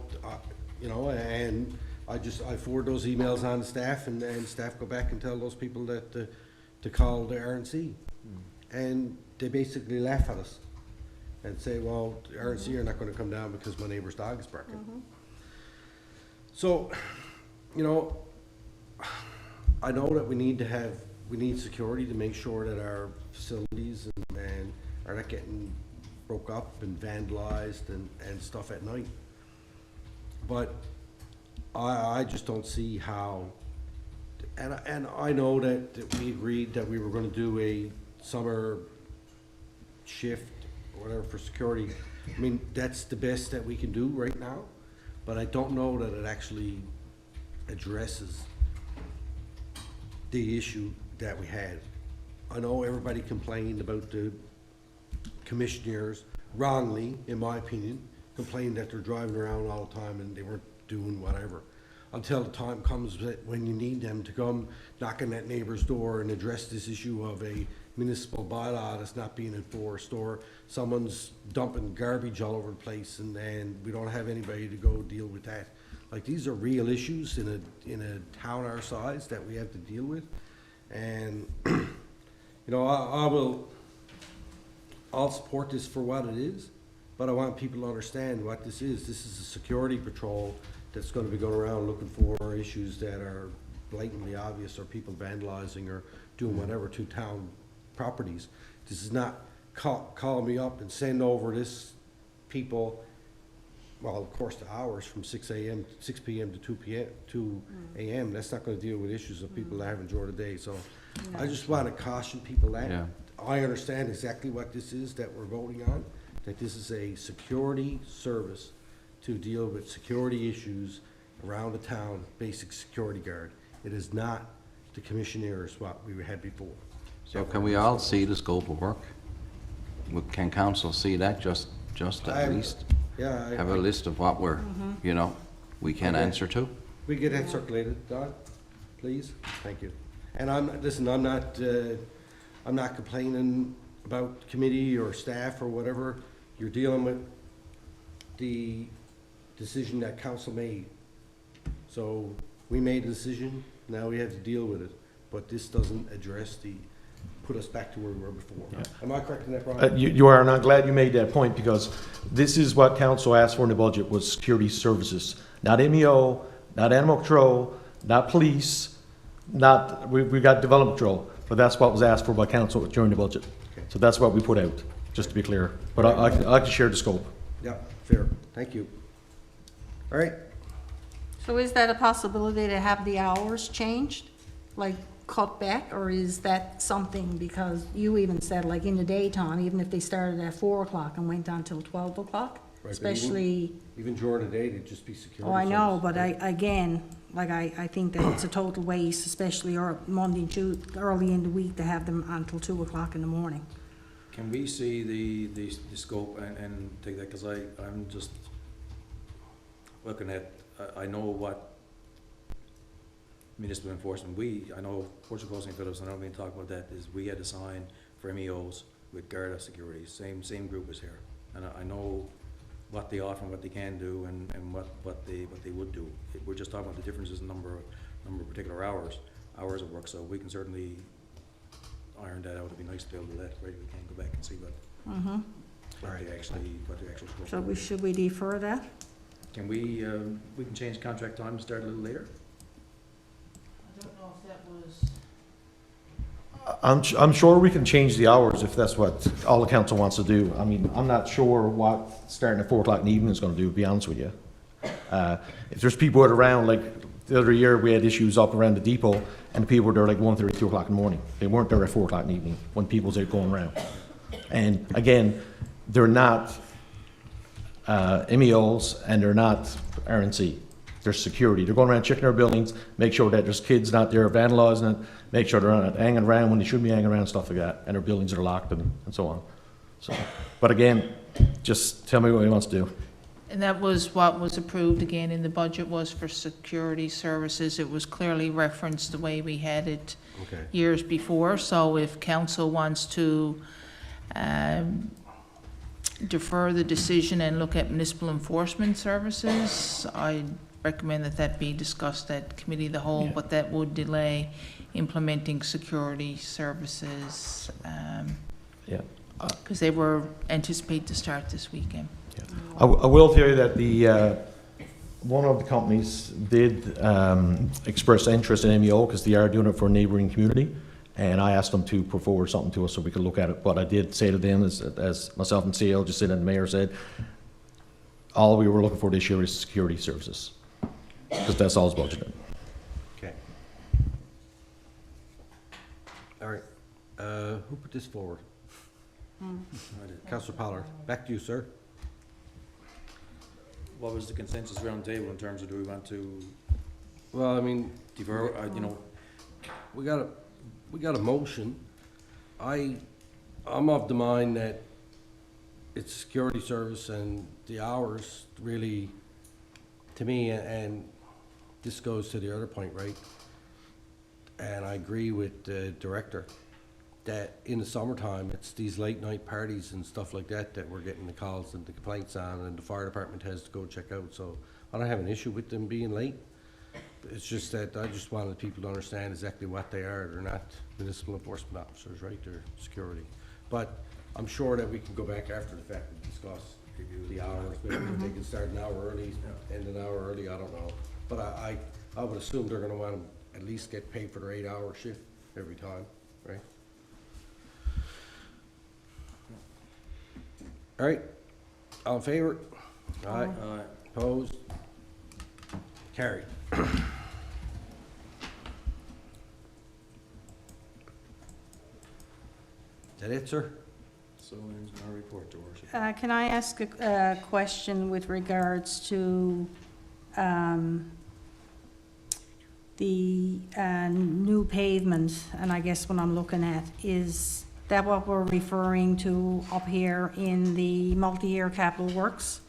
and I forward those emails on to staff, and staff go back and tell those people that to call the RNC. And they basically laugh at us and say, well, RNC are not gonna come down because my neighbor's dog is barking. So, you know, I know that we need security to make sure that our facilities and are not getting broke up and vandalized and stuff at night. But I just don't see how, and I know that we agreed that we were gonna do a summer shift or whatever for security. I mean, that's the best that we can do right now, but I don't know that it actually addresses the issue that we had. I know everybody complained about the commissioners, wrongly, in my opinion, complained that they're driving around all the time and they weren't doing whatever. Until the time comes that when you need them to come knock on that neighbor's door and address this issue of a municipal bylaw that's not being enforced, or someone's dumping garbage all over the place and we don't have anybody to go deal with that. Like, these are real issues in a town our size that we have to deal with. And, you know, I'll support this for what it is, but I want people to understand what this is. This is a security patrol that's gonna be going around looking for issues that are blatantly obvious, or people vandalizing or doing whatever to town properties. This is not call me up and send over this people, well, of course, the hours from 6 p.m. to 2 a.m. That's not gonna deal with issues of people that haven't enjoyed the day. So I just wanna caution people that. Yeah. I understand exactly what this is that we're voting on, that this is a security service to deal with security issues around the town, basic security guard. It is not the commissioners what we had before. So can we all see the scope of work? Can council see that, just at least? Yeah. Have a list of what we're, you know, we can Okay. answer to? We get that circulated, Don, please? Thank you. And I'm not complaining about committee or staff or whatever. You're dealing with the decision that council made. So we made a decision, now we have to deal with it. But this doesn't put us back to where we were before. Yeah. Am I correct in that, Brian? You are, and I'm glad you made that point, because this is what council asked for in the budget, was security services. Not MEO, not animal control, not police, we got development control, but that's what was asked for by council during the budget. Okay. So that's what we put out, just to be clear. But I can share the scope. Yeah, fair. Thank you. All right. So is that a possibility to have the hours changed, like cut back, or is that something, because you even said like in the daytime, even if they started at 4 o'clock and went on till 12 o'clock? Right, Especially, Even during the day, it'd just be security. oh, I know, service, but right? I think that it's a total waste, especially Monday and Tuesday, early in the week, to have them until 2 o'clock in the morning. Can we see the scope and take that, because I'm just looking at, I know what municipal enforcement, I know Portugal St. Phillips, I know we talked about that, is we had to sign for MEOs with Garda Security, same group as here. And I know what they offer and what they can do and what they would do. We're just talking about the differences in number of particular hours of work, so we can certainly iron that out. It'd be nice to be able to do that, right? We can go back and see what they actually scope. So should we defer that? Can we can change contract time and start a little later? I don't know if that was. I'm sure we can change the hours if that's what all the council wants to do. I mean, I'm not sure what starting at 4 o'clock in the evening is going to do, to be honest with you. If there's people out around, like the other year we had issues up around the depot, and the people were there like 1:30, 2 o'clock in the morning. They weren't there at 4 o'clock in the evening when people was out going around. And again, they're not MEOs and they're not RNC. They're security. They're going around checking our buildings, make sure that there's kids not there vandalizing it, make sure they're not hanging around when they shouldn't be hanging around, stuff like that, and our buildings are locked and so on. So, but again, just tell me what he wants to do. And that was what was approved again in the budget, was for security services. It was clearly referenced the way we had it years before. So if council wants to defer the decision and look at municipal enforcement services, I recommend that be discussed at committee of the whole, but that would delay implementing security services. Yeah. Because they were anticipated to start this weekend. I will tell you that the one of the companies did express interest in MEO because they are doing it for a neighbouring community, and I asked them to put forward something to us so we could look at it. But I did say to them, as myself and CL just said and the mayor said, all we were looking for this year is security services, because that's all it's budgeted. Okay. All right. Who put this forward? Councillor Pollard, back to you, sir. What was the consensus round table in terms of, do we want to Well, I mean, defer, you know, we got a motion. I'm of the mind that it's security service and the hours really, to me, and this goes to the other point, right? And I agree with the director that in the summertime, it's these late night parties and stuff like that that we're getting the calls and the complaints on, and the fire department has to go check out. So I don't have an issue with them being late. It's just that I just wanted people to understand exactly what they are. They're not municipal enforcement officers, right? They're security. But I'm sure that we can go back after the fact and discuss the hours. Maybe they can start an hour early, end an hour early, I don't know. But I would assume they're gonna want to at least get paid for their 8-hour shift every time, right? All right, all in favor? Aye. Opposed? Carried. Is that it, sir? so ends my report, Your Worship. Can I ask a question with regards to the new pavement? And I guess what I'm looking at, is that what we're referring to up here in the multi-year capital works?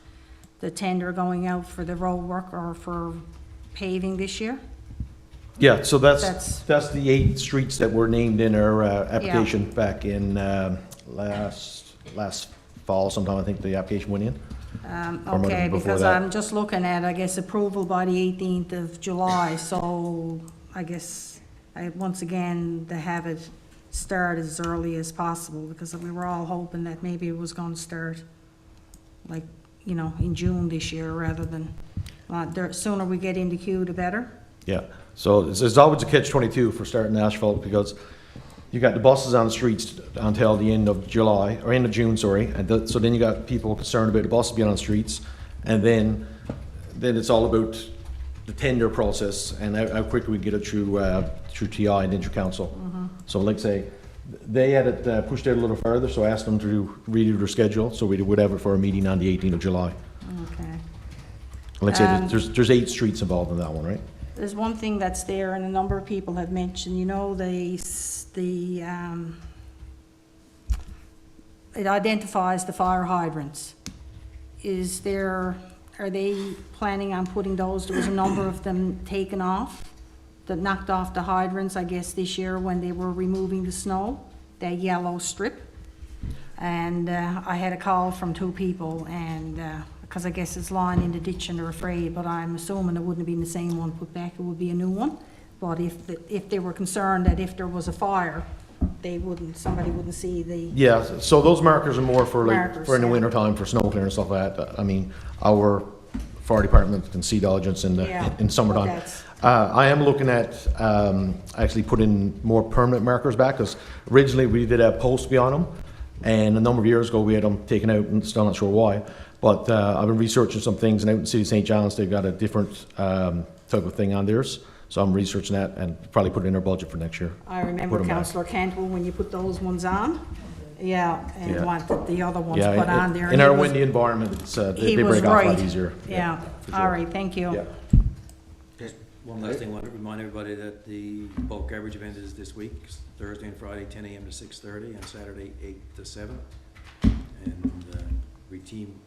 The tender going out for the road work or for paving this year? Yeah, so That's- that's the 8 streets that were named in our application back in last fall sometime. I think the application went in. Or might have Okay, been before because that. I'm just looking at, I guess, approval by the 18th of July, so I guess, once again, to have it start as early as possible, because we were all hoping that maybe it was going to start, like, you know, in June this year, rather than, the sooner we get into queue, the better. Yeah, so it's always a catch-22 for starting asphalt, because you got the buses on the streets until the end of July, or end of June, sorry, and so then you got people concerned about the buses being on the streets, and then it's all about the tender process and how quick we get it through TI and then through council. So like I say, they had it pushed out a little further, so I asked them to redo their schedule, so we would have it for a meeting on the 18th of July. Okay. Like I say, there's 8 streets involved in that one, right? There's one thing that's there, and a number of people have mentioned, you know, it identifies the fire hydrants. Are they planning on putting those? There was a number of them taken off, that knocked off the hydrants, I guess, this year when they were removing the snow, that yellow strip. And I had a call from 2 people, and because I guess it's lying in the ditch and they're afraid, but I'm assuming it wouldn't have been the same one put back, it would be a new one. But if they were concerned that if there was a fire, somebody wouldn't see the. Yeah, so those markers are more for Markers, for in the yeah. winter time, for snow clearing and stuff like that. I mean, our fire department can see dodgings in summertime. That's- I am looking at actually putting more permanent markers back, because originally we did have posts beyond them, and a number of years ago we had them taken out, and still not sure why. But I've been researching some things, and out in the city of St. John's, they've got a different type of thing on theirs. So I'm researching that and probably put it in our budget for next year. I remember Put 'em back. Councillor Cantwell, when you put those ones on, and Yeah. wanted the other ones Yeah, put on there. in and our he was- windy environment, it's, he they was break off a lot right. easier. Yeah, for all sure. right, thank you. Yeah. Just one last thing, I want to remind everybody that the bulk garbage event is this week, Thursday and Friday, 10 a.m. to 6:30, and Saturday, 8 to 7. And we team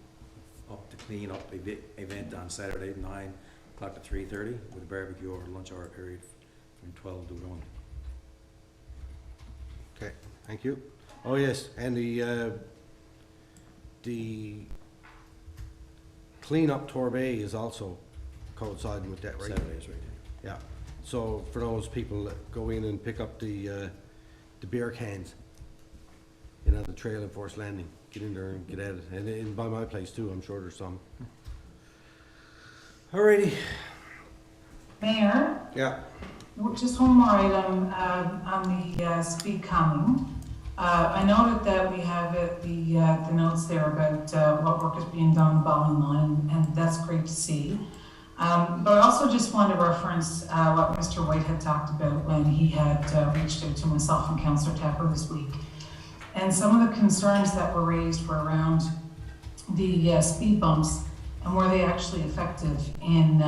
up to clean up event on Saturday, 9 o'clock to 3:30, with a barbecue or lunch hour period from 12 to 1. Okay, thank you. Oh, yes, and the cleanup Torbay is also coinciding with that, right? Saturday is right. Yeah, so for those people that go in and pick up the beer cans, in at the trail and Forest Landing. Get in there and get at it. And in by my place too, I'm sure there's some. Alrighty. Mayor, Yeah. just one more item on the speed calming. I noted that we have the notes there about what work is being done on the Bowling line, and that's great to see. But I also just want to reference what Mr. White had talked about when he had reached out to myself and Councillor Tapper this week. And some of the concerns that were raised were around the speed bumps and were they actually effective in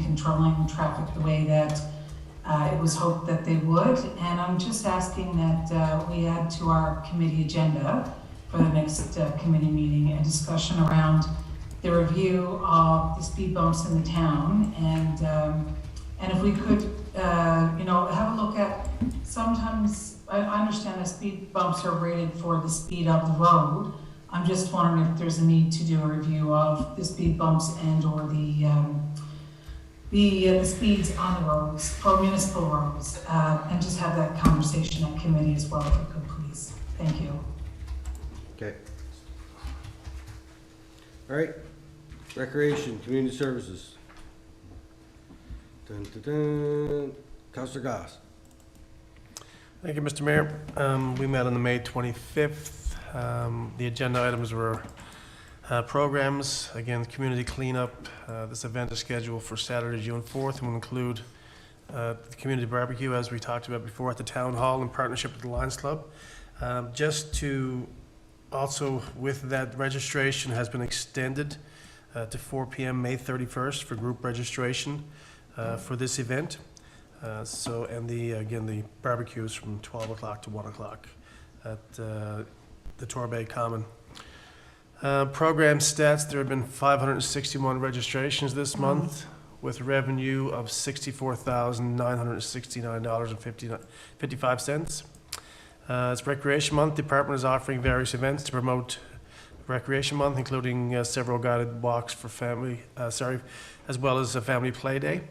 controlling traffic the way that it was hoped that they would. And I'm just asking that we add to our committee agenda for the next committee meeting a discussion around the review of the speed bumps in the town, and if we could, have a look at, sometimes, I understand that speed bumps are rated for the speed of the road. I'm just wondering if there's a need to do a review of the speed bumps and or the speeds on the roads, for municipal roads, and just have that conversation at committee as well, if you could please. Thank you. Okay. All right. Recreation, community services. Dun, dun, dun. Councillor Goss. Thank you, Mr. Mayor. We met on the May 25th. The agenda items were programs, again, community cleanup. This event is scheduled for Saturday, June 4th, and will include the community barbecue, as we talked about before, at the Town Hall in partnership with the Lions Club. Just to also, with that, registration has been extended to 4 p.m. May 31st for group registration for this event. And the barbecue is from 12 o'clock to 1 o'clock at the Torbay Common. Program stats, there have been 561 registrations this month with revenue of $64,969.55. It's Recreation Month. The department is offering various events to promote Recreation Month, including several guided walks for family, as well as a family play day.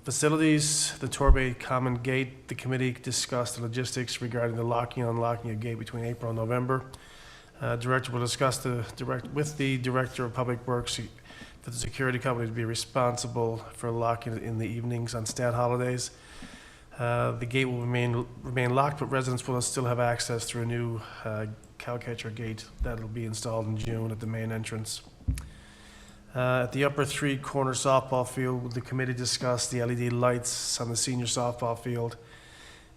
Facilities, the Torbay Common Gate, the committee discussed the logistics regarding the locking and unlocking of gate between April and November. Director will discuss with the Director of Public Works for the security company to be responsible for locking in the evenings on stat holidays. The gate will remain locked, but residents will still have access through a new cowcatcher gate that will be installed in June at the main entrance. At the upper three-corner softball field, the committee discussed the LED lights on the senior softball field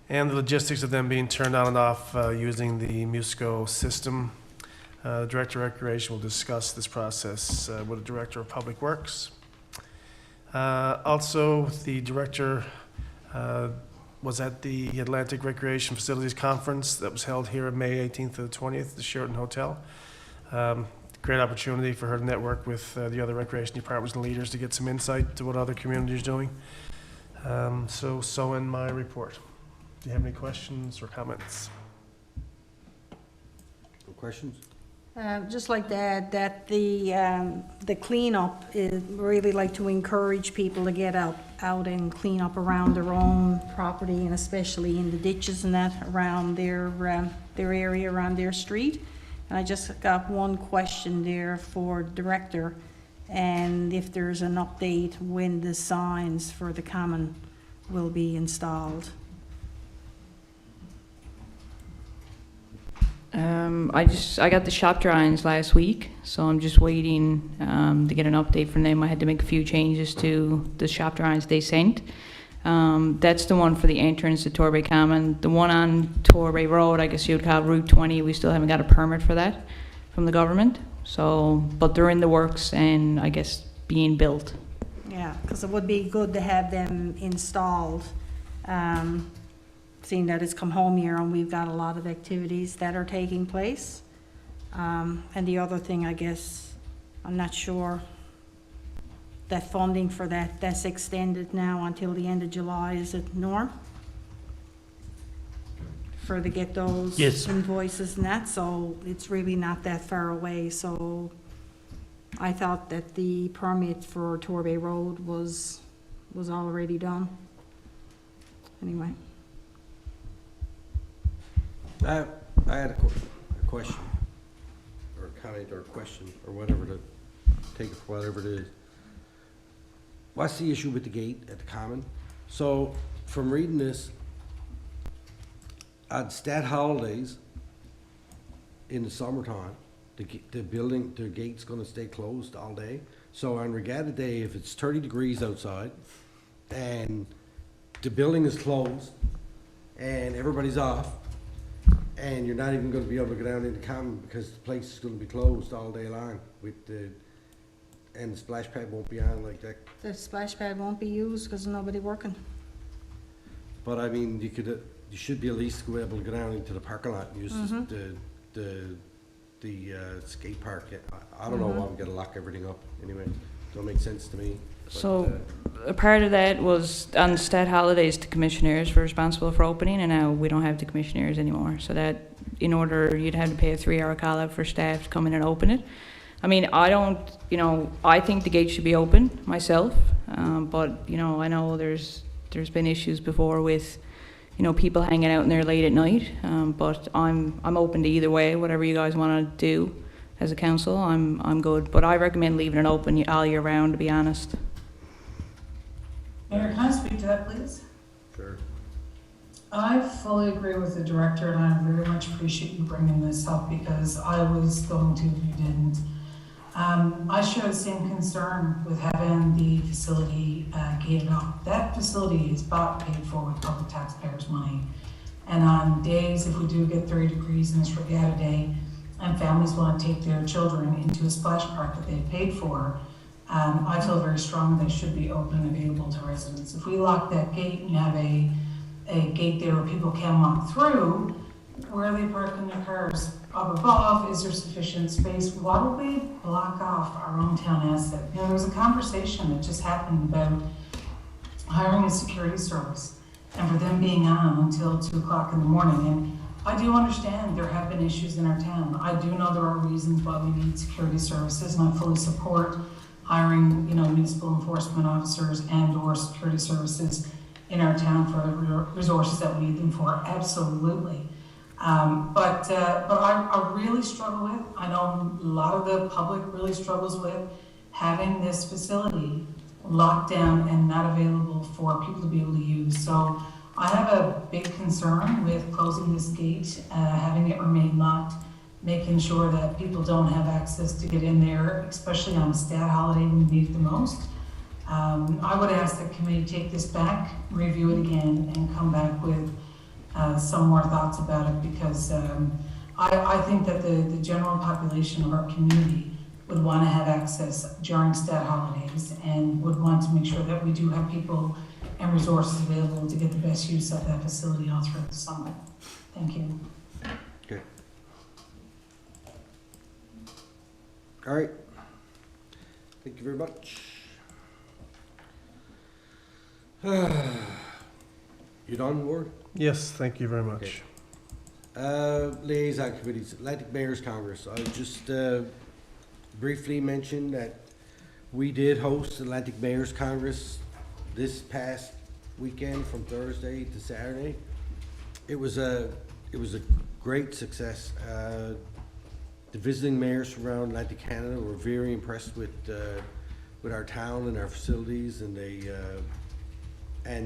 and the logistics of them being turned on and off using the Musco system. The Director of Recreation will discuss this process with the Director of Public Works. Also, the Director was at the Atlantic Recreation Facilities Conference that was held here on May 18th to the 20th at the Sheraton Hotel. Great opportunity for her to network with the other recreation departments and leaders to get some insight to what other communities are doing. So in my report. Do you have any questions or comments? No questions? Just like to add that the cleanup is really like to encourage people to get out and clean up around their own property, and especially in the ditches and that around their area, around their street. And I just got one question there for Director, and if there's an update when the signs for the common will be installed. I got the shop drawings last week, so I'm just waiting to get an update from them. I had to make a few changes to the shop drawings they sent. That's the one for the entrance to Torbay Common. The one on Torbay Road, I guess you would call Route 20, we still haven't got a permit for that from the government. So, but they're in the works and I guess being built. Yeah, because it would be good to have them installed, seeing that it's come home year and we've got a lot of activities that are taking place. And the other thing, I guess, I'm not sure, that funding for that's extended now until the end of July, is it, Norm? For to get those Yes. invoices and that, so it's really not that far away, so I thought that the permit for Torbay Road was already done. Anyway. I had a question, or a comment, or a question, or whatever, to take it for whatever it is. What's the issue with the gate at the Common? So, from reading this, on stat holidays, in the summertime, the building, the gate's gonna stay closed all day. So on regatta day, if it's 30 degrees outside, and the building is closed, and everybody's off, and you're not even gonna be able to go down into Common because the place is gonna be closed all day long with the, and the splash pad won't be on like that. The splash pad won't be used because nobody working. But I mean, you could, you should be at least be able to go down into the parking lot and use the skate park. I don't know why we gotta lock everything up anyway. Don't make sense to me. But, So, a part of that was on stat holidays, the commissioners were responsible for opening, and now we don't have the commissioners anymore. So that, in order, you'd have to pay a 3-hour call out for staff to come in and open it. I mean, I don't, I think the gate should be open myself, but, I know there's been issues before with, people hanging out in there late at night, but I'm open to either way, whatever you guys want to do as a council, I'm good. But I recommend leaving it open all year round, to be honest. Mayor, can I speak to that, please? Sure. I fully agree with the director, and I very much appreciate you bringing this up because I was going to if you didn't. I share the same concern with having the facility gated off. That facility is bought, paid for with public taxpayers' money. And on days, if we do get 30 degrees in this regatta day, and families want to take their children into a splash park that they paid for, I feel very strongly they should be open and available to residents. If we lock that gate and have a gate there where people can walk through, where are they parking their cars? Up above, is there sufficient space? Why would we block off our own town asset? There was a conversation that just happened about hiring a security service and for them being on until 2 o'clock in the morning. And I do understand there have been issues in our town. I do know there are reasons why we need security services, and I fully support hiring, municipal enforcement officers and or security services in our town for the resources that we need them for, absolutely. But I really struggle with, I know a lot of the public really struggles with having this facility locked down and not available for people to be able to use. So I have a big concern with closing this gate, having it remain locked, making sure that people don't have access to get in there, especially on a stat holiday when we need it the most. I would ask the committee take this back, review it again, and come back with some more thoughts about it, because I think that the general population of our community would want to have access during stat holidays and would want to make sure that we do have people and resources available to get the best use of that facility all throughout the summer. Thank you. Okay. All right. Thank you very much. You done, Ward? Yes, thank you very much. Okay. Liaison committees, Atlantic Mayor's Congress. I just briefly mention that we did host Atlantic Mayor's Congress this past weekend from Thursday to Saturday. It was a great success. The visiting mayors from around Atlantic Canada were very impressed with our town and our facilities, and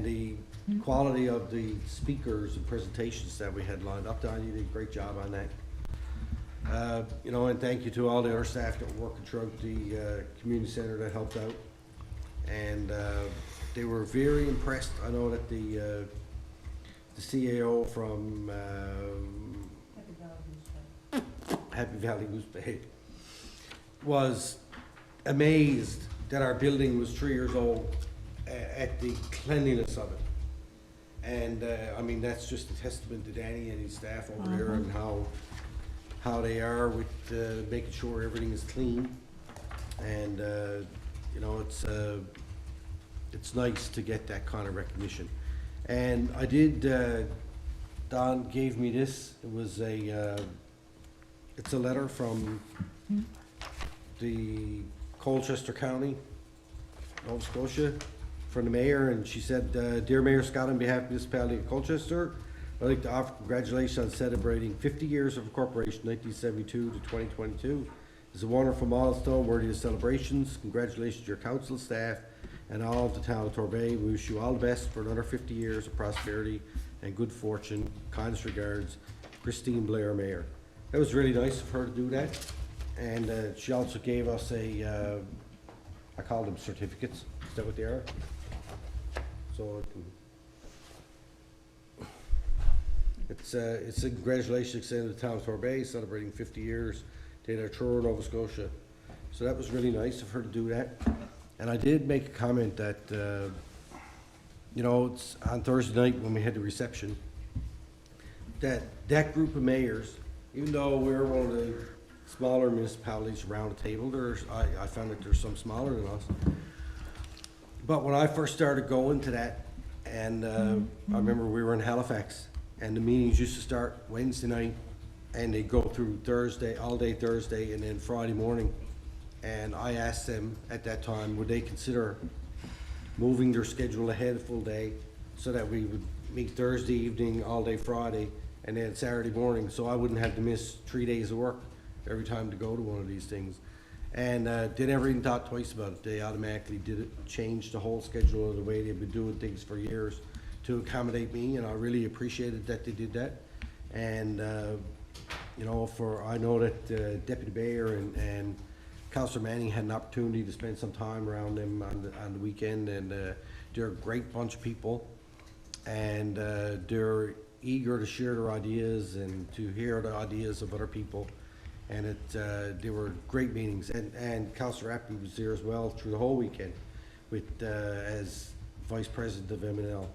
the quality of the speakers and presentations that we had lined up. Don, you did a great job on that. And thank you to all the other staff that were working throughout the community center that helped out. And they were very impressed. I know that the CAO from Happy Valley Goose Bay was amazed that our building was 3 years old at the cleanliness of it. And I mean, that's just a testament to Danny and his staff over there, and how they are with making sure everything is clean. And it's nice to get that kind of recognition. And I did, Don gave me this. It was it's a letter from the Colchester County, Nova Scotia, from the mayor, and she said, "Dear Mayor Scott, on behalf of the municipality of Colchester, I'd like to offer congratulations on celebrating 50 years of incorporation, 1972 to 2022. It's a wonderful milestone worthy of celebrations. Congratulations to your council staff and all of the town of Torbay. We wish you all the best for another 50 years of prosperity and good fortune. Kindest regards, Christine Blair, Mayor. That was really nice of her to do that. And she also gave us a, I call them certificates. Is that what they are? So it's a congratulations extended to the town of Torbay, celebrating 50 years. They had Truro, Nova Scotia. So that was really nice of her to do that. And I did make a comment that, you know, it's on Thursday night when we had the reception, that group of mayors, even though we're one of the smaller municipalities around the table, I found that there's some smaller than us. But when I first started going to that, and I remember we were in Halifax, and the meetings used to start Wednesday night, and they go through Thursday, all day Thursday, and then Friday morning. And I asked them at that time, would they consider moving their schedule ahead a full day so that we would meet Thursday evening, all day Friday, and then Saturday morning, so I wouldn't have to miss 3 days of work every time to go to one of these things. And they never even thought twice about it. They automatically did it, changed the whole schedule of the way they've been doing things for years to accommodate me, and I really appreciated that they did that. And you know, I know that Deputy Mayor and Councillor Manning had an opportunity to spend some time around them on the weekend, and they're a great bunch of people, and they're eager to share their ideas and to hear the ideas of other people. And they were great meetings, and Councillor Appy was there as well through the whole weekend with as Vice President of M&L,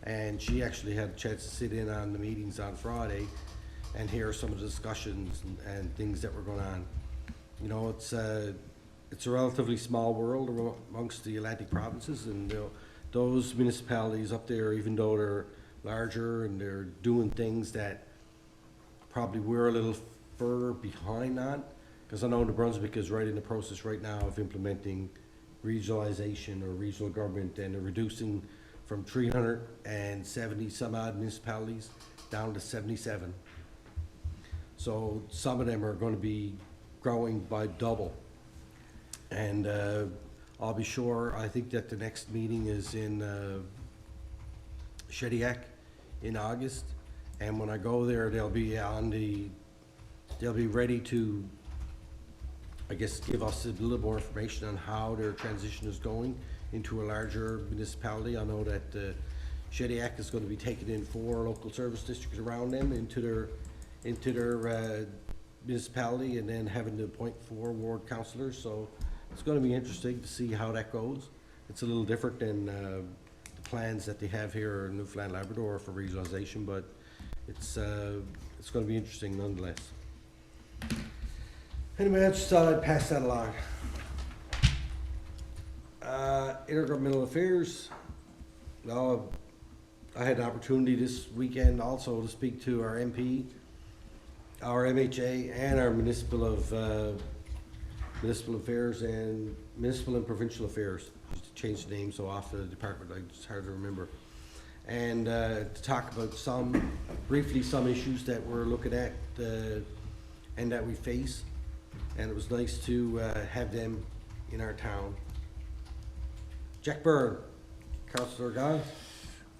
and she actually had a chance to sit in on the meetings on Friday and hear some of the discussions and things that were going on. You know, it's a relatively small world amongst the Atlantic provinces, and those municipalities up there, even though they're larger and they're doing things that probably we're a little further behind on, because I know New Brunswick is right in the process right now of implementing regionalization or regional government, and they're reducing from 370 some odd municipalities down to 77. So some of them are going to be growing by double. And I'll be sure, I think that the next meeting is in Shediac in August, and when I go there, they'll be ready to, I guess, give us a little more information on how their transition is going into a larger municipality. I know that Shediac is going to be taking in 4 local service districts around them into their municipality, and then having to appoint 4 ward councillors. So it's going to be interesting to see how that goes. It's a little different than the plans that they have here in Newfoundland Labrador for regionalization, but it's going to be interesting nonetheless. Anyway, I just thought I'd pass that along. Intergovernmental affairs. Well, I had an opportunity this weekend also to speak to our MP, our MHA, and our municipal affairs and municipal and provincial affairs. Just to change the name so often, the department, it's hard to remember. And to talk about briefly some issues that we're looking at and that we face. And it was nice to have them in our town. Jack Byrne, Councillor Goss.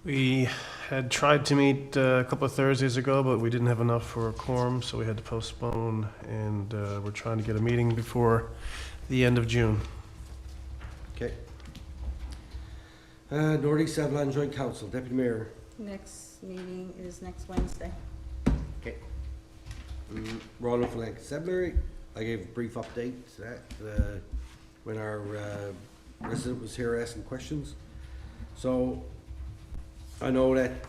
We had tried to meet a couple of Thursdays ago, but we didn't have enough for a quorum, so we had to postpone, and we're trying to get a meeting before the end of June. Okay. Northeast Avalon Joint Council, Deputy Mayor. Next meeting is next Wednesday. Okay. Royal Newfoundland Constabulary, I gave a brief update to that when our resident was here asking questions. So I know that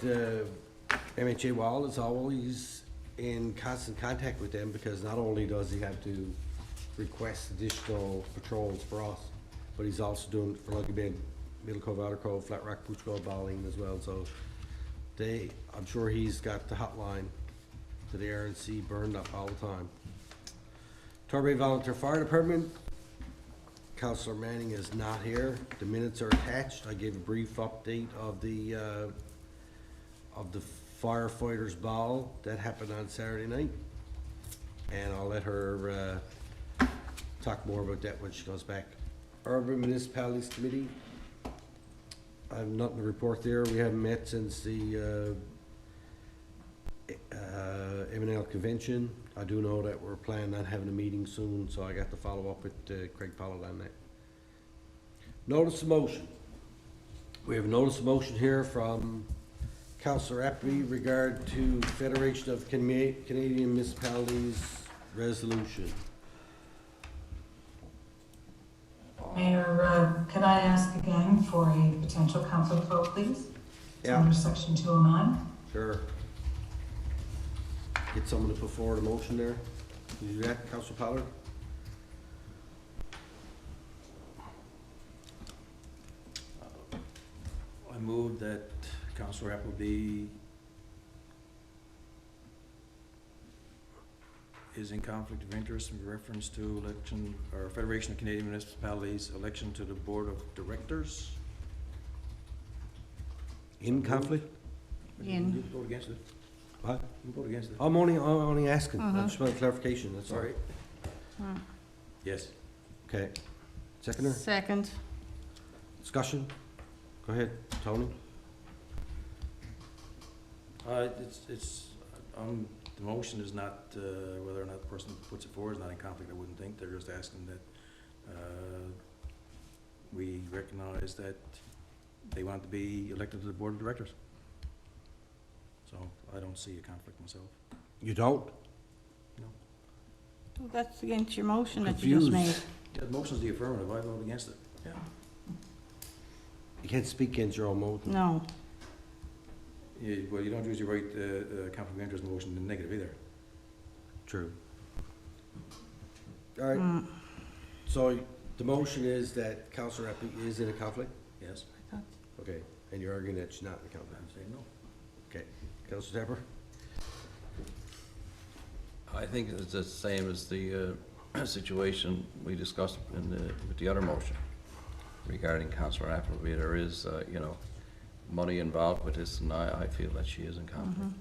MHA Wall is always in constant contact with them, because not only does he have to request additional patrols for us, but he's also doing it for Lucky Bend, Middle Cove, Outer Cove, Flat Rock, Pooch Cove, Bowling as well. So I'm sure he's got the hotline to the RNC burned up all the time. Torbay Volunteer Fire Department, Councillor Manning is not here. The minutes are attached. I gave a brief update of the firefighters ball that happened on Saturday night. And I'll let her talk more about that when she comes back. Urban Municipalities Committee, I have nothing to report there. We haven't met since the M&L convention. I do know that we're planning on having a meeting soon, so I got to follow up with Craig Pollard on that. Notice of motion. We have a notice of motion here from Councillor Appleby regard to Federation of Canadian Municipalities resolution. Mayor, could I ask again for a potential conflict vote, please? Yeah. Under section 209. Sure. Get someone to put forward a motion there. Can you do that, Councillor Pollard? I move that Councillor Appleby is in conflict of interest in reference to election, or Federation of Canadian Municipalities election to the Board of Directors. In conflict? In. You can vote against it. What? You can vote against it. I'm only asking. I just want clarification, that's all. Sorry. Yes. Okay. Seconder? Second. Discussion? Go ahead, Tony. The motion is not, whether or not the person who puts it forward is not in conflict, I wouldn't think. They're just asking that, we recognize that they want to be elected to the Board of Directors. So I don't see a conflict myself. You don't? Well, that's against your motion that you just made. Confused. Yeah, the motion's the affirmative, I vote against it. Yeah. You can't speak against your own motion. No. Well, you don't usually write conflict of interest motion in the negative either. True. All right. So the motion is that Councillor Appleby is in a conflict? Yes. Okay, and you're arguing that she's not in a conflict? I'm saying no. Okay. Councillor Tapper? I think it's the same as the situation we discussed with the other motion regarding Councillor Appleby. There is, money involved with this, and I feel that she is in conflict.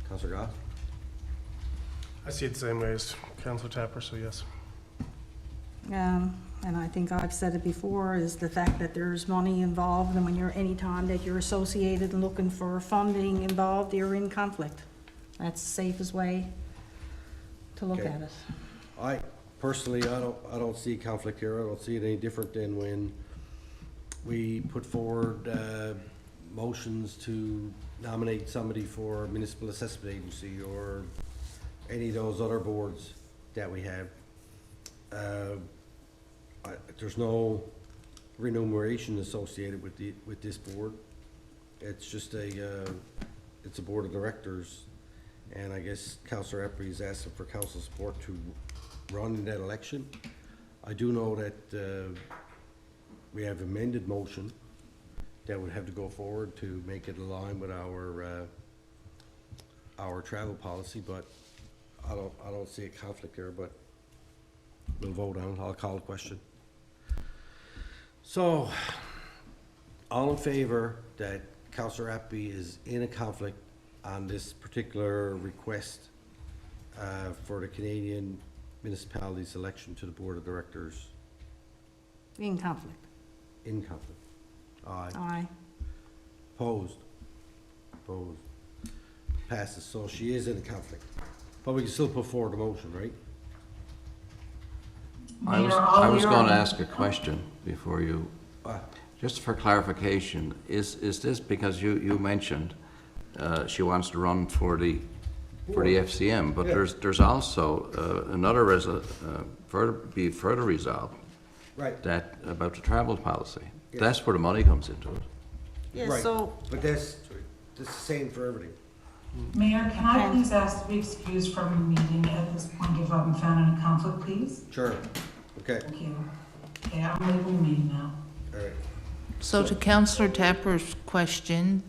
Councillor Goff? I see it the same way as Councillor Tapper, so yes. And I think I've said it before, is the fact that there's money involved, and when you're, any time that you're associated and looking for funding involved, you're in conflict. That's the safest way to look Okay. at it. I personally, I don't see conflict here. I don't see it any different than when we put forward motions to nominate somebody for municipal assessment agency or any of those other boards that we have. There's no remuneration associated with this board. It's just it's a board of directors, and I guess Councillor Eppley is asking for council support to run in that election. I do know that we have amended motion that would have to go forward to make it align with our travel policy, but I don't see a conflict there, but we'll vote on it. I'll call the question. So, all in favor that Councillor Appleby is in a conflict on this particular request for the Canadian Municipalities election to the Board of Directors? In conflict. In conflict. Aye. Aye. Opposed? Opposed. Passes, so she is in a conflict. But we can still put forward a motion, right? I was going to ask a question before you, just for clarification, is this because you mentioned she wants to run for the FCM, but there's also another further resolve. Right. That, about the travel policy. Yes. That's where the money comes into it. Yeah, Right. so, But that's the same for everything. Mayor, can I please ask to be excused from the meeting at this point if I'm found in a conflict, please? Sure. Okay, Thank you. Okay, I'm leaving the meeting now. all right. So to Councillor Tapper's question,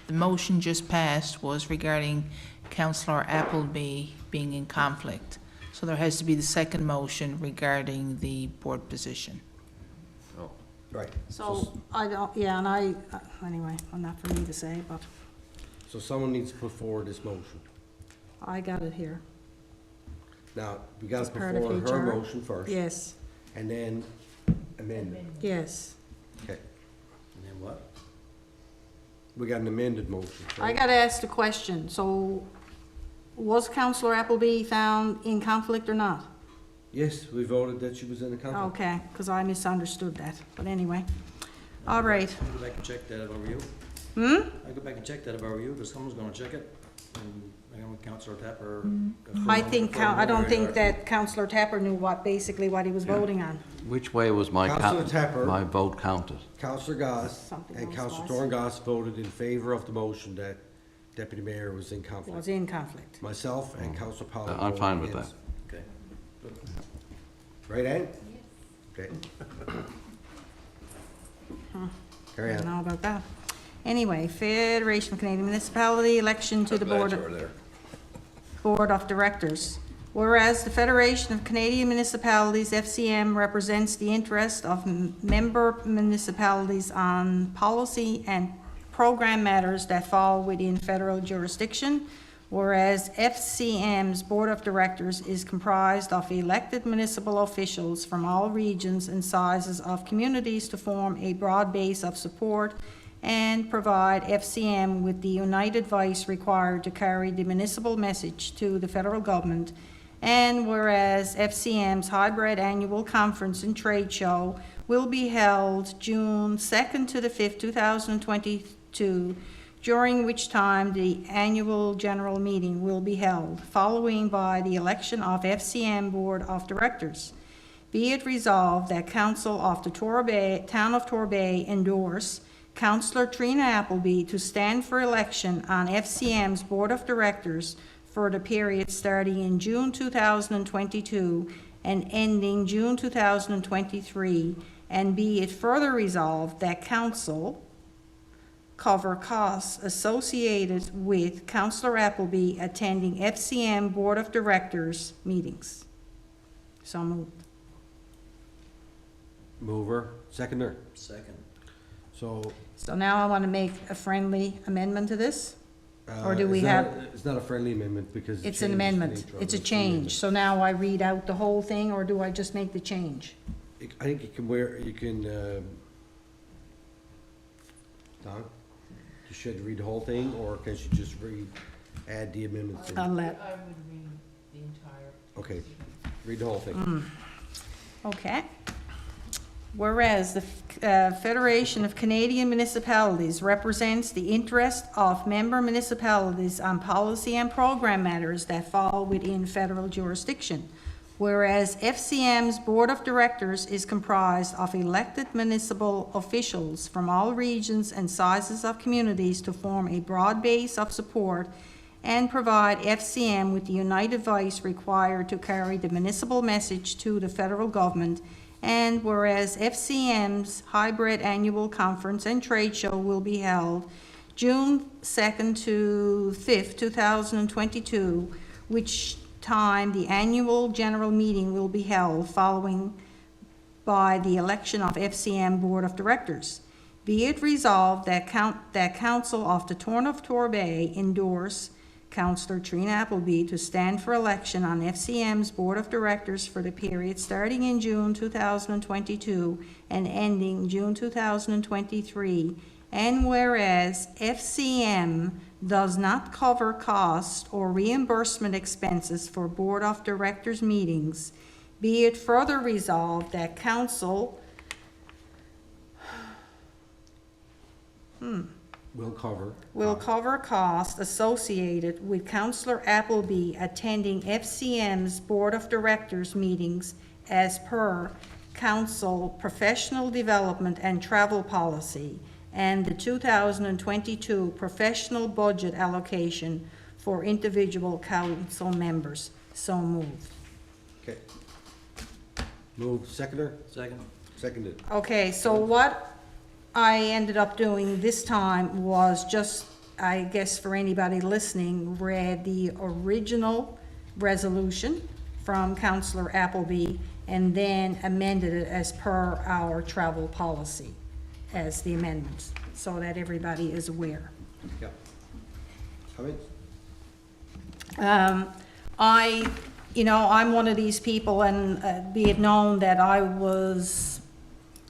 the motion just passed was regarding Councillor Appleby being in conflict. So there has to be the second motion regarding the board position. Oh. Right. So, I don't, yeah, and anyway, not for me to say, but So someone needs to put forward this motion. I got it here. Now, we gotta As put part of forward her HR. motion first. Yes, And then amend it. yes. Okay. And then what? We got an amended motion. I got to ask the question, so was Councillor Appleby found in conflict or not? Yes, we voted that she was in the conflict. Okay, because I misunderstood that, but anyway. All right. I'll go back and check that if I were you. Hmm? I'll go back and check that if I were you, because someone's gonna check it. And I know Councillor Tapper. I don't think that Councillor Tapper knew basically what he was voting on. Which way was my Councillor Tapper. my vote counted? Councillor Goss Something and else Councillor was. Thorne Goss voted in favor of the motion that Deputy Mayor was in Was conflict. in conflict. Myself and Councillor Powell. I'm voted fine with against. Okay. Right, Ann? Okay. Carry I don't on. know about that. Anyway, Federation of Canadian Municipality election to the Board of Directors. Whereas the Federation of Canadian Municipalities, FCM, represents the interest of member municipalities on policy and program matters that fall within federal jurisdiction, whereas FCM's Board of Directors is comprised of elected municipal officials from all regions and sizes of communities to form a broad base of support and provide FCM with the united voice required to carry the municipal message to the federal government. And whereas FCM's hybrid annual conference and trade show will be held June 2nd to the 5th, 2022, during which time the annual general meeting will be held, following by the election of FCM Board of Directors. Be it resolved that Council of the Town of Torbay endorse Councillor Trina Appleby to stand for election on FCM's Board of Directors for the period starting in June 2022 and ending June 2023, and be it further resolved that Council cover costs associated with Councillor Appleby attending FCM Board of Directors meetings. So moved. Mover, seconder. Second. So, now I want to make a friendly amendment to this? Or do we have? It's not a friendly amendment because. It's an amendment. It's a change. So now I read out the whole thing, or do I just make the change? I think you can, Don, you should read the whole thing, or can you just add the amendments? in? I'll let, I would read the entire. Okay, read the whole thing. okay. Whereas the Federation of Canadian Municipalities represents the interest of member municipalities on policy and program matters that fall within federal jurisdiction. Whereas FCM's Board of Directors is comprised of elected municipal officials from all regions and sizes of communities to form a broad base of support and provide FCM with the united voice required to carry the municipal message to the federal government. And whereas FCM's hybrid annual conference and trade show will be held June 2nd to 5th, 2022, which time the annual general meeting will be held following by the election of FCM Board of Directors. Be it resolved that Council of the Town of Torbay endorse Councillor Trina Appleby to stand for election on FCM's Board of Directors for the period starting in June 2022 and ending June 2023. And whereas FCM does not cover cost or reimbursement expenses for Board of Directors meetings, be it further resolved that Council will cover costs associated with Councillor Appleby attending FCM's Board of Directors meetings as per Council Professional Development and Travel Policy and the 2022 Professional Budget Allocation for individual council members. So moved. Okay. Move, seconder? Second. Seconded. Okay, so what I ended up doing this time was just, I guess for anybody listening, read the original resolution from Councillor Appleby and then amended it as per our travel policy as the amendments, so that everybody is aware. Yeah. Comments? I'm one of these people, and be it known that I was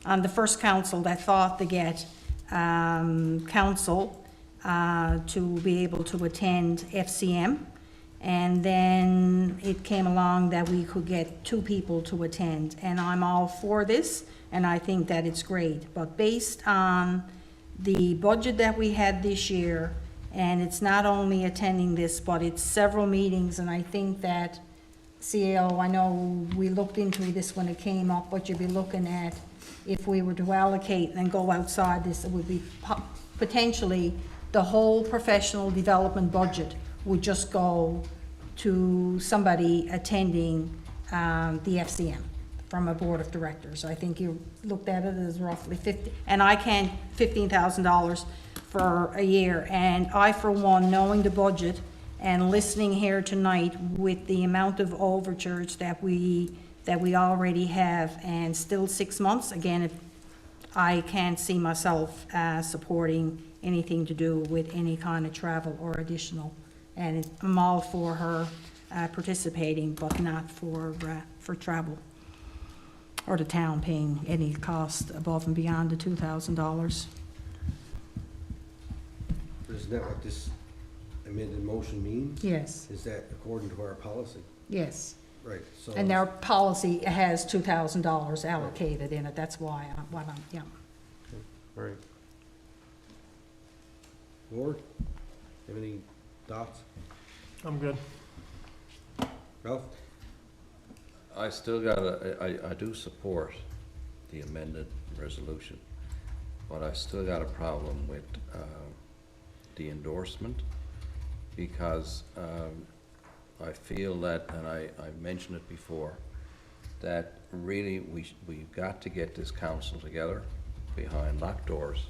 on the first council that thought to get council to be able to attend FCM. And then it came along that we could get 2 people to attend. And I'm all for this, and I think that it's great. But based on the budget that we had this year, and it's not only attending this, but it's several meetings, and I think that CEO, I know we looked into this when it came up, but you'd be looking at, if we were to allocate and go outside this, it would be potentially the whole professional development budget would just go to somebody attending the FCM from a board of directors. I think you looked at it as roughly $15,000 for a year. And I, for one, knowing the budget and listening here tonight with the amount of overtures that we already have, and still 6 months, again, if I can't see myself supporting anything to do with any kind of travel or additional. And I'm all for her participating, but not for travel or the town paying any cost above and beyond the $2,000. Isn't that what this amended motion means? Yes, Is that according to our policy? yes. Right, so. And our policy has $2,000 allocated in it, that's why, yeah. All right. Ward, have any thoughts? I'm good. Ralph? I do support the amended resolution, but I still got a problem with the endorsement, because I feel that, and I mentioned it before, that really we've got to get this council together behind locked doors,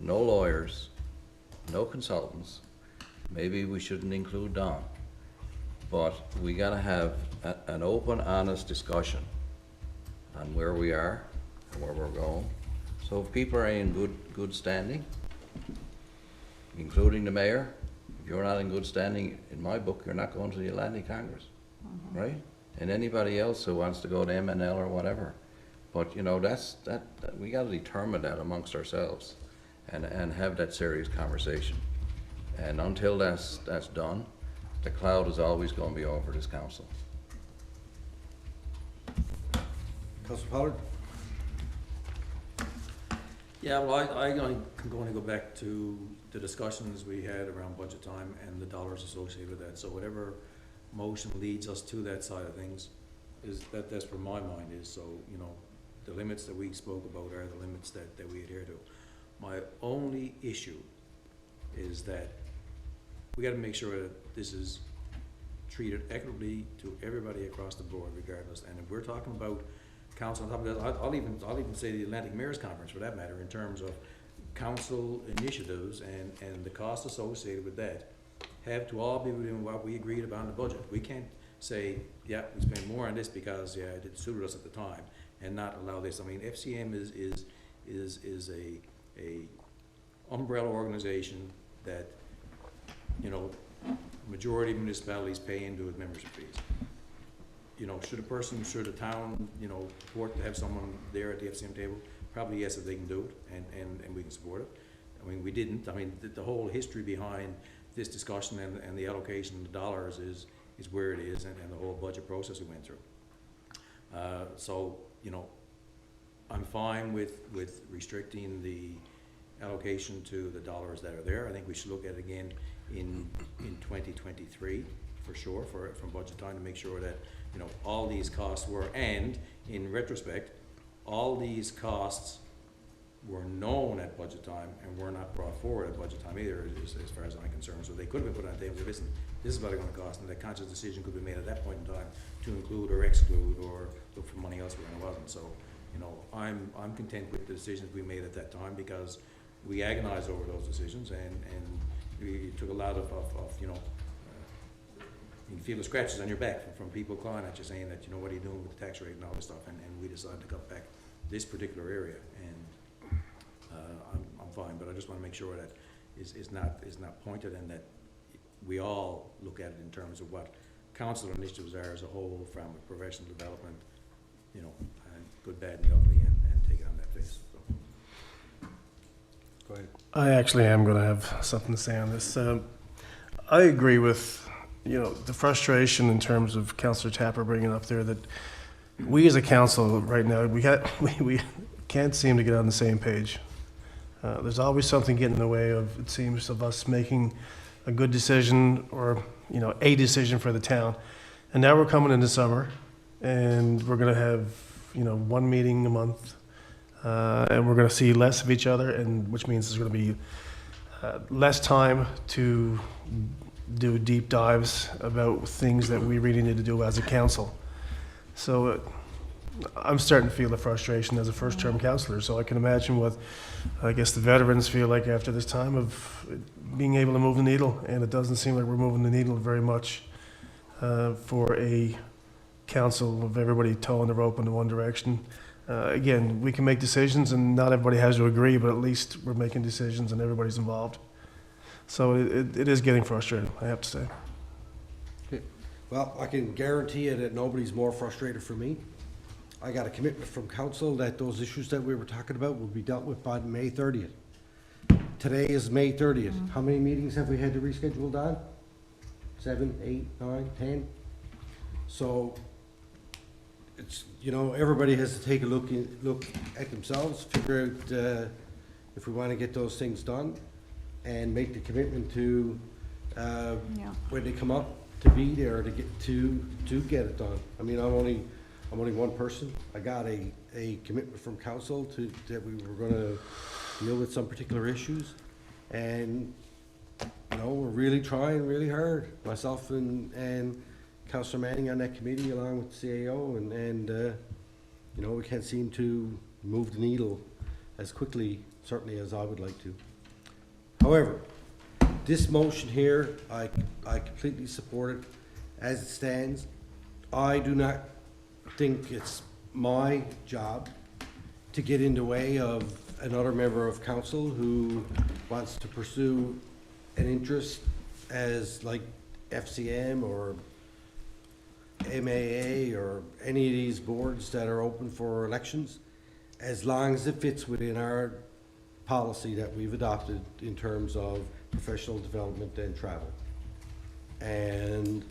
no lawyers, no consultants. Maybe we shouldn't include Don, but we gotta have an open, honest discussion on where we are and where we're going. So if people are in good standing, including the mayor, if you're not in good standing, in my book, you're not going to the Atlantic Congress, right? And anybody else who wants to go to MNL or whatever. But, you know, we gotta determine that amongst ourselves and have that serious conversation. And until that's done, the cloud is always gonna be over this council. Councilor Pollard? Yeah, well, I'm going to go back to the discussions we had around budget time and the dollars associated with that. So whatever motion leads us to that side of things, that's where my mind is. So, you know, the limits that we spoke about are the limits that we adhere to. My only issue is that we gotta make sure that this is treated equitably to everybody across the board regardless. And if we're talking about council on top of that, I'll even say the Atlantic Mayors Conference for that matter, in terms of council initiatives and the costs associated with that, have to all be within what we agreed about in the budget. We can't say, yeah, we spend more on this because, yeah, it suited us at the time, and not allow this. I mean, FCM is a umbrella organization that, you know, majority of municipalities pay into its membership fees. You know, should a town, you know, support to have someone there at the FCM table? Probably yes, if they can do it, and we can support it. I mean, we didn't. I mean, the whole history behind this discussion and the allocation of the dollars is where it is, and the whole budget process we went through. So, you know, I'm fine with restricting the allocation to the dollars that are there. I think we should look at it again in 2023 for sure, from budget time, to make sure that, you know, all these costs were, and in retrospect, all these costs were known at budget time and were not brought forward at budget time either, as far as I'm concerned. So they could have been put on the table. Listen, this is what it's going to cost, and that conscious decision could be made at that point in time to include or exclude or look for money elsewhere, and it wasn't. So, you know, I'm content with the decisions we made at that time, because we agonized over those decisions, and we took a lot of you know, you feel the scratches on your back from people calling at you saying that, you know, what are you doing with the tax rate and all this stuff, and we decided to cut back this particular area, and I'm fine, but I just wanna make sure that is not pointed, and that we all look at it in terms of what council initiatives are as a whole, from professional development, you know, and good, bad, and the ugly, and take it on that face, so. Go ahead. I actually am going to have something to say on this. I agree with, you know, the frustration in terms of Councillor Tapper bringing up there that we as a council right now, we can't seem to get on the same page. There's always something getting in the way of, it seems, of us making a good decision, or, you know, a decision for the town. And now we're coming into summer, and we're going to have, you know, one meeting a month, and we're going to see less of each other, and which means there's going to be less time to do deep dives about things that we really need to do as a council. So I'm starting to feel the frustration as a first-term councillor, so I can imagine what, I guess, the veterans feel like after this time of being able to move the needle, and it doesn't seem like we're moving the needle very much for a council of everybody towing the rope in the one direction. Again, we can make decisions, and not everybody has to agree, but at least we're making decisions and everybody's involved. So it is getting frustrating, I have to say. Okay. Well, I can guarantee you that nobody's more frustrated for me. I got a commitment from council that those issues that we were talking about will be dealt with by May 30th. Today is May 30th. How many meetings have we had to reschedule, Don? 7, 8, 9, 10? So, it's, you know, everybody has to take a look at themselves, figure out if we want to get those things done, and make the commitment to, when they come up, to be there to get it done. I mean, I'm only one person. I got a commitment from council that we were gonna deal with some particular issues. And, you know, we're really trying really hard, myself and Councillor Manning on that committee, along with the CAO, and you know, we can't seem to move the needle as quickly, certainly, as I would like to. However, this motion here, I completely support it as it stands. I do not think it's my job to get in the way of another member of council who wants to pursue an interest as like FCM or MAA or any of these boards that are open for elections, as long as it fits within our policy that we've adopted in terms of professional development and travel. And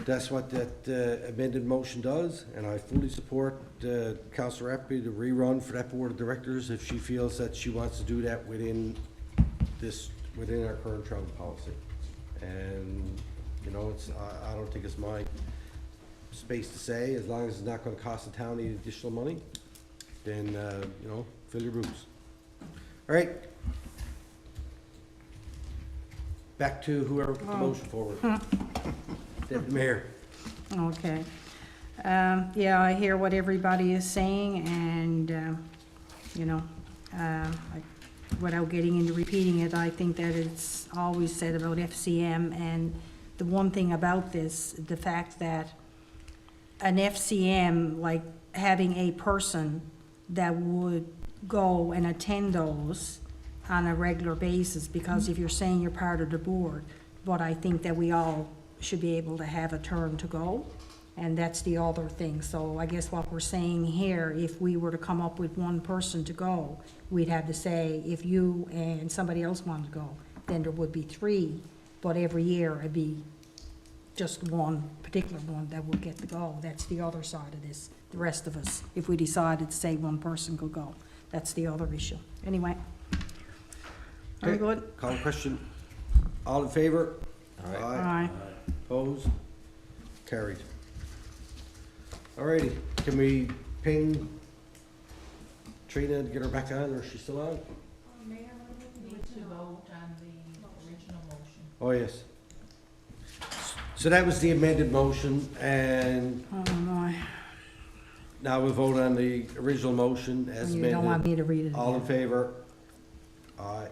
that's what that amended motion does, and I fully support Councillor Appleby to rerun for that board of directors if she feels that she wants to do that within our current travel policy. And, you know, I don't think it's my space to say, as long as it's not gonna cost the town any additional money, then, you know, fill your boots. All right. Back to whoever put the motion forward. Deputy Mayor. Okay. Yeah, I hear what everybody is saying, and, you know, without getting into repeating it, I think that it's always said about FCM, and the one thing about this, the fact that an FCM, like having a person that would go and attend those on a regular basis, because if you're saying you're part of the board, but I think that we all should be able to have a turn to go, and that's the other thing. So I guess what we're saying here, if we were to come up with one person to go, we'd have to say, if you and somebody else wanted to go, then there would be 3, but every year it'd be just one particular one that would get to go. That's the other side of this. The rest of us, if we decided to say one person could go, that's the other issue. Anyway. Very good. Call the question. All in favor? Aye. Opposed? Carried. All righty, can we ping Trina to get her back on, or is she still on? Need to vote on the original motion. Oh, yes. So that was the amended motion, and Oh, my. now we'll vote on the original motion as You amended. don't want me to read it All in again. favor? Aye.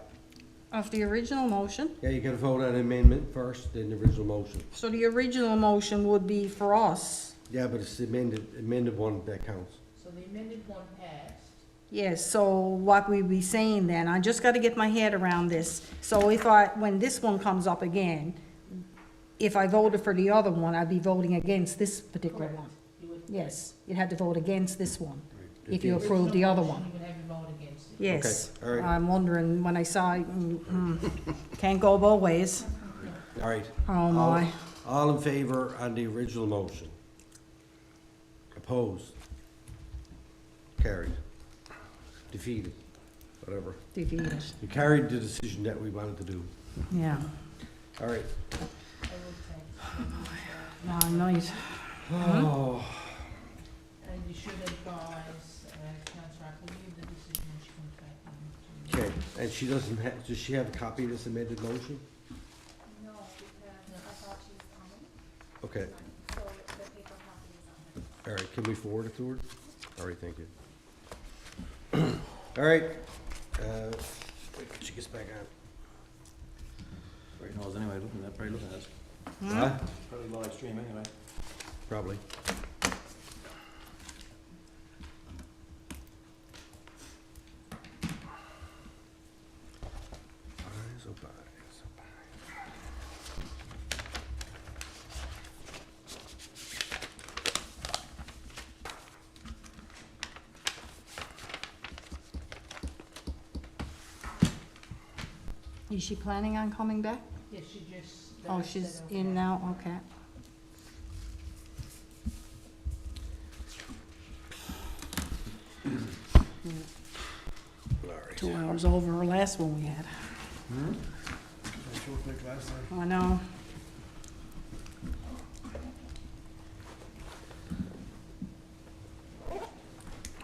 Of the original motion. Yeah, you gotta vote on amendment first, then the original motion. So the original motion would be for us. Yeah, but it's the amended one that counts. So the amended one passed. Yes, so what we be saying then, I just gotta get my head around this. So if when this one comes up again, if I voted for the other one, I'd be voting against this particular one. Yes, you'd have to vote against this one, if you approve the other one. You would have to vote against it. Yes. Okay, all right. I'm wondering, when I saw, can't go both ways. All right. Oh, my. All in favor on the original motion? Opposed? Carried? Defeated? Whatever. Defeated. You carried the decision that we wanted to do. Yeah. All right. Long night. Oh, And you should advise, Councillor Appleby of the decision when she comes back in. okay, and she doesn't have, does she have a copy of this amended motion? No, because I thought she was coming, Okay, so the paper copy is on her. all right, can we forward it to her? All right, thank you. All right, wait till she gets back on. Probably knows anyway, probably looking at us. Huh? Probably live stream anyway. Probably. Eyes, oh, eyes, oh, Is she planning on coming back? Yes, she just. Oh, she's in now, okay. All right. 2 hours over our last one we had. I know.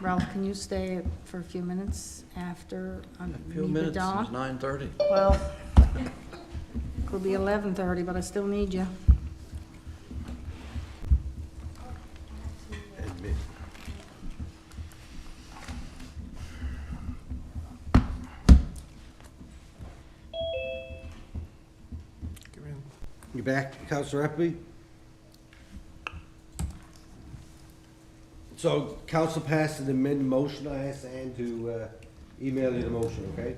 Ralph, can you stay for a few minutes after A meet few with minutes, Dawn? it's 9:30. Well, could be 11:30, but I still need you. Admit. Come in. You back, Councillor Appleby? So council passed an amended motion. I asked Ann to email you the motion, okay?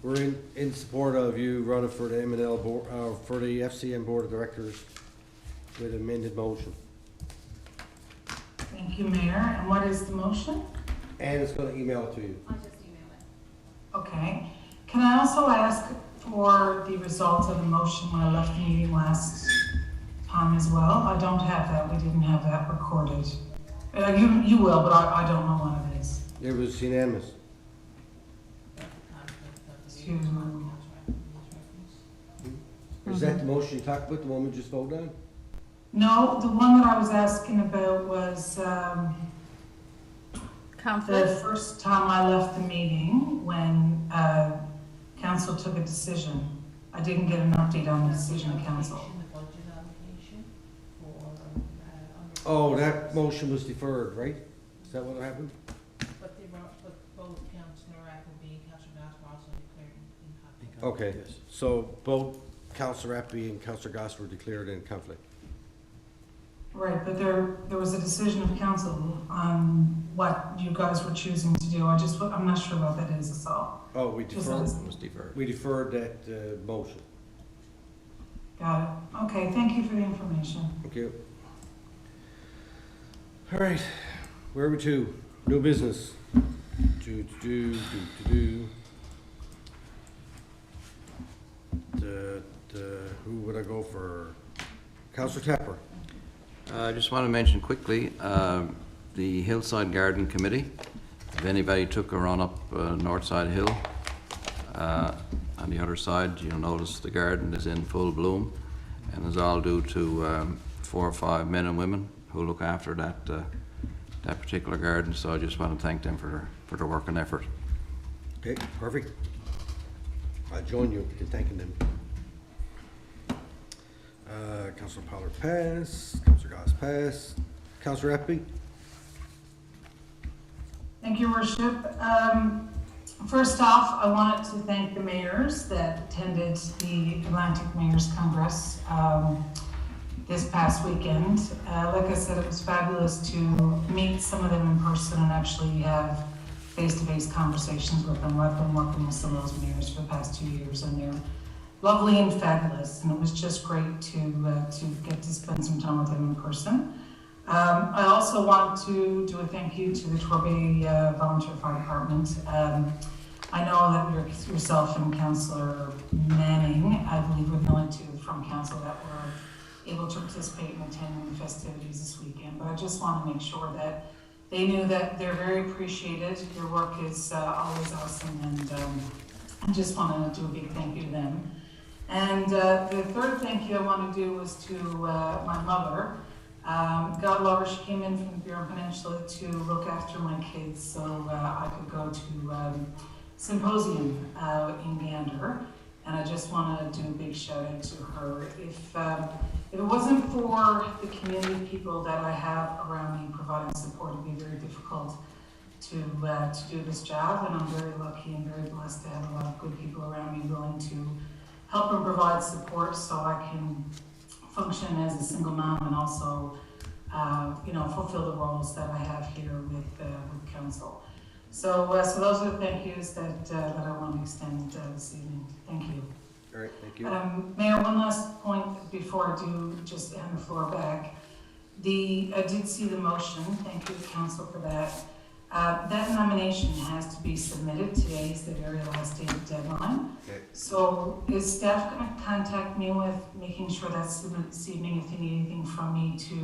We're in support of you running for the M&L board, for the FCM Board of Directors with amended motion. Thank you, Mayor. And what is the motion? Ann is gonna email it to you. I'll just email it. Okay. Can I also ask for the results of the motion when I left the meeting last time as well? I don't have that. We didn't have that recorded. You will, but I don't know what it is. It was unanimous. Is that the motion you talked about, the one we just voted on? No, the one that I was asking about was, the Conflict? first time I left the meeting when, council took a decision. I didn't get an update on the decision of council. The budget allocation for, Oh, that motion was deferred, right? Is that what happened? but both Councillor Appleby and Councillor Goss were also declared in conflict. Okay, so both Councillor Appleby and Councillor Goss were declared in conflict. Right, but there was a decision of council on what you guys were choosing to do. I'm not sure what that is, that's all. Oh, we Just deferred, as- It was deferred. we deferred that motion. Got it. Okay, thank you for the information. Thank you. All right, where are we to? New business. Who would I go for? Councillor Tapper. I just want to mention quickly, the Hillside Garden Committee. If anybody took a run up Northside Hill, on the other side, you'll notice the garden is in full bloom, and is all due to 4 or 5 men and women who look after that particular garden. So I just want to thank them for their work and effort. Okay, perfect. I'll join you in thanking them. Councillor Pollard pass, Councillor Goss pass, Councillor Appleby. Thank you, Worship. First off, I wanted to thank the mayors that attended the Atlantic Mayors Congress this past weekend. Like I said, it was fabulous to meet some of them in person and actually have face-to-face conversations with them. I've been working with some of those mayors for the past 2 years, and they're lovely and fabulous, and it was just great to get to spend some time with them in person. I also want to do a thank you to the Torbay Volunteer Fire Department. I know that yourself and Councillor Manning, I believe, were the only two from council that were able to participate in attending the festivities this weekend. But I just want to make sure that they knew that they're very appreciated. Your work is always awesome, and I just want to do a big thank you to them. And the third thank you I want to do was to my mother. God love her, she came in from the Bureau Peninsula to look after my kids so I could go to symposium in Gander. And I just want to do a big shout out to her. If it wasn't for the community people that I have around me providing support, it'd be very difficult to do this job. And I'm very lucky and very blessed to have a lot of good people around me willing to help and provide support so I can function as a single mom and also, fulfill the roles that I have here with council. So those are the thank yous that I want to extend this evening. Thank you. All right, thank you. Mayor, one last point before I do just hand the floor back. I did see the motion. Thank you, council, for that. That nomination has to be submitted. Today is the very last day of deadline. Okay. So is staff going to contact me with making sure that's submitted this evening if they need anything from me to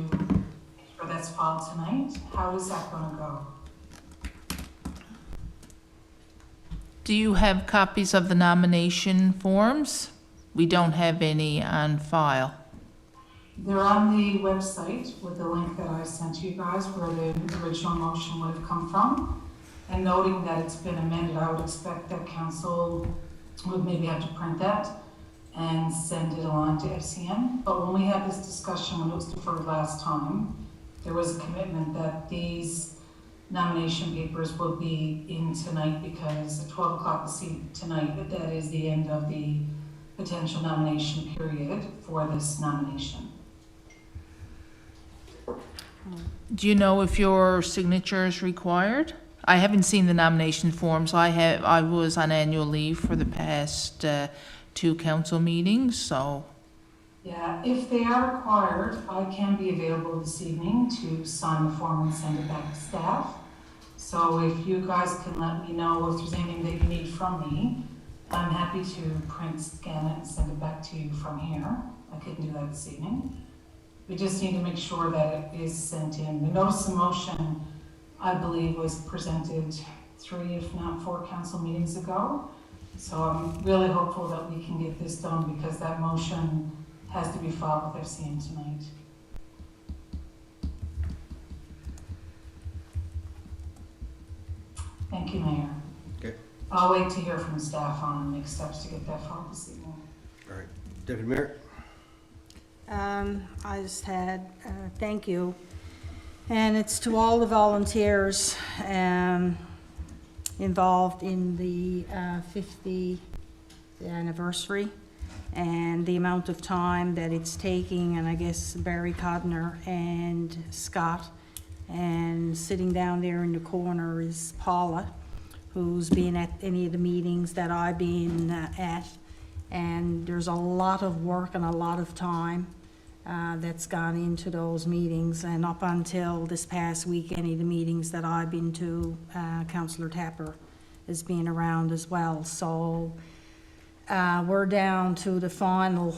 make sure that's filed tonight? How is that going to go? Do you have copies of the nomination forms? We don't have any on file. They're on the website with the link that I sent to you guys where the original motion would have come from. And noting that it's been amended, I would expect that council would maybe have to print that and send it along to FCN. But when we had this discussion, when it was deferred last time, there was a commitment that these nomination papers will be in tonight because at 12 o'clock tonight, that is the end of the potential nomination period for this nomination. Do you know if your signature is required? I haven't seen the nomination forms. I was on annual leave for the past 2 council meetings, so. Yeah, if they are required, I can be available this evening to sign the form and send it back to staff. So if you guys can let me know if there's anything that you need from me, I'm happy to print, scan it, and send it back to you from here. I can do that this evening. We just need to make sure that it is sent in. The notice of motion, I believe, was presented 3, if not 4 council meetings ago. So I'm really hopeful that we can get this done because that motion has to be filed with FCN tonight. Thank you, Mayor. Okay. I'll wait to hear from staff on the next steps to get that filed this evening. All right. Deputy Mayor? I just had, thank you. And it's to all the volunteers involved in the 50th anniversary and the amount of time that it's taking, and I guess Barry Codner and Scott, and sitting down there in the corner is Paula, who's been at any of the meetings that I've been at, and there's a lot of work and a lot of time that's gone into those meetings, and up until this past week, any of the meetings that I've been to, Councillor Tapper has been around as well. So we're down to the final.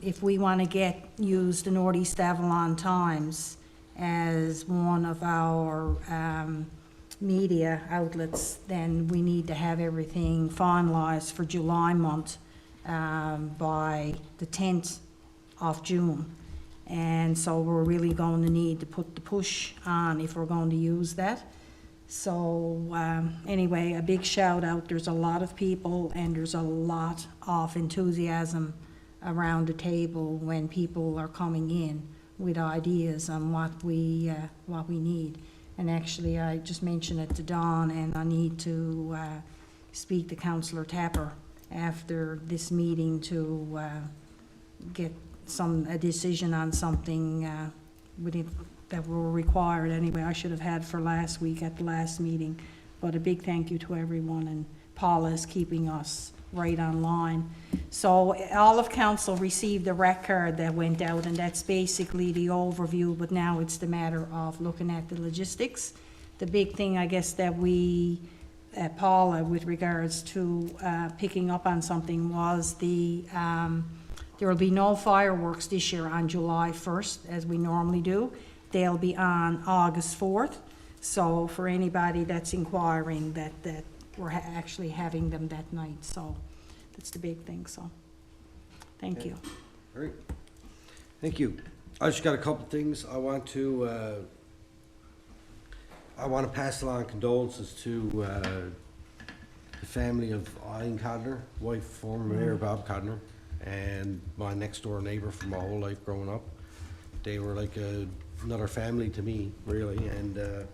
If we want to use the Northeast Avalon Times as one of our media outlets, then we need to have everything finalized for July month by the 10th of June. And so we're really going to need to put the push on if we're going to use that. So anyway, a big shout out. There's a lot of people and there's a lot of enthusiasm around the table when people are coming in with ideas on what we need. And actually, I just mentioned it to Dawn, and I need to speak to Councillor Tapper after this meeting to get a decision on something that were required anyway. I should have had for last week at the last meeting. But a big thank you to everyone, and Paula is keeping us right on line. So all of council received the rec card that went out, and that's basically the overview, but now it's the matter of looking at the logistics. The big thing, I guess, that we, Paula, with regards to picking up on something was there will be no fireworks this year on July 1st, as we normally do. They'll be on August 4th. So for anybody that's inquiring, that we're actually having them that night. So that's the big thing, so thank you. All right. Thank you. I just got a couple things. I want to pass along condolences to the family of Eileen Codner, wife former Mayor Bob Codner, and my next door neighbor for my whole life growing up. They were like another family to me, really, and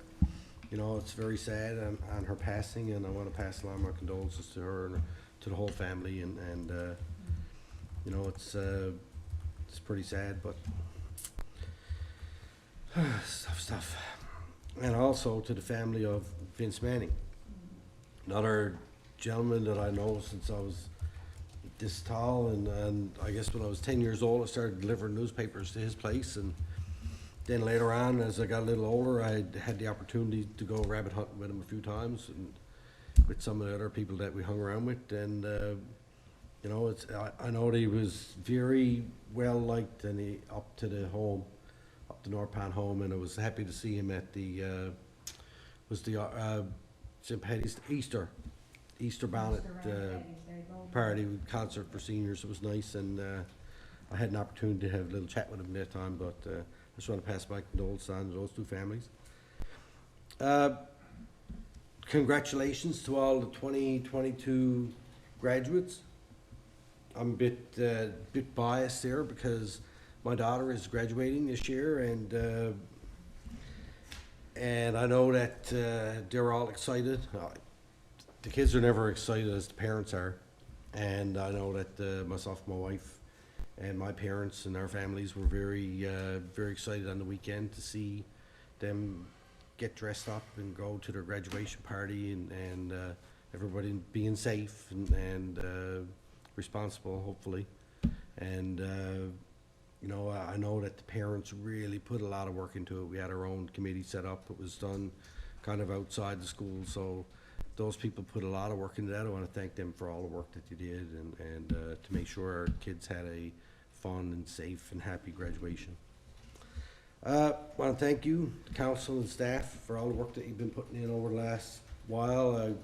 you know, it's very sad on her passing, and I want to pass along my condolences to her and to the whole family, and you know, it's pretty sad, but stuff. And also to the family of Vince Manning, another gentleman that I know since I was this tall, and I guess when I was 10 years old, I started delivering newspapers to his place, and then later on, as I got a little older, I had the opportunity to go rabbit hunting with him a few times, and with some of the other people that we hung around with, and you know, I know that he was very well liked, and he up to North Pan home, and I was happy to see him at the St. Paddy's Easter bonnet party concert for seniors. It was nice, and I had an opportunity to have a little chat with him that time, but I just want to pass my condolences on to those two families. Congratulations to all the 2022 graduates. I'm a bit biased there because my daughter is graduating this year, and I know that they're all excited. The kids are never excited as the parents are, and I know that myself, my wife, and my parents and our families were very excited on the weekend to see them get dressed up and go to their graduation party, and everybody being safe and responsible, hopefully. And you know, I know that the parents really put a lot of work into it. We had our own committee set up. It was done kind of outside the school, so those people put a lot of work into that. I want to thank them for all the work that they did, and to make sure our kids had a fun and safe and happy graduation. I want to thank you, the council and staff, for all the work that you've been putting in over the last while.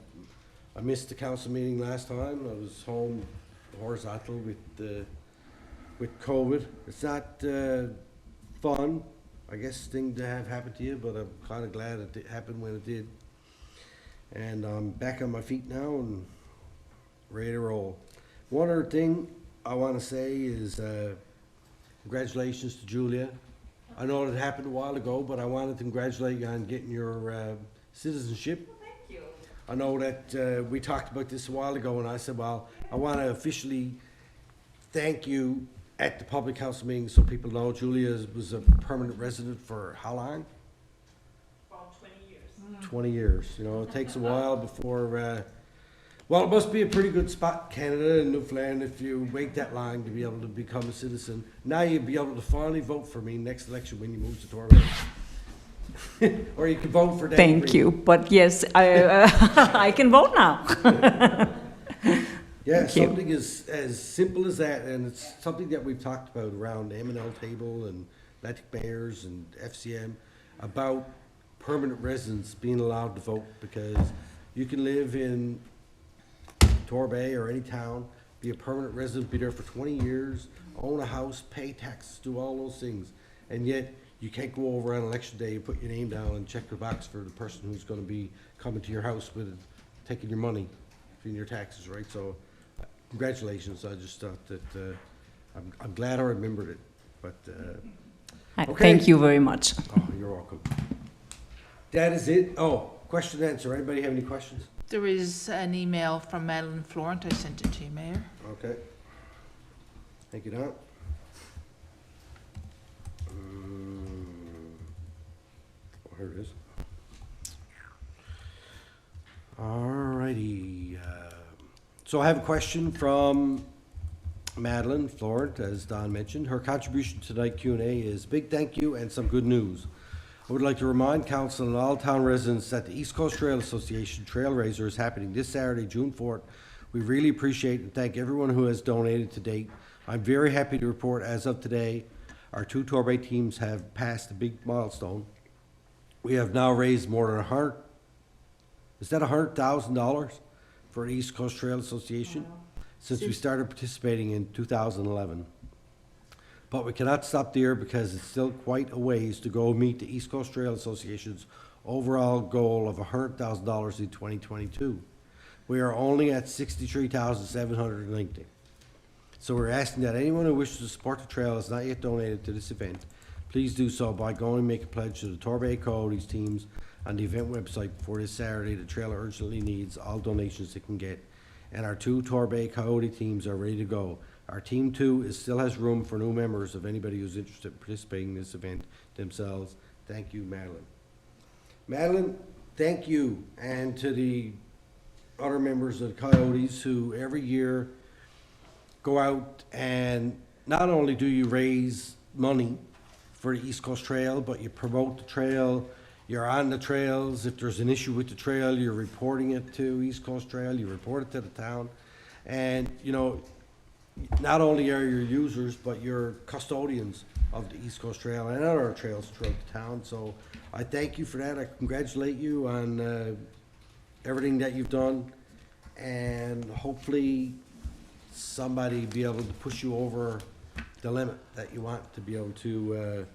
I missed the council meeting last time. I was home horizontal with COVID. It's not fun, I guess, thing to have happen to you, but I'm kind of glad it happened when it did. And I'm back on my feet now and ready to roll. One other thing I want to say is congratulations to Julia. I know it happened a while ago, but I wanted to congratulate you on getting your citizenship. Well, thank you. I know that we talked about this a while ago, and I said, well, I want to officially thank you at the public council meeting so people know Julia was a permanent resident for how long? About 20 years. 20 years. You know, it takes a while before, well, it must be a pretty good spot, Canada and Newfoundland, if you wait that long to be able to become a citizen. Now you'll be able to finally vote for me next election when you move to Torbay. Or you can vote for Dan Thank Green. you, but yes, I can vote now. Yeah, Thank you. something as simple as that, and it's something that we've talked about around the M&L table and Atlantic Mayors and FCM about permanent residents being allowed to vote, because you can live in Torbay or any town, be a permanent resident, be there for 20 years, own a house, pay taxes, do all those things, and yet you can't go over on election day and put your name down and check the box for the person who's going to be coming to your house with taking your money in your taxes, right? So congratulations. I just thought that I'm glad I remembered it, but okay. Thank you very much. Oh, you're welcome. That is it. Oh, question and answer. Anybody have any questions? There is an email from Madeline Florent. I sent it to you, Mayor. Okay. Thank you, Don. Oh, here it is. Alrighty. So I have a question from Madeline Florent, as Don mentioned. Her contribution to tonight Q&A is big thank you and some good news. I would like to remind council and all town residents that the East Coast Trail Association Trail Raiser is happening this Saturday, June 4th. We really appreciate and thank everyone who has donated to date. I'm very happy to report as of today, our 2 Torbay teams have passed a big milestone. We have now raised more than $100,000 for the East Coast Trail Association since we started participating in 2011. But we cannot stop there because it's still quite a ways to go meet the East Coast Trail Association's overall goal of $100,000 in 2022. We are only at $63,790. So we're asking that anyone who wishes to support the trail has not yet donated to this event, please do so by going and make a pledge to the Torbay Coyotes teams on the event website before this Saturday. The trail urgently needs all donations it can get, and our 2 Torbay Coyote teams are ready to go. Our Team 2 still has room for new members of anybody who's interested in participating in this event themselves. Thank you, Madeline. Madeline, thank you, and to the other members of the Coyotes who every year go out and not only do you raise money for the East Coast Trail, but you promote the trail, you're on the trails. If there's an issue with the trail, you're reporting it to East Coast Trail, you report it to the town. And, you know, not only are you users, but you're custodians of the East Coast Trail and other trails throughout the town. So I thank you for that. I congratulate you on everything that you've done, and hopefully somebody be able to push you over the limit that you want to be able to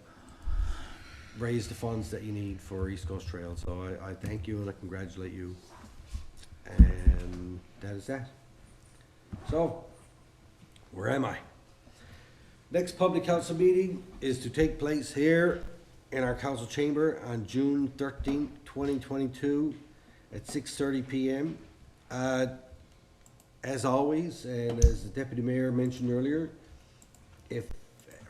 raise the funds that you need for East Coast Trail. So I thank you and I congratulate you. And that is that. So, where am I? Next public council meeting is to take place here in our council chamber on June 13th, 2022 at 6:30 p.m. As always, and as the deputy mayor mentioned earlier, if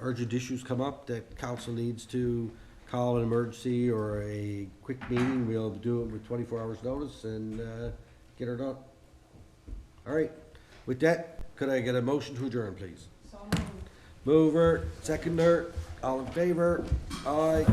urgent issues come up that council needs to call an emergency or a quick meeting, we'll do it with 24 hours notice and get her done. All right, with that, could I get a motion to adjourn, please? So moved. Mover, seconder, all in favor? Aye.